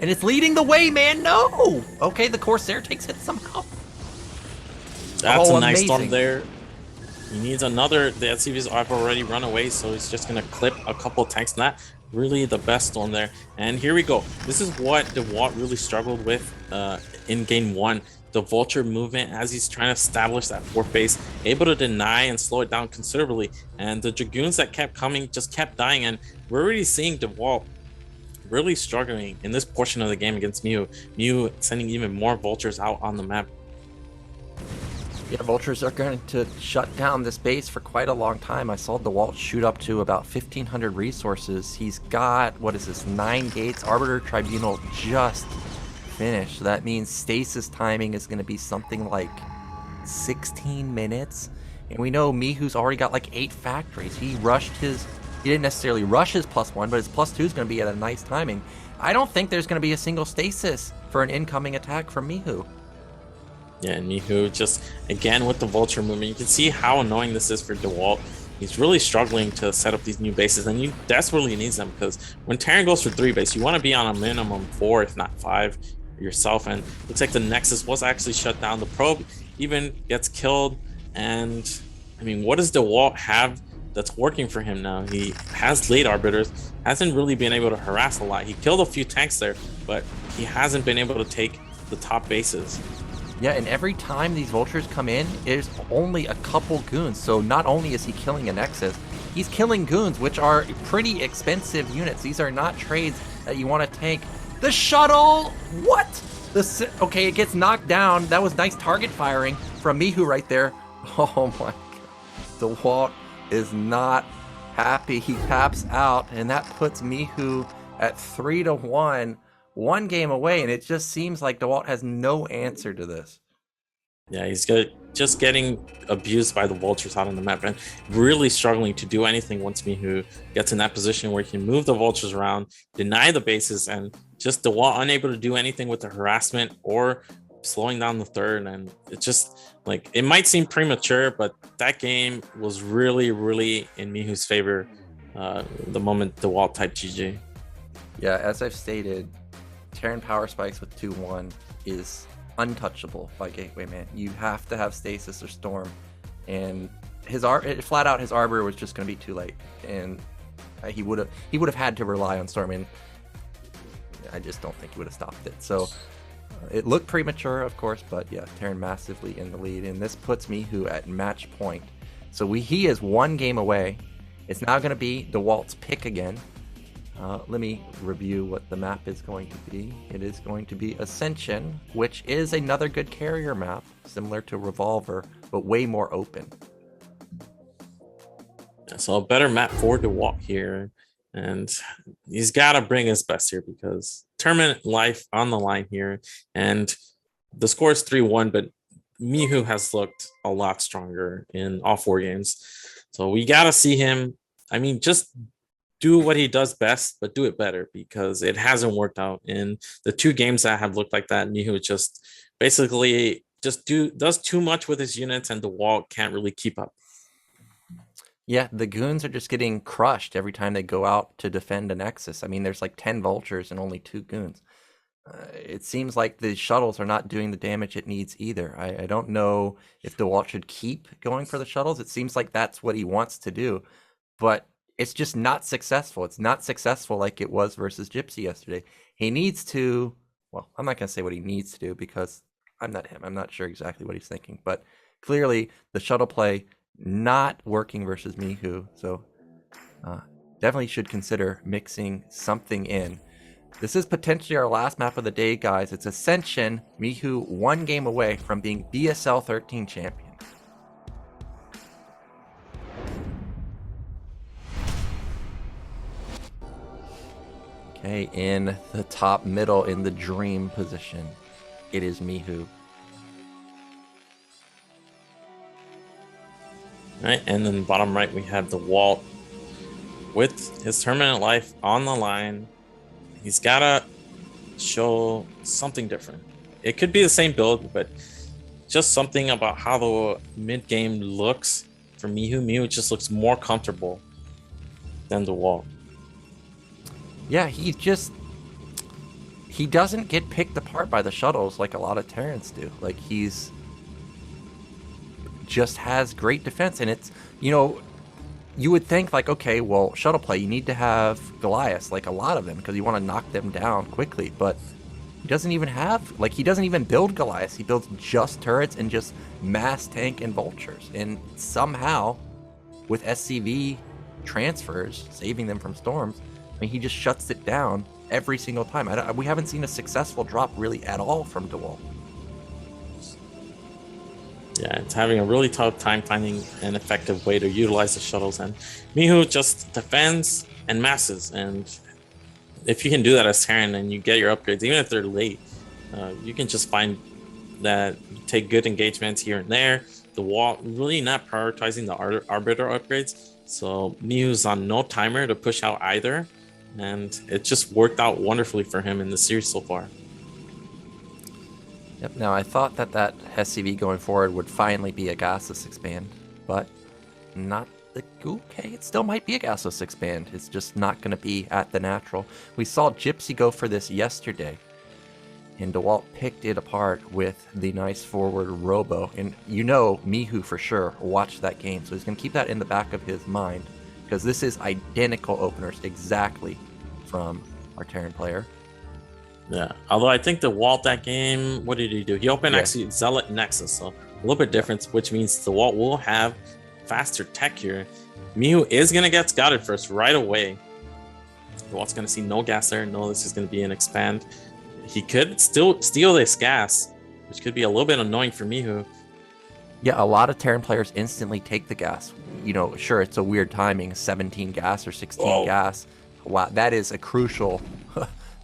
A: And it's leading the way, man. No. Okay, the Corsair takes it somehow.
B: That's a nice
A: amazing.
B: storm there. He needs another. The SCVs have already run away, so he's just going to clip a couple tanks. Not really the best storm there. And here we go. This is what Dewalt really struggled with in game 1. The Vulture movement as he's trying to establish that fourth base, able to deny and slow it down considerably. And the Dragoons that kept coming just kept dying. And we're already seeing Dewalt really struggling in this portion of the game against Mihu. Mihu sending even more Vultures out on the map.
A: Yeah, vultures are going to shut down this base for quite a long time. I saw Dewalt shoot up to about 1,500 resources. He's got, what is this, 9 gates. Arbiter Tribunal just finished. So that means stasis timing is going to be something like 16 minutes. And we know Mihu's already got like 8 factories. He didn't necessarily rush his +1, but his +2 is going to be at a nice timing. I don't think there's going to be a single stasis for an incoming attack from Mihu.
B: Yeah, and Mihu just, again, with the vulture movement, you can see how annoying this is for Dewalt. He's really struggling to set up these new bases, and he desperately needs them, because when Terran goes for 3 base, you want to be on a minimum 4, if not 5 yourself, and looks like the Nexus was actually shut down. The probe even gets killed, and I mean, what does Dewalt have that's working for him now? He has late arbiters, hasn't really been able to harass a lot. He killed a few tanks there, but he hasn't been able to take the top bases.
A: Yeah, and every time these vultures come in, there's only a couple goons. So not only is he killing a Nexus, he's killing goons, which are pretty expensive units. These are not trades that you want to take. The shuttle! What? Okay, it gets knocked down. That was nice target firing from Mihu right there. Oh my god. Dewalt is not happy. He taps out, and that puts Mihu at 3-1. 1 game away, and it just seems like Dewalt has no answer to this.
B: Yeah, he's just getting abused by the vultures out on the map and really struggling to do anything once Mihu gets in that position where he can move the vultures around, deny the bases, and just Dewalt unable to do anything with the harassment or slowing down the third. And it's just like, it might seem premature, but that game was really, really in Mihu's favor the moment Dewalt typed GG.
A: Yeah, as I've stated, Terran power spikes with 2-1 is untouchable by Gateway Man. You have to have stasis or storm, and flat out his arbiter was just going to be too late, and he would have had to rely on storm, and I just don't think he would have stopped it. So it looked premature, of course, but yeah, Terran massively in the lead, and this puts Mihu at match point. So he is 1 game away. It's now going to be Dewalt's pick again. Let me review what the map is going to be. It is going to be Ascension, which is another good carrier map, similar to Revolver, but way more open.
B: Yeah, so a better map for Dewalt here, and he's got to bring his best here because tournament life on the line here, and the score is 3-1, but Mihu has looked a lot stronger in all 4 games. So we got to see him, I mean, just do what he does best, but do it better, because it hasn't worked out in the 2 games that have looked like that. Mihu just basically does too much with his units, and Dewalt can't really keep up.
A: Yeah, the goons are just getting crushed every time they go out to defend a Nexus. I mean, there's like 10 vultures and only 2 goons. It seems like the shuttles are not doing the damage it needs either. I don't know if Dewalt should keep going for the shuttles. It seems like that's what he wants to do, but it's just not successful. It's not successful like it was versus Gypsy yesterday. He needs to, well, I'm not going to say what he needs to do because I'm not him. I'm not sure exactly what he's thinking, but clearly the shuttle play not working versus Mihu. So definitely should consider mixing something in. This is potentially our last map of the day, guys. It's Ascension. Mihu 1 game away from being BSL13 champion. Okay, in the top middle, in the dream position, it is Mihu.
B: All right, and then bottom right, we have Dewalt with his tournament life on the line. He's got to show something different. It could be the same build, but just something about how the mid-game looks for Mihu. Mihu just looks more comfortable than Dewalt.
A: Yeah, he doesn't get picked apart by the shuttles like a lot of Terrans do. Like, he's just has great defense, and it's, you know, you would think like, okay, well, shuttle play, you need to have Goliaths, like a lot of them, because you want to knock them down quickly, but he doesn't even have, like, he doesn't even build Goliaths. He builds just turrets and just mass tank and vultures, and somehow with SCV transfers, saving them from storms, I mean, he just shuts it down every single time. We haven't seen a successful drop really at all from Dewalt.
B: Yeah, it's having a really tough time finding an effective way to utilize the shuttles, and Mihu just defends and masses. And if you can do that as Terran and you get your upgrades, even if they're late, you can just find that you take good engagements here and there. The wall really not prioritizing the arbiter upgrades, so Mihu's on no timer to push out either, and it just worked out wonderfully for him in the series so far.
A: Yep, now I thought that SCV going forward would finally be a gasless expand, but not the... Okay, it still might be a gasless expand. It's just not going to be at the natural. We saw Gypsy go for this yesterday, and Dewalt picked it apart with the nice forward robo. And you know Mihu for sure watched that game, so he's going to keep that in the back of his mind, because this is identical openers exactly from our Terran player.
B: Yeah, although I think the Walt that game, what did he do? He opened actually Zealot Nexus, so a little bit different, which means the Walt will have faster tech here. Mihu is going to get scouted first right away. The Walt's going to see no gas there. No, this is going to be an expand. He could still steal this gas, which could be a little bit annoying for Mihu.
A: Yeah, a lot of Terran players instantly take the gas. You know, sure, it's a weird timing, 17 gas or 16 gas. Wow, that is a crucial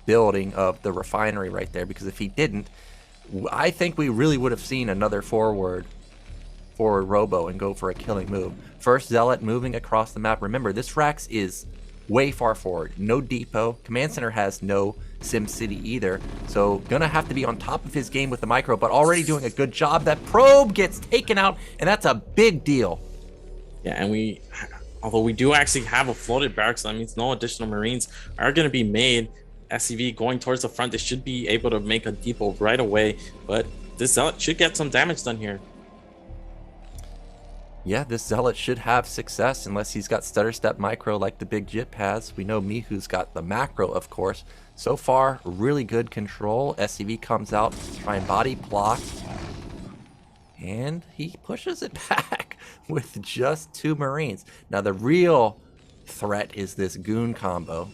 A: building of the refinery right there, because if he didn't, I think we really would have seen another forward robo and go for a killing move. First Zealot moving across the map. Remember, this Rax is way far forward. No depot. Command Center has no Sim City either. So gonna have to be on top of his game with the micro, but already doing a good job. That probe gets taken out, and that's a big deal.
B: Yeah, and although we do actually have a floated barracks, that means no additional Marines are going to be made. SCV going towards the front, they should be able to make a depot right away, but this Zealot should get some damage done here.
A: Yeah, this Zealot should have success unless he's got stutter step micro like the big Jip has. We know Mihu's got the macro, of course. So far, really good control. SCV comes out to try and body block, and he pushes it back with just 2 Marines. Now the real threat is this goon combo.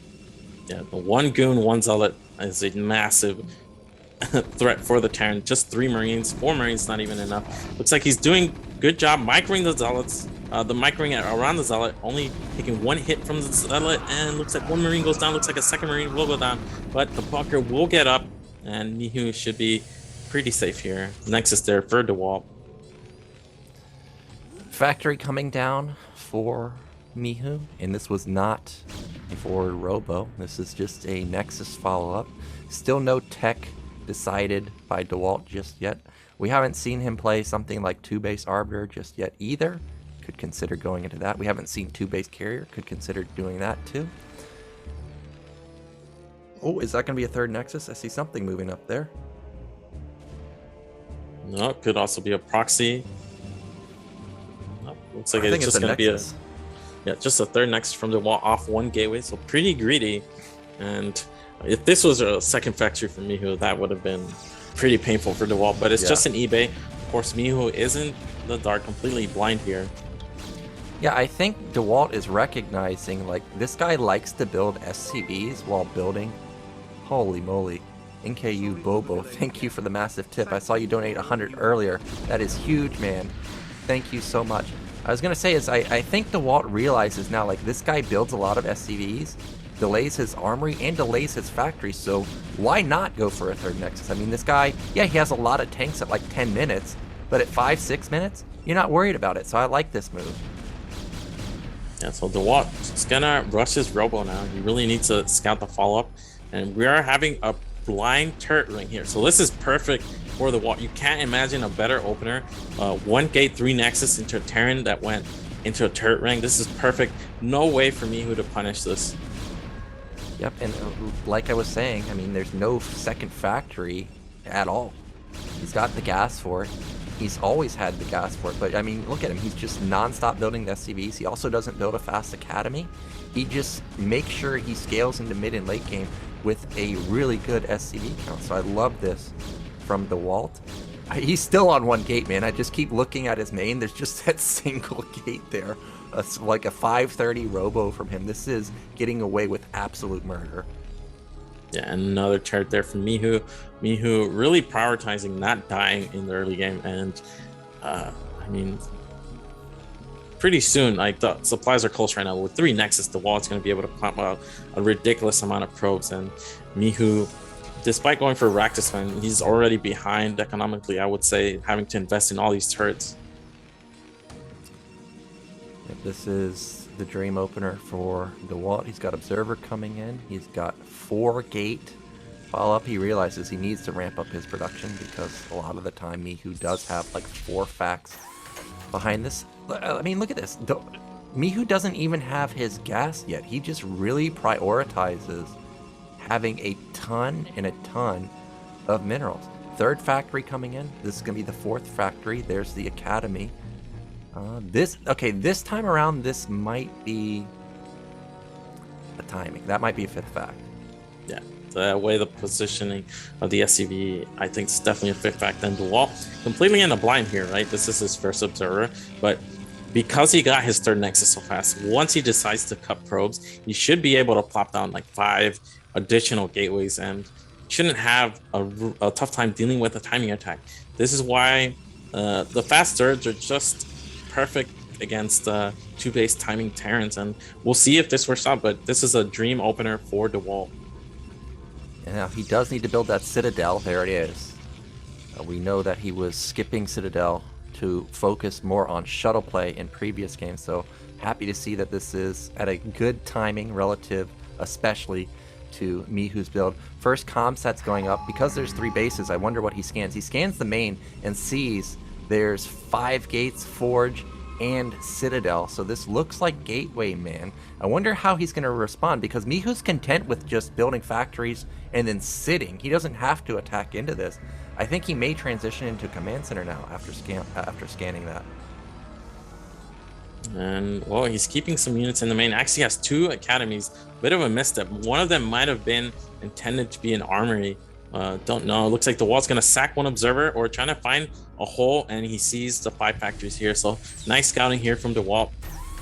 B: Yeah, the 1 goon, 1 Zealot is a massive threat for the Terran. Just 3 Marines, 4 Marines, not even enough. Looks like he's doing good job microing the Zealots. The microing around the Zealot, only taking 1 hit from the Zealot, and looks like 1 Marine goes down. Looks like a 2nd Marine will go down, but the bunker will get up, and Mihu should be pretty safe here. Nexus there for Dewalt.
A: Factory coming down for Mihu, and this was not a forward robo. This is just a Nexus follow-up. Still no tech decided by Dewalt just yet. We haven't seen him play something like 2-base Arbiter just yet either. Could consider going into that. We haven't seen 2-base Carrier. Could consider doing that too. Oh, is that going to be a 3rd Nexus? I see something moving up there.
B: No, it could also be a proxy. No, looks like
A: I think
B: it's just going to be a...
A: Nexus.
B: Yeah, just a 3rd Nexus from the wall off 1 gateway, so pretty greedy. And if this was a 2nd factory for Mihu, that would have been pretty painful for Dewalt, but it's just an eBay. Of course, Mihu isn't the dark completely blind here.
A: Yeah, I think Dewalt is recognizing, like, this guy likes to build SCVs while building. Holy moly. NKU Bobo, thank you for the massive tip. I saw you donate 100 earlier. That is huge, man. Thank you so much. I was gonna say is I think Dewalt realizes now, like, this guy builds a lot of SCVs, delays his armory and delays his factory, so why not go for a 3rd Nexus? I mean, this guy, yeah, he has a lot of tanks at like 10 minutes, but at 5-6 minutes, you're not worried about it, so I like this move.
B: Yeah, so Dewalt is gonna rush his robo now. He really needs to scout the follow-up, and we are having a blind turret ring here, so this is perfect for the Dewalt. You can't imagine a better opener. 1 gate, 3 Nexus into a Terran that went into a turret ring. This is perfect. No way for Mihu to punish this.
A: Yep, and like I was saying, I mean, there's no 2nd factory at all. He's got the gas for it. He's always had the gas for it, but I mean, look at him. He's just non-stop building the SCVs. He also doesn't build a fast academy. He just makes sure he scales into mid and late game with a really good SCV count. So I love this from Dewalt. He's still on 1 gate, man. I just keep looking at his main. There's just that single gate there. Like a 530 robo from him. This is getting away with absolute murder.
B: Yeah, and another turret there from Mihu. Mihu really prioritizing not dying in the early game, and I mean, pretty soon, like the supplies are close right now. With 3 Nexus, Dewalt's going to be able to pump out a ridiculous amount of probes. And Mihu, despite going for rack dismantle, he's already behind economically, I would say, having to invest in all these turrets.
A: This is the dream opener for Dewalt. He's got Observer coming in. He's got 4 gate. Follow up, he realizes he needs to ramp up his production because a lot of the time Mihu does have like 4 facts behind this. I mean, look at this. Mihu doesn't even have his gas yet. He just really prioritizes having a ton and a ton of minerals. 3rd factory coming in. This is going to be the 4th factory. There's the academy. This time around, this might be a timing. That might be a 5th fact.
B: Yeah, the way the positioning of the SCV, I think it's definitely a 5th fact. Then Dewalt completely in the blind here, right? This is his first observer, but because he got his 3rd Nexus so fast, once he decides to cut probes, he should be able to plop down like 5 additional gateways and shouldn't have a tough time dealing with a timing attack. This is why the fast surge are just perfect against 2-base timing Terrans, and we'll see if this works out, but this is a dream opener for Dewalt.
A: Now, he does need to build that Citadel. There it is. We know that he was skipping Citadel to focus more on shuttle play in previous games, so happy to see that this is at a good timing relative, especially to Mihu's build. First comm set's going up. Because there's 3 bases, I wonder what he scans. He scans the main and sees there's 5 gates, forge, and citadel. So this looks like gateway, man. I wonder how he's going to respond, because Mihu's content with just building factories and then sitting. He doesn't have to attack into this. I think he may transition into command center now after scanning that.
B: And well, he's keeping some units in the main. Actually has 2 academies. Bit of a misstep. One of them might have been intended to be an armory. Don't know. It looks like Dewalt's going to sack 1 observer or trying to find a hole, and he sees the 5 factories here. So nice scouting here from Dewalt.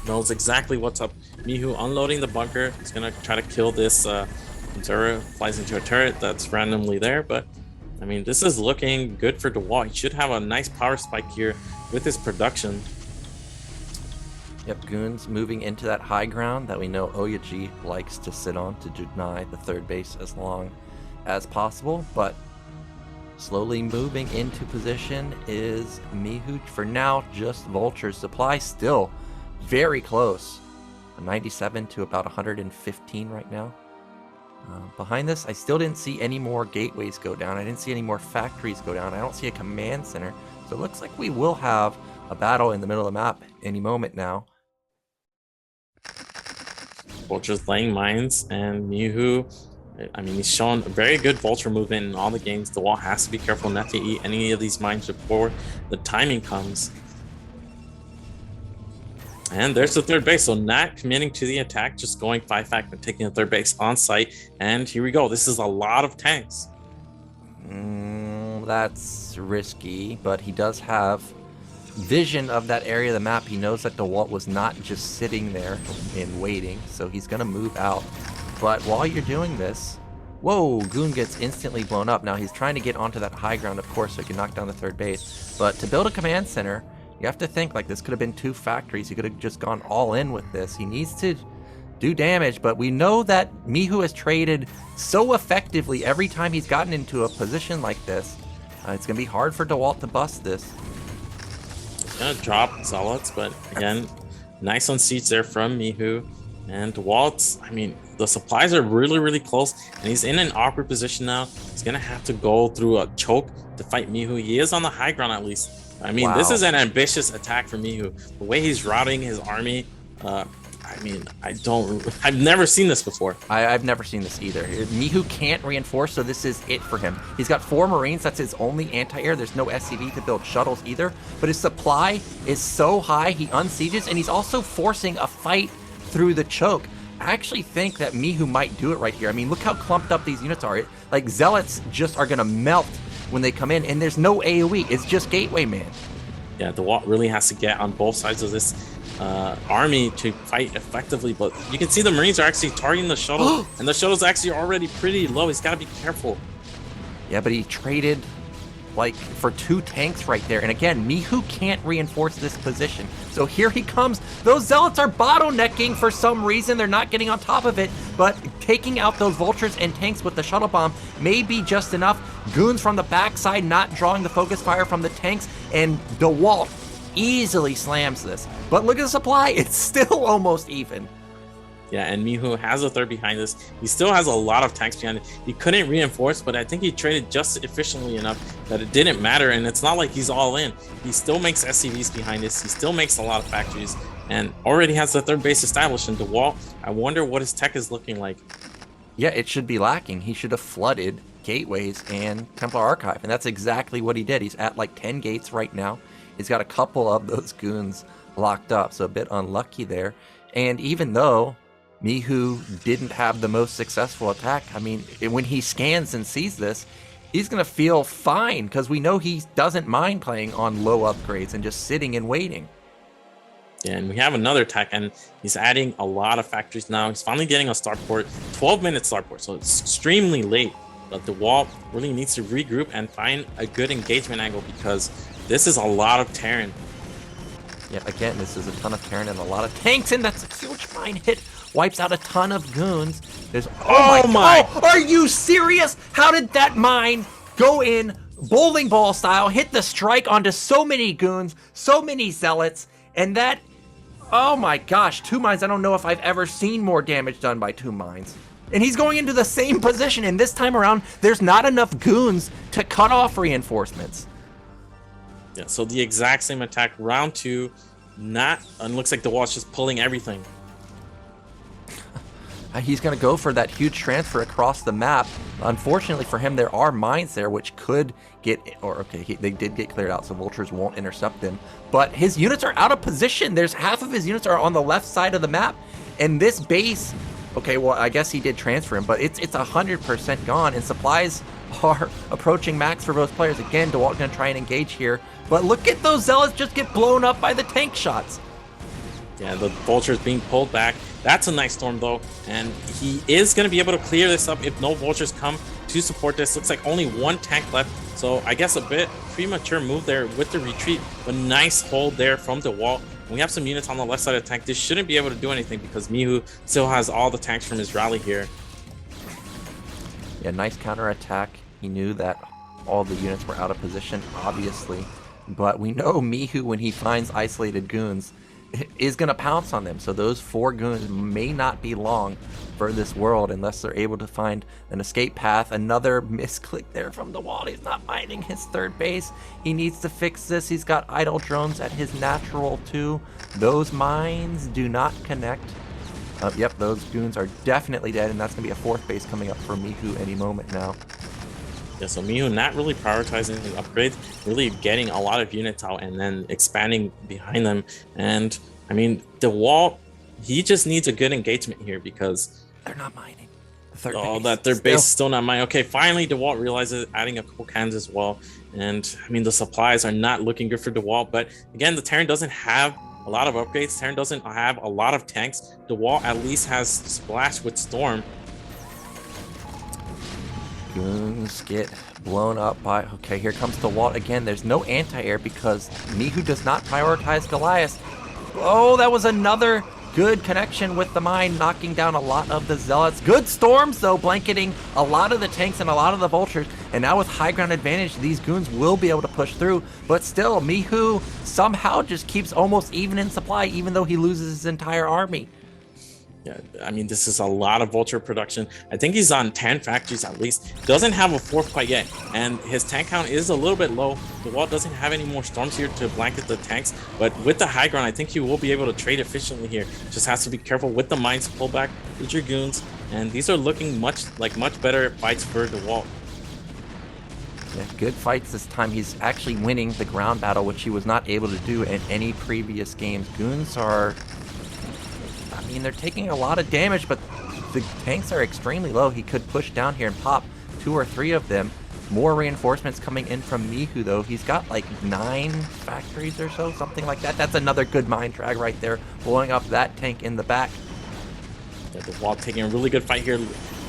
B: Knows exactly what's up. Mihu unloading the bunker. He's going to try to kill this observer. Flies into a turret that's randomly there. But I mean, this is looking good for Dewalt. He should have a nice power spike here with his production.
A: Yep, Goons moving into that high ground that we know Oyaji likes to sit on to deny the 3rd base as long as possible, but slowly moving into position is Mihu. For now, just Vultures. Supply still very close. 97 to about 115 right now. Behind this, I still didn't see any more gateways go down. I didn't see any more factories go down. I don't see a command center. So it looks like we will have a battle in the middle of the map any moment now.
B: Vultures laying mines, and Mihu, I mean, he's shown very good vulture movement in all the games. Dewalt has to be careful not to eat any of these mines before the timing comes. And there's the 3rd base, so not committing to the attack, just going 5 fact and taking the 3rd base on site. And here we go. This is a lot of tanks.
A: That's risky, but he does have vision of that area of the map. He knows that Dewalt was not just sitting there and waiting, so he's going to move out. But while you're doing this, whoa, Goon gets instantly blown up. Now he's trying to get onto that high ground, of course, so he can knock down the 3rd base. But to build a command center, you have to think like this could have been 2 factories. He could have just gone all in with this. He needs to do damage, but we know that Mihu has traded so effectively every time he's gotten into a position like this. It's going to be hard for Dewalt to bust this.
B: He's going to drop Zealots, but again, nice on siege there from Mihu. And Dewalt, I mean, the supplies are really, really close, and he's in an awkward position now. He's going to have to go through a choke to fight Mihu. He is on the high ground at least. I mean,
A: Wow.
B: This is an ambitious attack for Mihu. The way he's routing his army, I mean, I've never seen this before.
A: I've never seen this either. Mihu can't reinforce, so this is it for him. He's got 4 Marines. That's his only anti-air. There's no SCV to build shuttles either. But his supply is so high, he unsieges, and he's also forcing a fight through the choke. I actually think that Mihu might do it right here. I mean, look how clumped up these units are. Like, Zealots just are going to melt when they come in, and there's no AoE. It's just Gateway Man.
B: Yeah, Dewalt really has to get on both sides of this army to fight effectively, but you can see the Marines are actually targeting the shuttle, and the shuttle's actually already pretty low. He's got to be careful.
A: Yeah, but he traded like for 2 tanks right there. And again, Mihu can't reinforce this position. So here he comes. Those Zealots are bottlenecking for some reason. They're not getting on top of it, but taking out those vultures and tanks with the shuttle bomb may be just enough. Goons from the backside not drawing the focus fire from the tanks, and Dewalt easily slams this. But look at the supply. It's still almost even.
B: Yeah, and Mihu has a third behind this. He still has a lot of tanks behind it. He couldn't reinforce, but I think he traded just efficiently enough that it didn't matter. And it's not like he's all in. He still makes SCVs behind this. He still makes a lot of factories and already has the third base established in Dewalt. I wonder what his tech is looking like.
A: Yeah, it should be lacking. He should have flooded gateways and Templar Archive, and that's exactly what he did. He's at like 10 gates right now. He's got a couple of those goons locked up, so a bit unlucky there. And even though Mihu didn't have the most successful attack, I mean, when he scans and sees this, he's going to feel fine because we know he doesn't mind playing on low upgrades and just sitting and waiting.
B: Yeah, and we have another attack, and he's adding a lot of factories now. He's finally getting a starport, 12-minute starport, so it's extremely late. But Dewalt really needs to regroup and find a good engagement angle because this is a lot of Terran.
A: Yeah, again, this is a ton of Terran and a lot of tanks, and that's a huge mine hit. Wipes out a ton of goons. There's oh my! Oh, are you serious? How did that mine go in bowling ball style, hit the strike onto so many goons, so many zealots, and that? Oh my gosh, 2 mines. I don't know if I've ever seen more damage done by 2 mines. And he's going into the same position, and this time around, there's not enough goons to cut off reinforcements.
B: Yeah, so the exact same attack, round 2, and looks like Dewalt's just pulling everything.
A: He's going to go for that huge transfer across the map. Unfortunately for him, there are mines there which could get, they did get cleared out, so vultures won't intercept them. But his units are out of position. There's half of his units are on the left side of the map, and this base, okay, well, I guess he did transfer him, but it's 100% gone, and supplies are approaching max for both players. Again, Dewalt going to try and engage here, but look at those zealots just get blown up by the tank shots.
B: Yeah, the vultures being pulled back. That's a nice storm though, and he is going to be able to clear this up if no vultures come to support this. Looks like only 1 tank left, so I guess a bit premature move there with the retreat, but nice hold there from Dewalt. We have some units on the left side of the tank. This shouldn't be able to do anything because Mihu still has all the tanks from his rally here.
A: Yeah, nice counterattack. He knew that all the units were out of position, obviously, but we know Mihu, when he finds isolated goons, is going to pounce on them. So those 4 goons may not be long for this world unless they're able to find an escape path. Another misclick there from Dewalt. He's not mining his third base. He needs to fix this. He's got idle drones at his natural too. Those mines do not connect. Yep, those goons are definitely dead, and that's going to be a 4th base coming up for Mihu any moment now.
B: Yeah, so Mihu not really prioritizing his upgrades, really getting a lot of units out and then expanding behind them. And I mean, Dewalt, he just needs a good engagement here because
A: they're not mining. The third
B: that their base is still not mining. Okay, finally Dewalt realizes adding a couple cannons as well. And I mean, the supplies are not looking good for Dewalt, but again, the Terran doesn't have a lot of upgrades. Terran doesn't have a lot of tanks. Dewalt at least has Splash with Storm.
A: Goons get blown up by... Okay, here comes Dewalt again. There's no anti-air because Mihu does not prioritize Goliath. Oh, that was another good connection with the mine, knocking down a lot of the zealots. Good storms, though, blanketing a lot of the tanks and a lot of the vultures. And now with high ground advantage, these goons will be able to push through. But still, Mihu somehow just keeps almost even in supply, even though he loses his entire army.
B: Yeah, I mean, this is a lot of vulture production. I think he's on 10 factories at least. Doesn't have a 4th quite yet, and his tank count is a little bit low. Dewalt doesn't have any more storms here to blanket the tanks, but with the high ground, I think he will be able to trade efficiently here. Just has to be careful with the mines pull back with your goons, and these are looking much better fights for Dewalt.
A: Yeah, good fights this time. He's actually winning the ground battle, which he was not able to do in any previous games. Goons are... I mean, they're taking a lot of damage, but the tanks are extremely low. He could push down here and pop 2 or 3 of them. More reinforcements coming in from Mihu, though. He's got like 9 factories or so, something like that. That's another good mine drag right there, blowing up that tank in the back.
B: Yeah, Dewalt taking a really good fight here,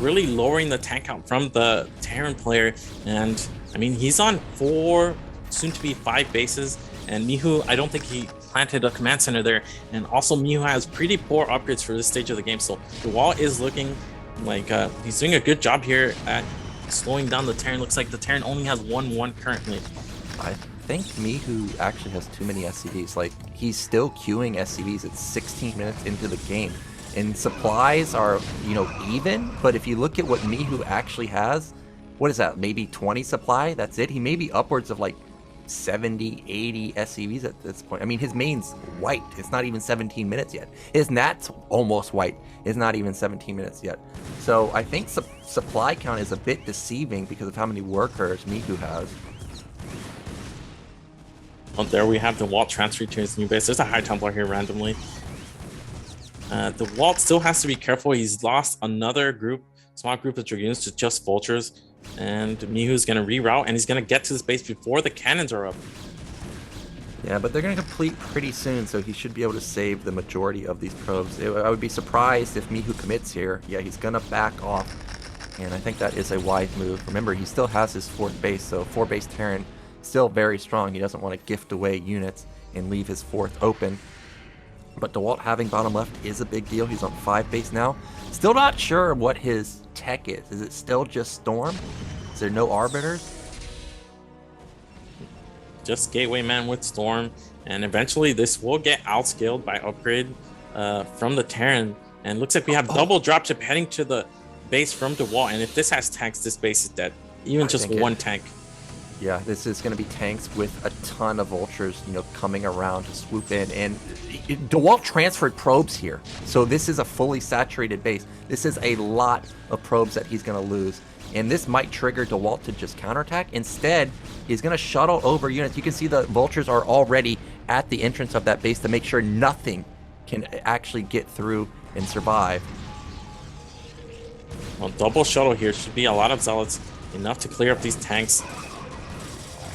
B: really lowering the tank count from the Terran player. And I mean, he's on 4, soon to be 5 bases, and Mihu, I don't think he planted a command center there. And also, Mihu has pretty poor upgrades for this stage of the game, so Dewalt is looking like he's doing a good job here at slowing down the Terran. Looks like the Terran only has 1-1 currently.
A: I think Mihu actually has too many SCVs. Like, he's still queuing SCVs at 16 minutes into the game. And supplies are, you know, even, but if you look at what Mihu actually has, what is that, maybe 20 supply? That's it? He may be upwards of like 70, 80 SCVs at this point. I mean, his main's white. It's not even 17 minutes yet. His nat's almost white. It's not even 17 minutes yet. So I think supply count is a bit deceiving because of how many workers Mihu has.
B: Well, there we have the Dewalt transferred to his new base. There's a High Templar here randomly. The Dewalt still has to be careful. He's lost another small group of Dragoons to just Vultures. And Mihu's going to reroute, and he's going to get to this base before the cannons are up.
A: Yeah, but they're going to complete pretty soon, so he should be able to save the majority of these probes. I would be surprised if Mihu commits here. Yeah, he's going to back off, and I think that is a wise move. Remember, he still has his 4th base, so 4-base Terran still very strong. He doesn't want to gift away units and leave his 4th open. But Dewalt having bottom left is a big deal. He's on 5 base now. Still not sure what his tech is. Is it still just Storm? Is there no Arbiters?
B: Just Gateway Man with Storm, and eventually this will get outscaled by upgrade from the Terran. And looks like we have double dropship heading to the base from Dewalt, and if this has tanks, this base is dead. Even just one tank.
A: Yeah, this is going to be tanks with a ton of Vultures, you know, coming around to swoop in. And Dewalt transferred probes here, so this is a fully saturated base. This is a lot of probes that he's going to lose. And this might trigger Dewalt to just counterattack. Instead, he's going to shuttle over units. You can see the Vultures are already at the entrance of that base to make sure nothing can actually get through and survive.
B: Well, double shuttle here should be a lot of Zealots, enough to clear up these tanks.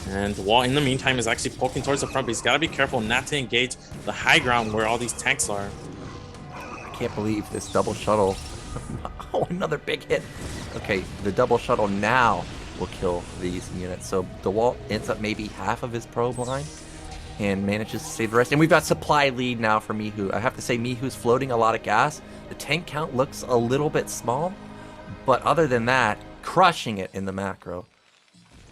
B: And Dewalt, in the meantime, is actually poking towards the front, but he's got to be careful not to engage the high ground where all these tanks are.
A: I can't believe this double shuttle. Oh, another big hit. Okay, the double shuttle now will kill these units. So Dewalt ends up maybe half of his probe line and manages to save the rest. And we've got supply lead now for Mihu. I have to say, Mihu's floating a lot of gas. The tank count looks a little bit small, but other than that, crushing it in the macro.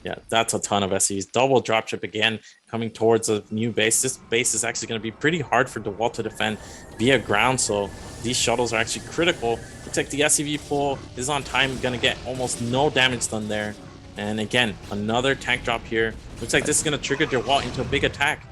B: Yeah, that's a ton of SCs. Double dropship again, coming towards a new base. This base is actually going to be pretty hard for Dewalt to defend via ground, so these shuttles are actually critical. Looks like the SCV pull is on time, going to get almost no damage done there. And again, another tank drop here. Looks like this is going to trigger Dewalt into a big attack.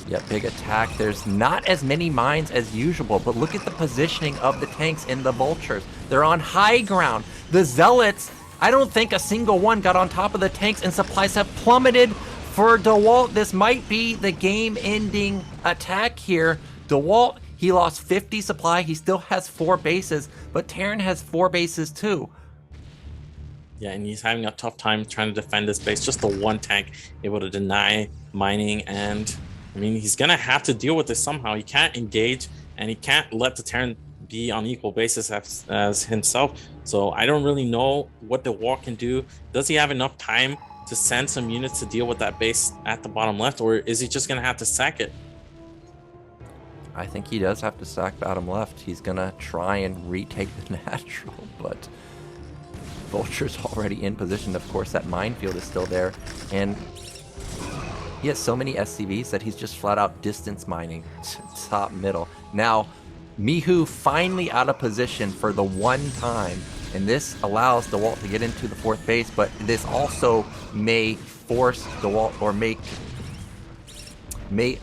A: Yeah, big attack. There's not as many mines as usual, but look at the positioning of the tanks and the Vultures. They're on high ground. The Zealots, I don't think a single one got on top of the tanks, and supplies have plummeted for Dewalt. This might be the game-ending attack here. Dewalt, he lost 50 supply. He still has 4 bases, but Terran has 4 bases too.
B: Yeah, and he's having a tough time trying to defend this base. Just the one tank able to deny mining, and I mean, he's gonna have to deal with this somehow. He can't engage, and he can't let the Terran be on equal basis as himself. So I don't really know what Dewalt can do. Does he have enough time to send some units to deal with that base at the bottom left, or is he just gonna have to sack it?
A: I think he does have to sack bottom left. He's gonna try and retake the natural, but Vulture's already in position. Of course, that minefield is still there, and he has so many SCVs that he's just flat out distance mining top middle. Now, Mihu finally out of position for the one time, and this allows Dewalt to get into the 4th base, but this also may force Dewalt, or may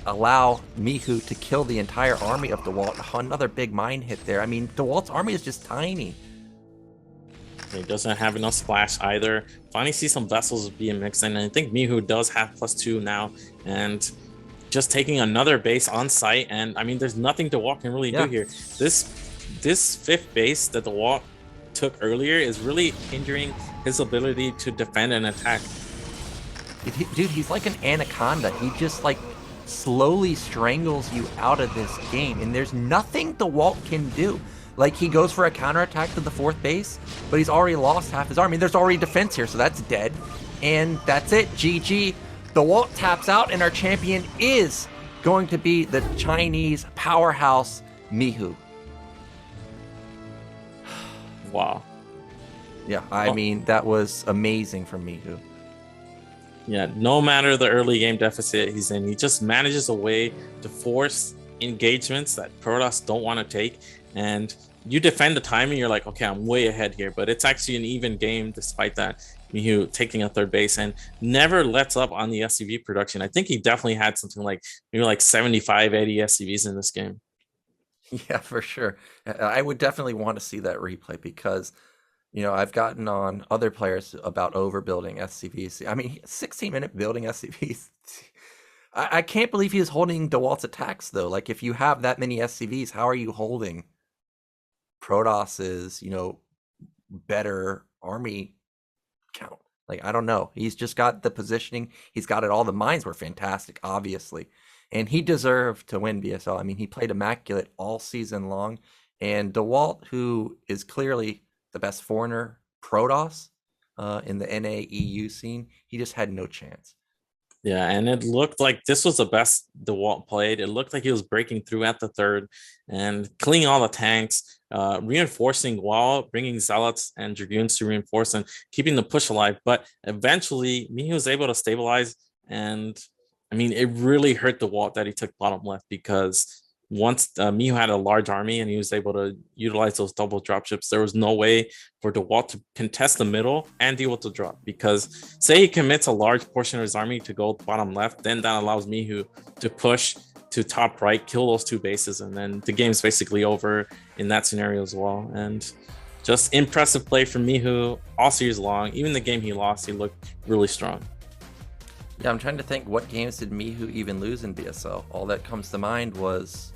A: allow Mihu to kill the entire army of Dewalt. Oh, another big mine hit there. I mean, Dewalt's army is just tiny.
B: He doesn't have enough splash either. Finally see some vessels being mixed in, and I think Mihu does have +2 now, and just taking another base on site. And I mean, there's nothing Dewalt can really do here. This 5th base that Dewalt took earlier is really hindering his ability to defend and attack.
A: Dude, he's like an anaconda. He just like slowly strangles you out of this game, and there's nothing Dewalt can do. Like, he goes for a counterattack to the 4th base, but he's already lost half his army. There's already defense here, so that's dead. And that's it. GG. Dewalt taps out, and our champion is going to be the Chinese powerhouse Mihu.
B: Wow.
A: Yeah, I mean, that was amazing from Mihu.
B: Yeah, no matter the early game deficit he's in, he just manages a way to force engagements that Protoss don't want to take. And you defend the timing, you're like, okay, I'm way ahead here. But it's actually an even game despite that. Mihu taking a third base and never lets up on the SCV production. I think he definitely had something like maybe like 75, 80 SCVs in this game.
A: Yeah, for sure. I would definitely want to see that replay because, you know, I've gotten on other players about overbuilding SCVs. I mean, 16-minute building SCVs. I can't believe he was holding Dewalt's attacks, though. Like, if you have that many SCVs, how are you holding Protoss's, you know, better army count? Like, I don't know. He's just got the positioning. He's got it all. The mines were fantastic, obviously. And he deserved to win BSL. I mean, he played immaculate all season long. And Dewalt, who is clearly the best foreigner Protoss in the NA EU scene, he just had no chance.
B: Yeah, and it looked like this was the best Dewalt played. It looked like he was breaking through at the third and killing all the tanks, reinforcing while bringing Zealots and Dragoons to reinforce and keeping the push alive. But eventually, Mihu was able to stabilize. And I mean, it really hurt Dewalt that he took bottom left because once Mihu had a large army and he was able to utilize those double dropships, there was no way for Dewalt to contest the middle and deal with the drop. Because say he commits a large portion of his army to go bottom left, then that allows Mihu to push to top right, kill those two bases, and then the game's basically over in that scenario as well. And just impressive play from Mihu all series long. Even the game he lost, he looked really strong.
A: Yeah, I'm trying to think, what games did Mihu even lose in BSL? All that comes to mind was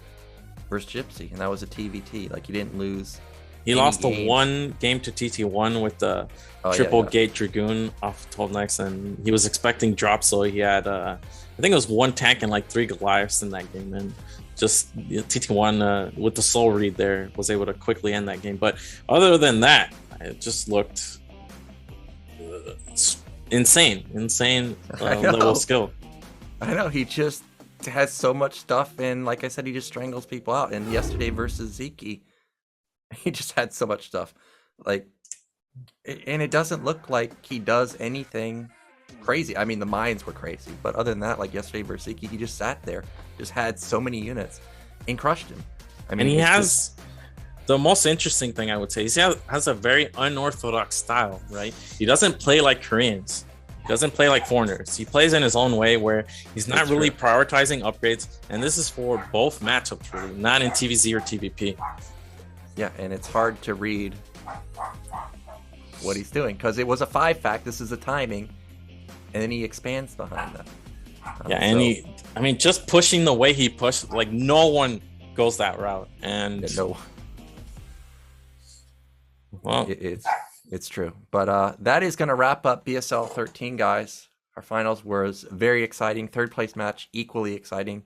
A: versus Gypsy, and that was a TVT. Like, he didn't lose.
B: He lost the one game to TT1 with the triple gate Dragoon off 12 next, and he was expecting drops, so he had I think it was one tank and like 3 Goliaths in that game, and just TT1 with the soul read there was able to quickly end that game. But other than that, it just looked insane level of skill.
A: I know, he just has so much stuff, and like I said, he just strangles people out. And yesterday versus Zeke, he just had so much stuff, like, and it doesn't look like he does anything crazy. I mean, the mines were crazy, but other than that, like yesterday versus Zeke, he just sat there, just had so many units and crushed him. I mean,
B: and he has the most interesting thing I would say is he has a very unorthodox style, right? He doesn't play like Koreans. He doesn't play like foreigners. He plays in his own way where he's not really prioritizing upgrades. And this is for both matchups, really, not in TVZ or TVP.
A: Yeah, and it's hard to read what he's doing because it was a 5-fact. This is a timing, and then he expands behind that.
B: Yeah, and I mean, just pushing the way he pushed, like no one goes that route. And
A: no.
B: Well,
A: it's true. But that is going to wrap up BSL 13, guys. Our finals was very exciting. Third place match, equally exciting.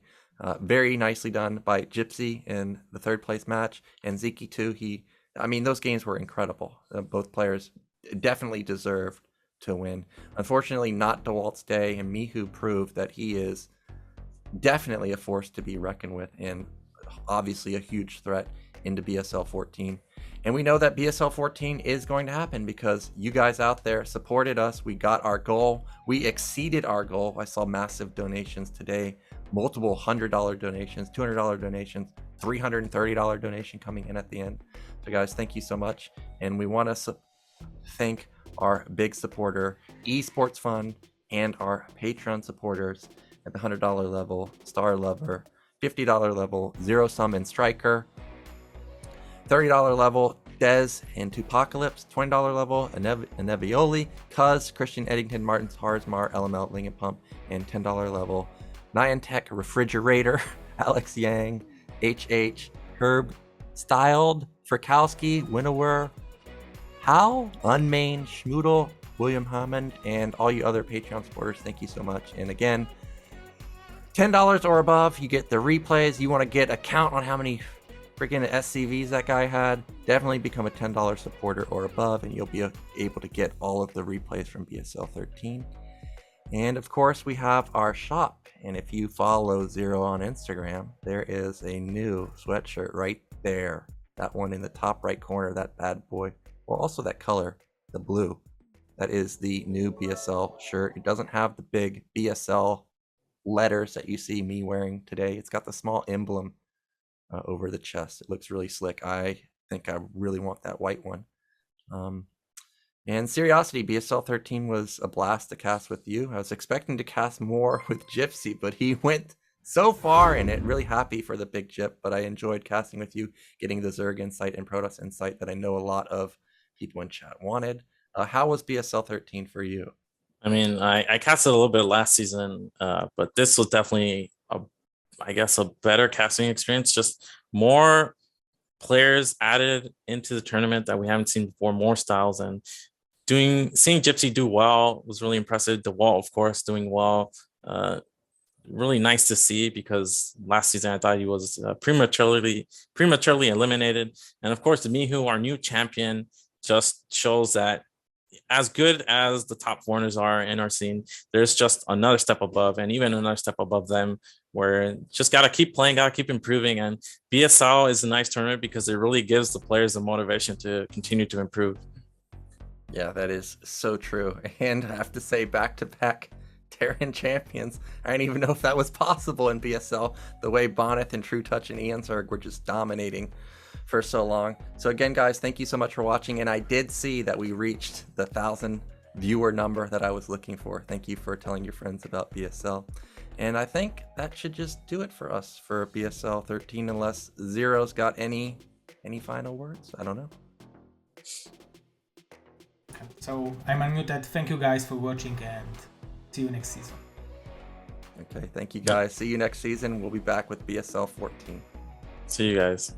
A: Very nicely done by Gypsy in the third place match. And Zeke too. I mean, those games were incredible. Both players definitely deserved to win. Unfortunately, not Dewalt's day. And Mihu proved that he is definitely a force to be reckoned with. And obviously a huge threat into BSL 14. And we know that BSL 14 is going to happen because you guys out there supported us. We got our goal. We exceeded our goal. I saw massive donations today, multiple $100 donations, $200 donations, $330 donation coming in at the end. So guys, thank you so much. And we want to thank our big supporter, Esports Fund, and our Patreon supporters at the $100 level, Star Lover, $50 level, Zero Sum and Striker, $30 level, Dez and Tupacalypse, $20 level, Anevioli, Cuz, Christian Eddington, Martin Harsmar, LML, Lincoln Pump, and $10 level, Niantic Refrigerator, Alex Yang, HH, Herb, Styled, Frikowski, Winnower, How, Unmained, Schmoodle, William Hammond, and all you other Patreon supporters, thank you so much. And again, $10 or above, you get the replays. You want to get a count on how many freaking SCVs that guy had, definitely become a $10 supporter or above, and you'll be able to get all of the replays from BSL13. And of course, we have our shop. And if you follow Zero on Instagram, there is a new sweatshirt right there. That one in the top right corner, that bad boy. Well, also that color, the blue. That is the new BSL shirt. It doesn't have the big BSL letters that you see me wearing today. It's got the small emblem over the chest. It looks really slick. I think I really want that white one. And Seriosity, BSL13 was a blast to cast with you. I was expecting to cast more with Gypsy, but he went so far in it. Really happy for the big Gyp, but I enjoyed casting with you, getting the Zerg insight and Protoss insight that I know a lot of people in chat wanted. How was BSL13 for you?
B: I mean, I casted a little bit last season, but this was definitely, I guess, a better casting experience. Just more players added into the tournament that we haven't seen before, more styles, and seeing Gypsy do well was really impressive. Dewalt, of course, doing well. Really nice to see, because last season I thought he was prematurely eliminated. And of course, the Mihu, our new champion, just shows that as good as the top foreigners are in our scene, there's just another step above, and even another step above them, where just got to keep playing, got to keep improving. And BSL is a nice tournament because it really gives the players the motivation to continue to improve.
A: Yeah, that is so true. And I have to say, back-to-back Terran champions. I didn't even know if that was possible in BSL, the way Bonneth and True Touch and Ianzarg were just dominating for so long. So again, guys, thank you so much for watching. And I did see that we reached the 1,000 viewer number that I was looking for. Thank you for telling your friends about BSL. And I think that should just do it for us for BSL 13, unless Zero's got any final words. I don't know.
D: So I'm unmuted. Thank you guys for watching, and see you next season.
A: Okay, thank you guys. See you next season. We'll be back with BSL 14.
B: See you guys.